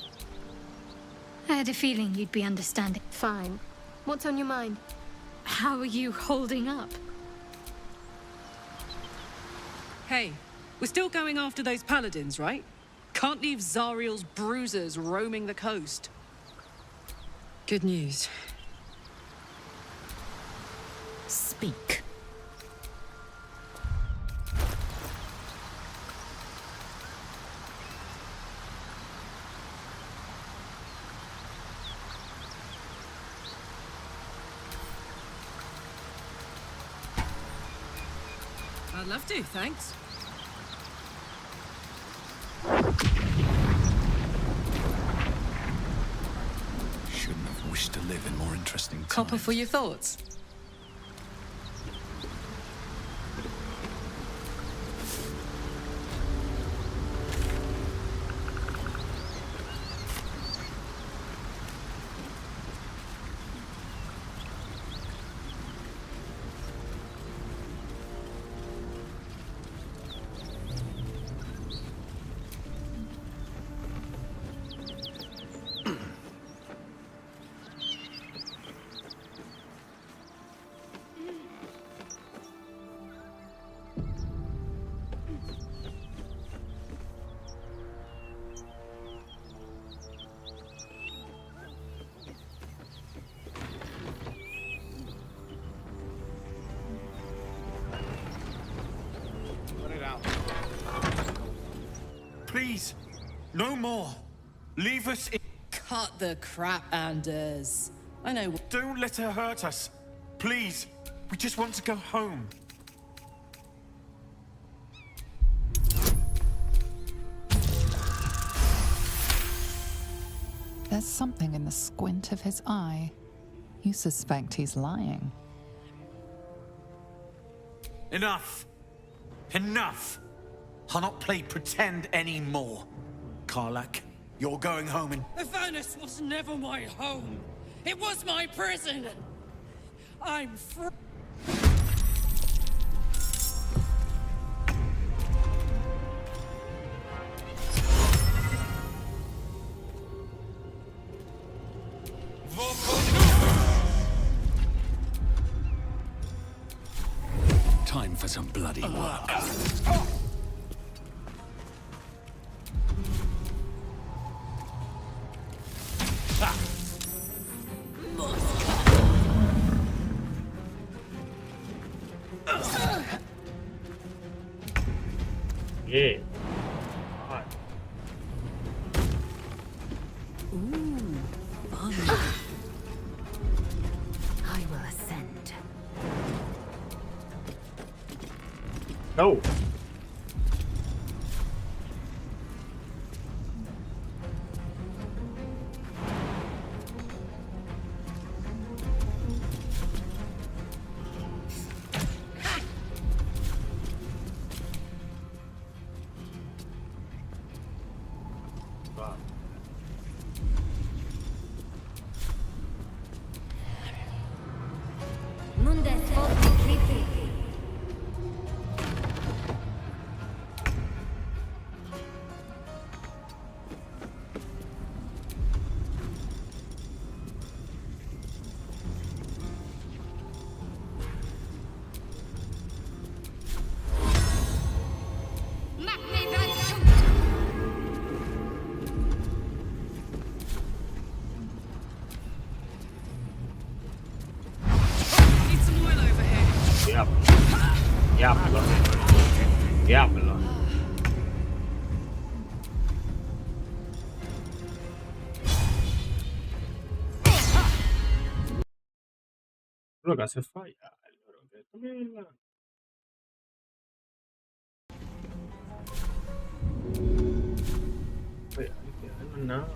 I had a feeling you'd be understanding. Fine. What's on your mind? How are you holding up? Hey, we're still going after those paladins, right? Can't leave Zariel's bruisers roaming the coast. Good news. Speak. I'd love to, thanks. Shouldn't have wished to live in more interesting times. Copper for your thoughts. Please, no more. Leave us in. Cut the crap, Anders. I know. Don't let her hurt us. Please, we just want to go home. There's something in the squint of his eye. You suspect he's lying. Enough. Enough. I'll not play pretend anymore. Karlak, you're going home and... Avernus was never my home. It was my prison. I'm free. Time for some bloody work. Yeah. Hot. Ooh, fun. I will ascend. No. Diavolo. Allora se fai allora no.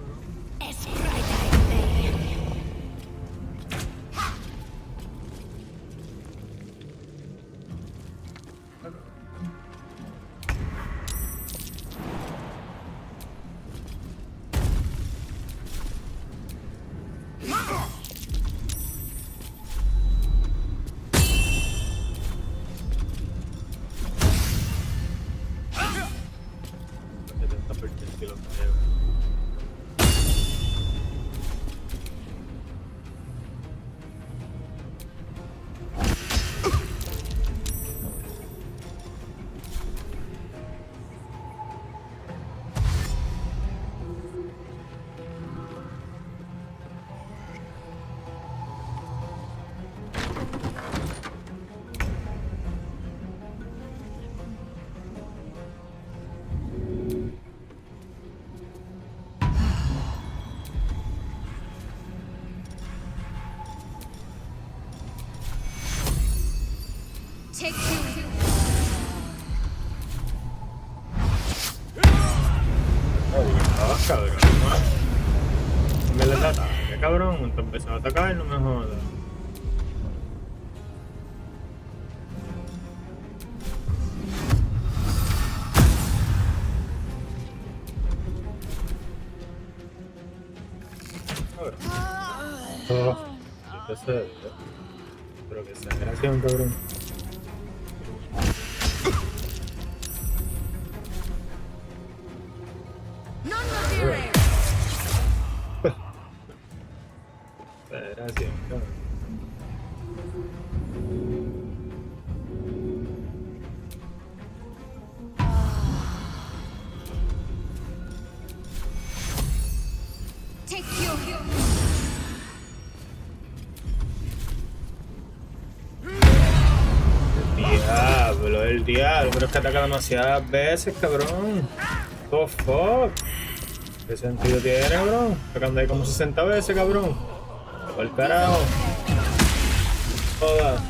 cabrón. ¿No? Me la ataca, cabrón. Te empezó a atacar, no me jodas. Oh, ¿qué sé? Pero que exageración, cabrón. Exageración, cabrón. El diablo, pero es que ataca demasiadas veces, cabrón. Oh, fuck. ¿Qué sentido tiene, cabrón? Atacando ahí como 60 veces, cabrón. Por el carajo. Joda.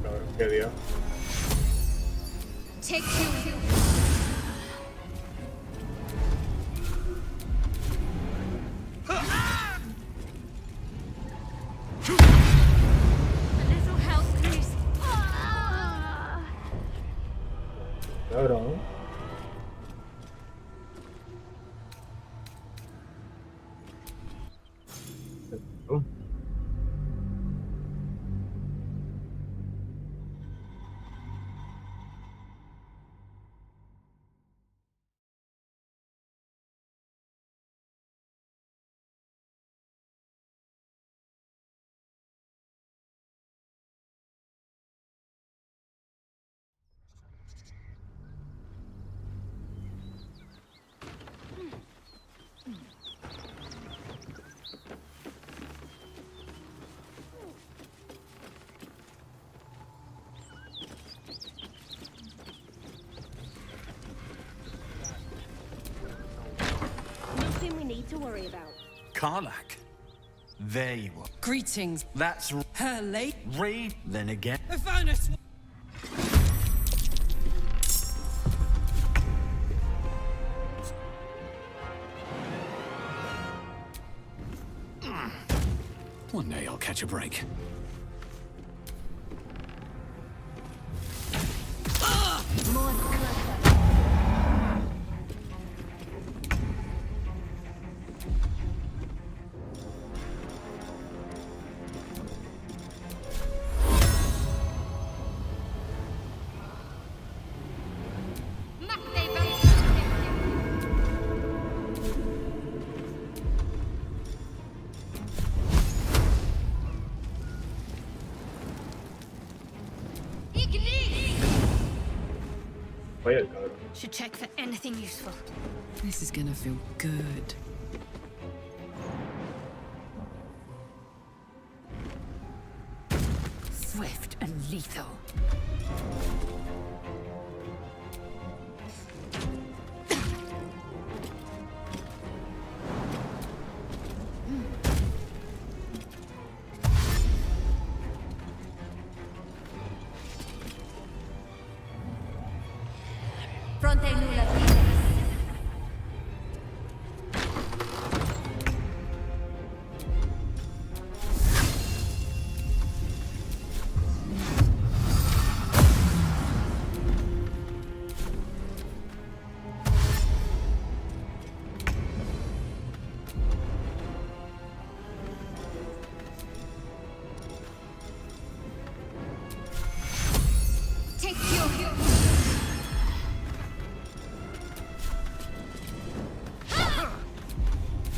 Cabrón, qué dios. Cabrón. Nothing we need to worry about. Karlach. There you are. Greetings. That's her late. Read, then again. I found us. One day I'll catch a break. Should check for anything useful. This is gonna feel good. Swift and lethal. Fronte nulla.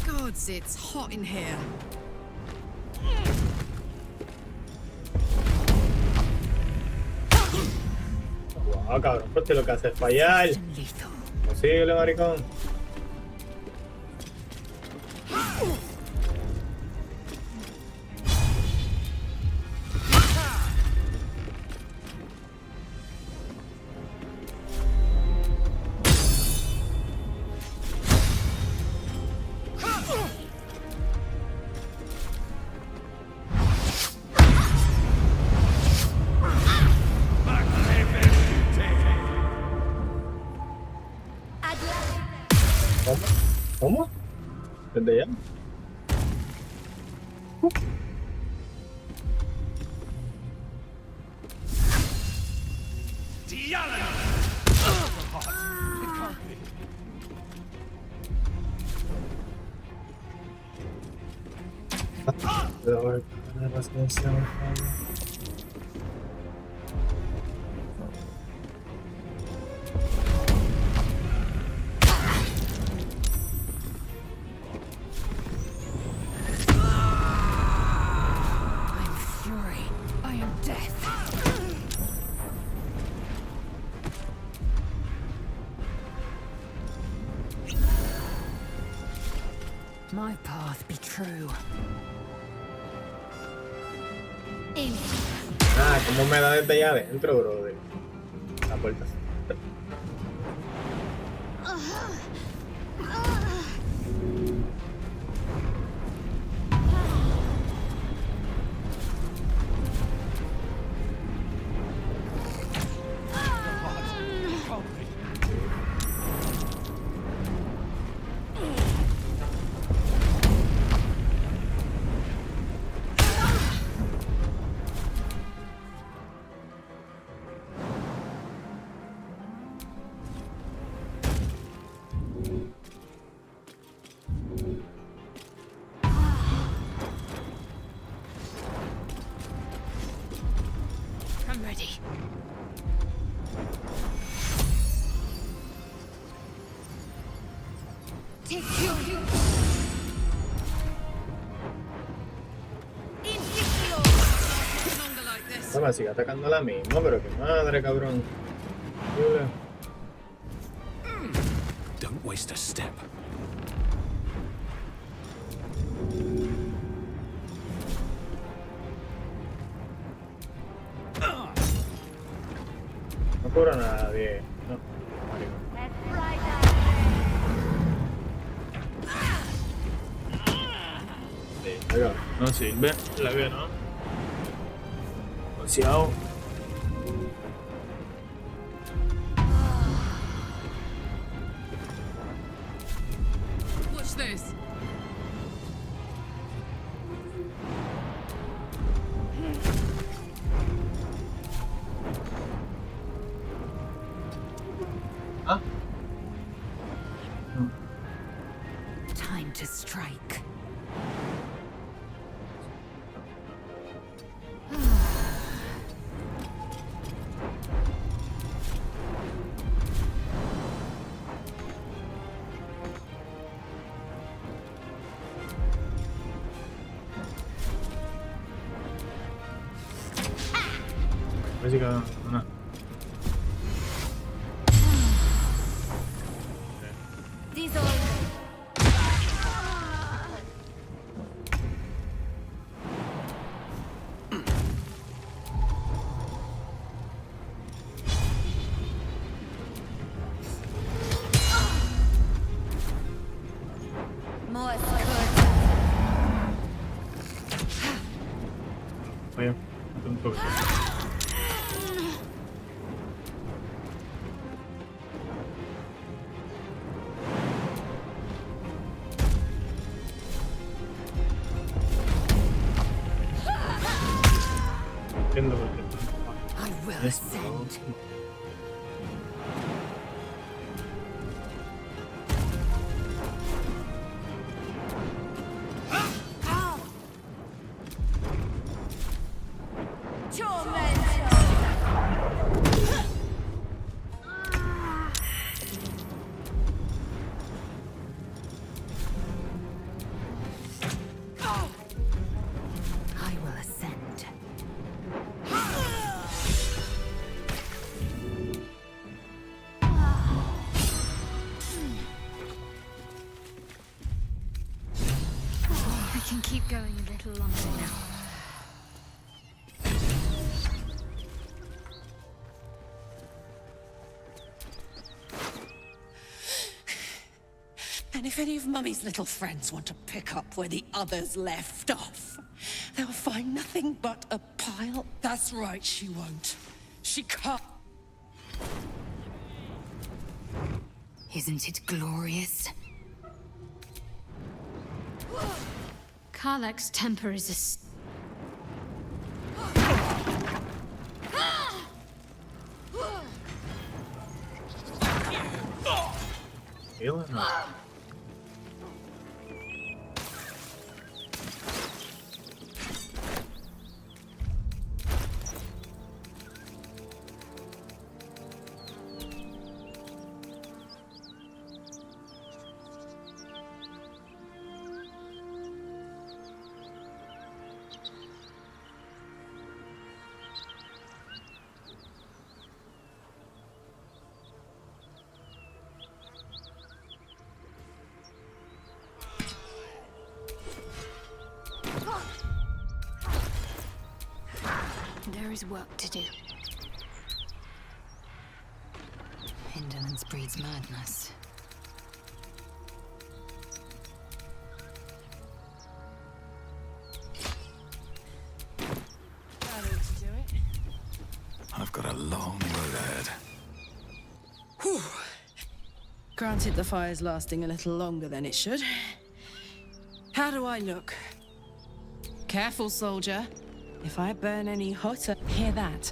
Gods, it's hot in here. Guau, cabrón, pues lo que hace es fallar. Posible, maricón. desde allá. Cuidado, la paciencia, por favor. My path be true. Ah, cómo me da desde allá adentro, brother. La puerta. I'm ready. Take you. No me sigue atacando la misma, pero qué madre, cabrón. Don't waste a step. No cubro a nadie. No. Sí, venga, no sirve. La veo, ¿no? Demasiado. Watch this. Time to strike. Música, no. These are more Vaya, un toque. Entiendo por qué. I will ascend. I will ascend. I can keep going a little longer now. And if any of Mummy's little friends want to pick up where the others left off, they'll find nothing but a pile. That's right, she won't. She can't. Isn't it glorious? Karlach's temper is a... Healing her. There is work to do. Indolence breeds madness. That ought to do it. I've got a long road ahead. Whew. Granted, the fire's lasting a little longer than it should. How do I look? Careful, soldier. If I burn any hotter, hear that.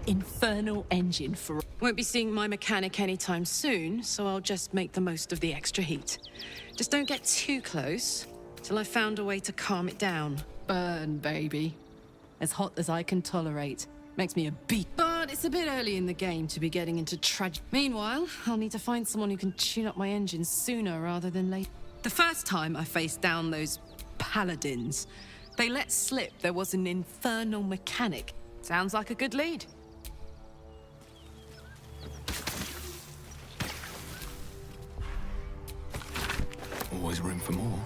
Infernal engine for... Won't be seeing my mechanic anytime soon, so I'll just make the most of the extra heat. Just don't get too close, till I've found a way to calm it down. Burn, baby. As hot as I can tolerate. Makes me a beast. But it's a bit early in the game to be getting into tragedy. Meanwhile, I'll need to find someone who can tune up my engine sooner rather than later. The first time I faced down those paladins, they let slip there was an infernal mechanic. Sounds like a good lead. Always room for more.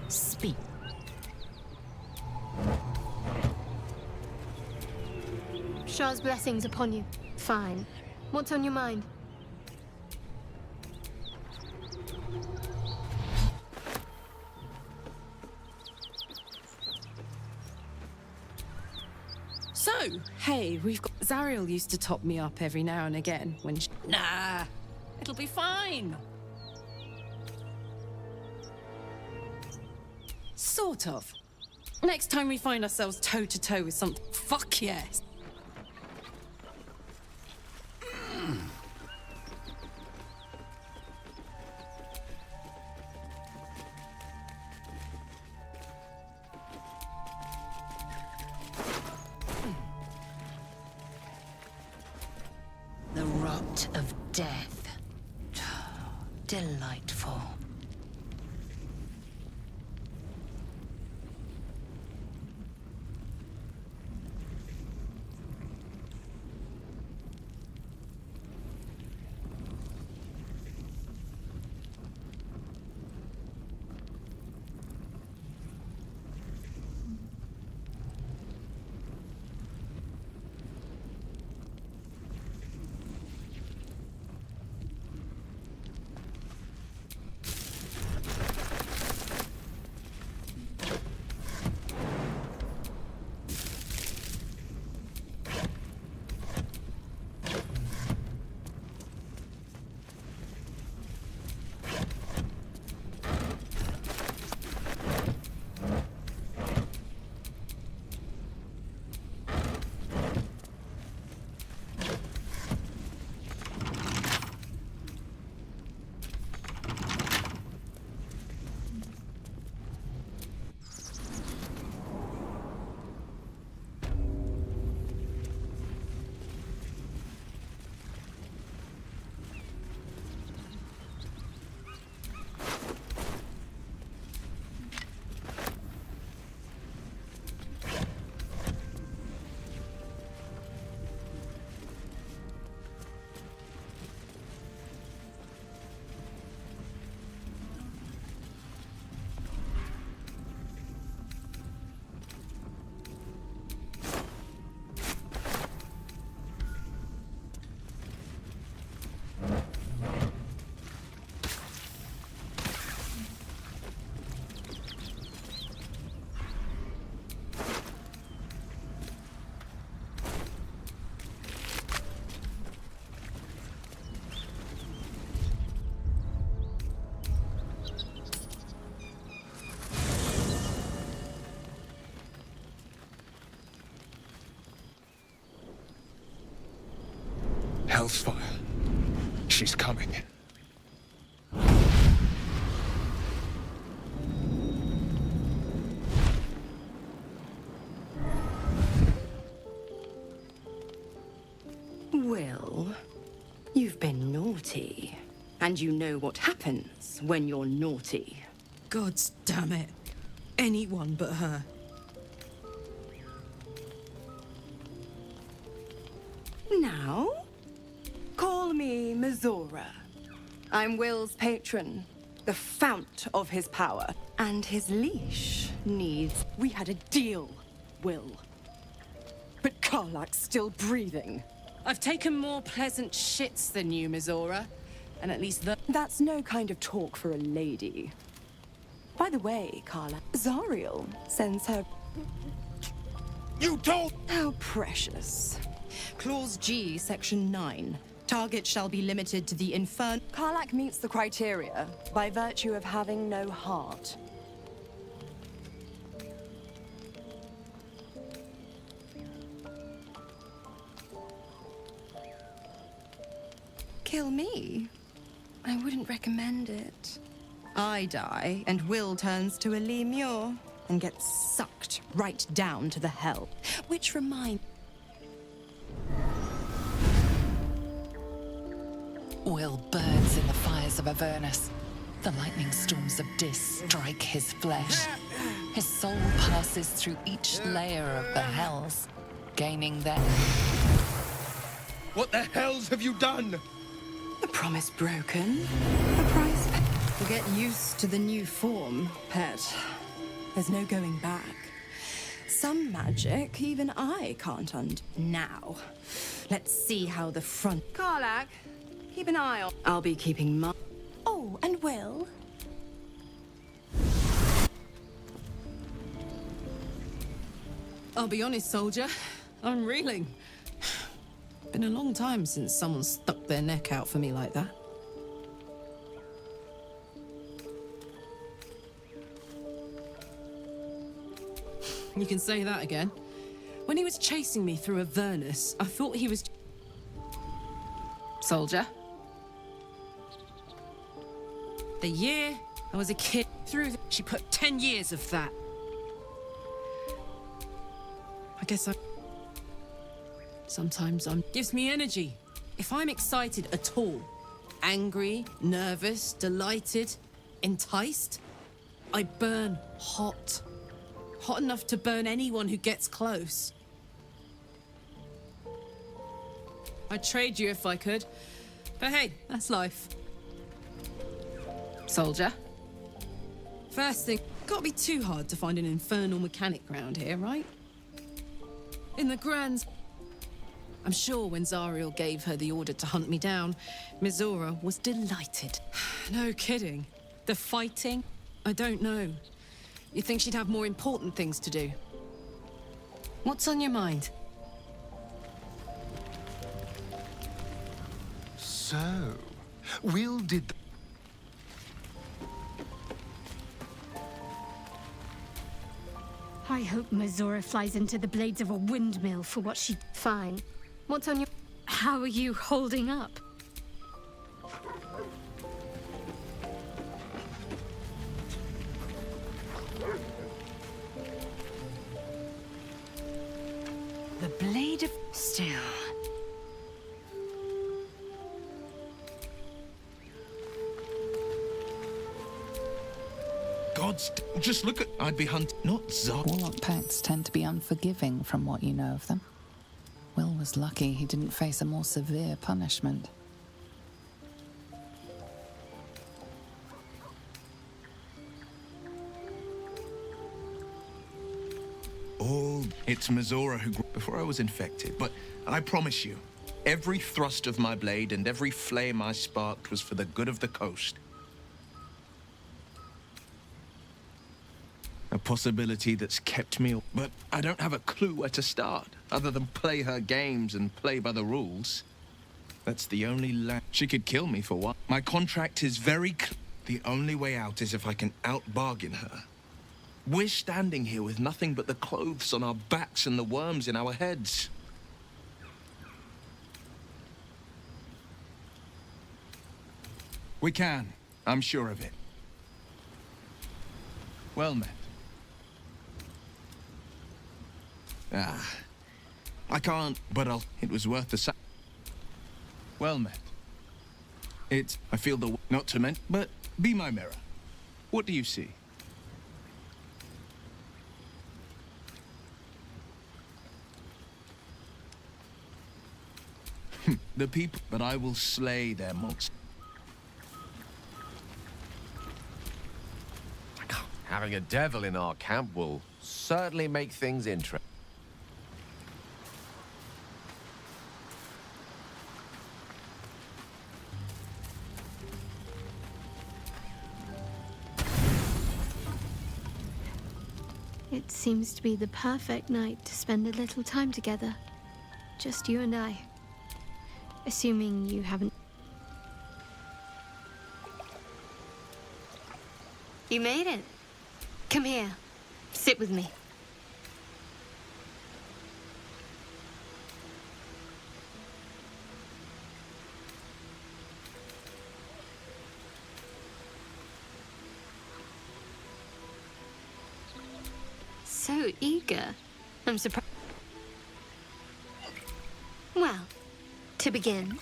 Speak. Shah's blessings upon you. Fine. What's on your mind? So, hey, we've got... Zariel used to top me up every now and again when she... Nah, it'll be fine. Sort of. Next time we find ourselves toe-to-toe with something... Fuck yes. The rot of death. Delightful. Hell's fire. She's coming. Will, you've been naughty. And you know what happens when you're naughty. Gods damn it. Anyone but her. Now, call me Mizora. I'm Will's patron, the fount of his power. And his leash needs... We had a deal, Will. But Karlak's still breathing. I've taken more pleasant shits than you, Mizora. And at least That's no kind of talk for a lady. By the way, Carla, Zariel sends her... You told... How precious. Clause G, Section 9. Target shall be limited to the infern... Karlak meets the criteria by virtue of having no heart. Kill me? I wouldn't recommend it. I die, and Will turns to a lemure and gets sucked right down to the hell. Which reminds... Will burns in the fires of Avernus. The lightning storms of Dis strike his flesh. His soul passes through each layer of the hells, gaining their... What the hells have you done? The promise broken. The price paid. We'll get used to the new form, pet. There's no going back. Some magic even I can't undo. Now, let's see how the front... Karlak, keep an eye on... I'll be keeping my... Oh, and Will? I'll be honest, soldier. I'm reeling. Been a long time since someone stuck their neck out for me like that. You can say that again. When he was chasing me through Avernus, I thought he was... Soldier. The year I was a kid, she put 10 years of that. I guess sometimes gives me energy. If I'm excited at all, angry, nervous, delighted, enticed, I burn hot. Hot enough to burn anyone who gets close. I'd trade you if I could. But hey, that's life. Soldier. First thing, can't be too hard to find an infernal mechanic round here, right? In the grand... I'm sure when Zariel gave her the order to hunt me down, Mizora was delighted. No kidding. The fighting? I don't know. You think she'd have more important things to do? What's on your mind? So, Will did... I hope Mizora flies into the blades of a windmill for what she... Fine. What's on your... How are you holding up? The blade of... Still. Gods, just look at... I'd be hunting, not Zar... Warlock pacts tend to be unforgiving from what you know of them. Will was lucky he didn't face a more severe punishment. It's Mizora who... Before I was infected, but I promise you, every thrust of my blade and every flame I sparked was for the good of the coast. A possibility that's kept me... But I don't have a clue where to start, other than play her games and play by the rules. That's the only she could kill me for what? My contract is very the only way out is if I can out-bargain her. We're standing here with nothing but the clothes on our backs and the worms in our heads. We can. I'm sure of it. Well met. Ah. I can't, but it was worth the Well met. I feel not to men, but be my mirror. What do you see? The people, but I will slay their monsters. Having a devil in our camp will certainly make things interesting. It seems to be the perfect night to spend a little time together. Just you and I. Assuming you haven't... You made it. Come here. Sit with me. So eager. I'm surprised. Well, to begin,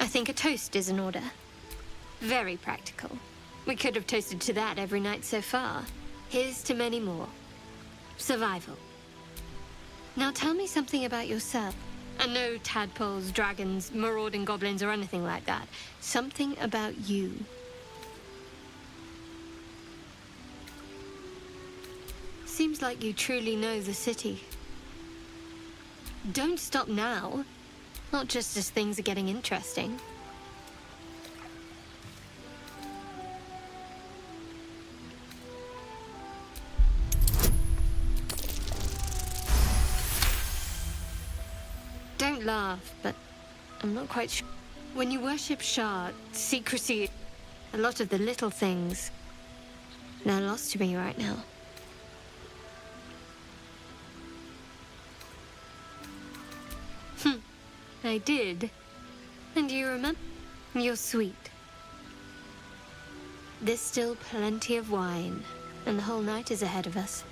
I think a toast is in order. Very practical. We could have toasted to that every night so far. Here's to many more. Survival. Now tell me something about yourself. And no tadpoles, dragons, marauding goblins, or anything like that. Something about you. Seems like you truly know the city. Don't stop now. Not just as things are getting interesting. Don't laugh, but I'm not quite sure. When you worship Shah, secrecy, a lot of the little things, they're lost to me right now. I did. And you remember? You're sweet. There's still plenty of wine, and the whole night is ahead of us.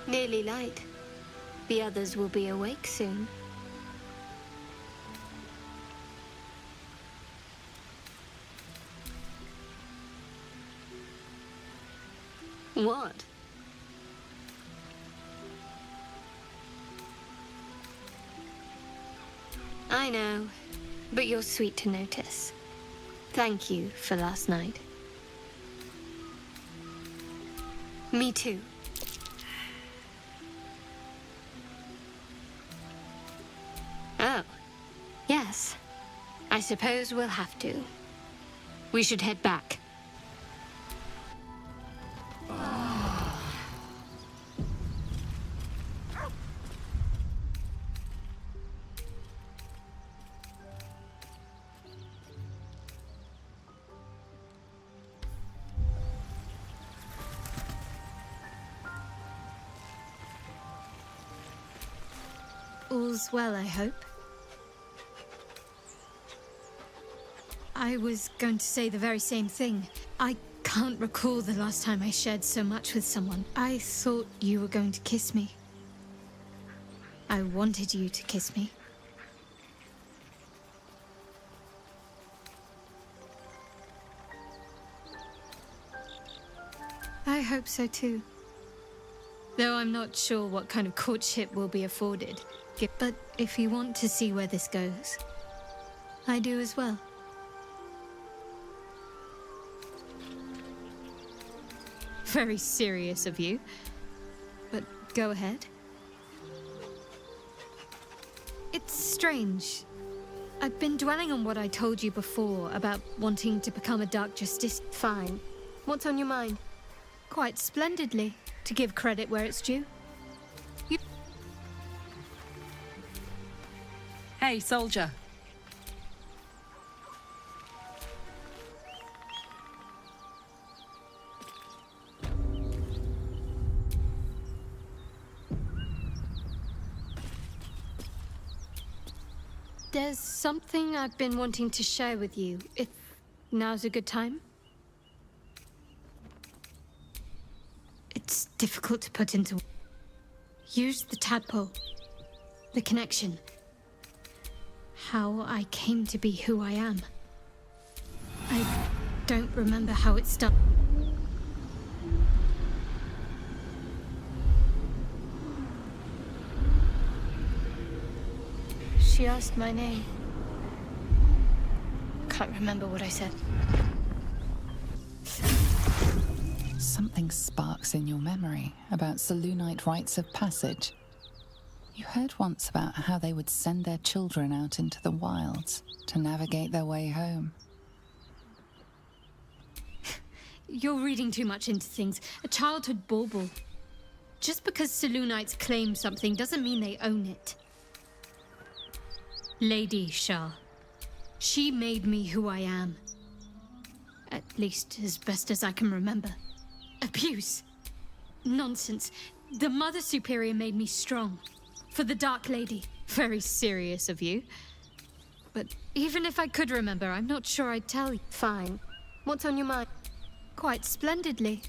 Nearly light. The others will be awake soon. What? I know, but you're sweet to notice. Thank you for last night. Me too. Oh, yes. I suppose we'll have to. We should head back. All's well, I hope. I was going to say the very same thing. I can't recall the last time I shared so much with someone. I thought you were going to kiss me. I wanted you to kiss me. I hope so too. Though I'm not sure what kind of courtship will be afforded. But if you want to see where this goes, I do as well. Very serious of you, but go ahead. It's strange. I've been dwelling on what I told you before about wanting to become a Dark Justice. Fine. What's on your mind? Quite splendidly, to give credit where it's due. Hey, soldier. There's something I've been wanting to share with you, if now's a good time. It's difficult to put into... Use the tadpole. The connection. How I came to be who I am. I don't remember how it started. She asked my name. Can't remember what I said. Something sparks in your memory about Selûnite rites of passage. You heard once about how they would send their children out into the wilds to navigate their way home. You're reading too much into things. A childhood bauble. Just because Selûnites claim something doesn't mean they own it. Lady Shah. She made me who I am. At least as best as I can remember. Abuse. Nonsense. The Mother Superior made me strong. For the Dark Lady. Very serious of you. But even if I could remember, I'm not sure I'd tell you. Fine. What's on your mind? Quite splendidly.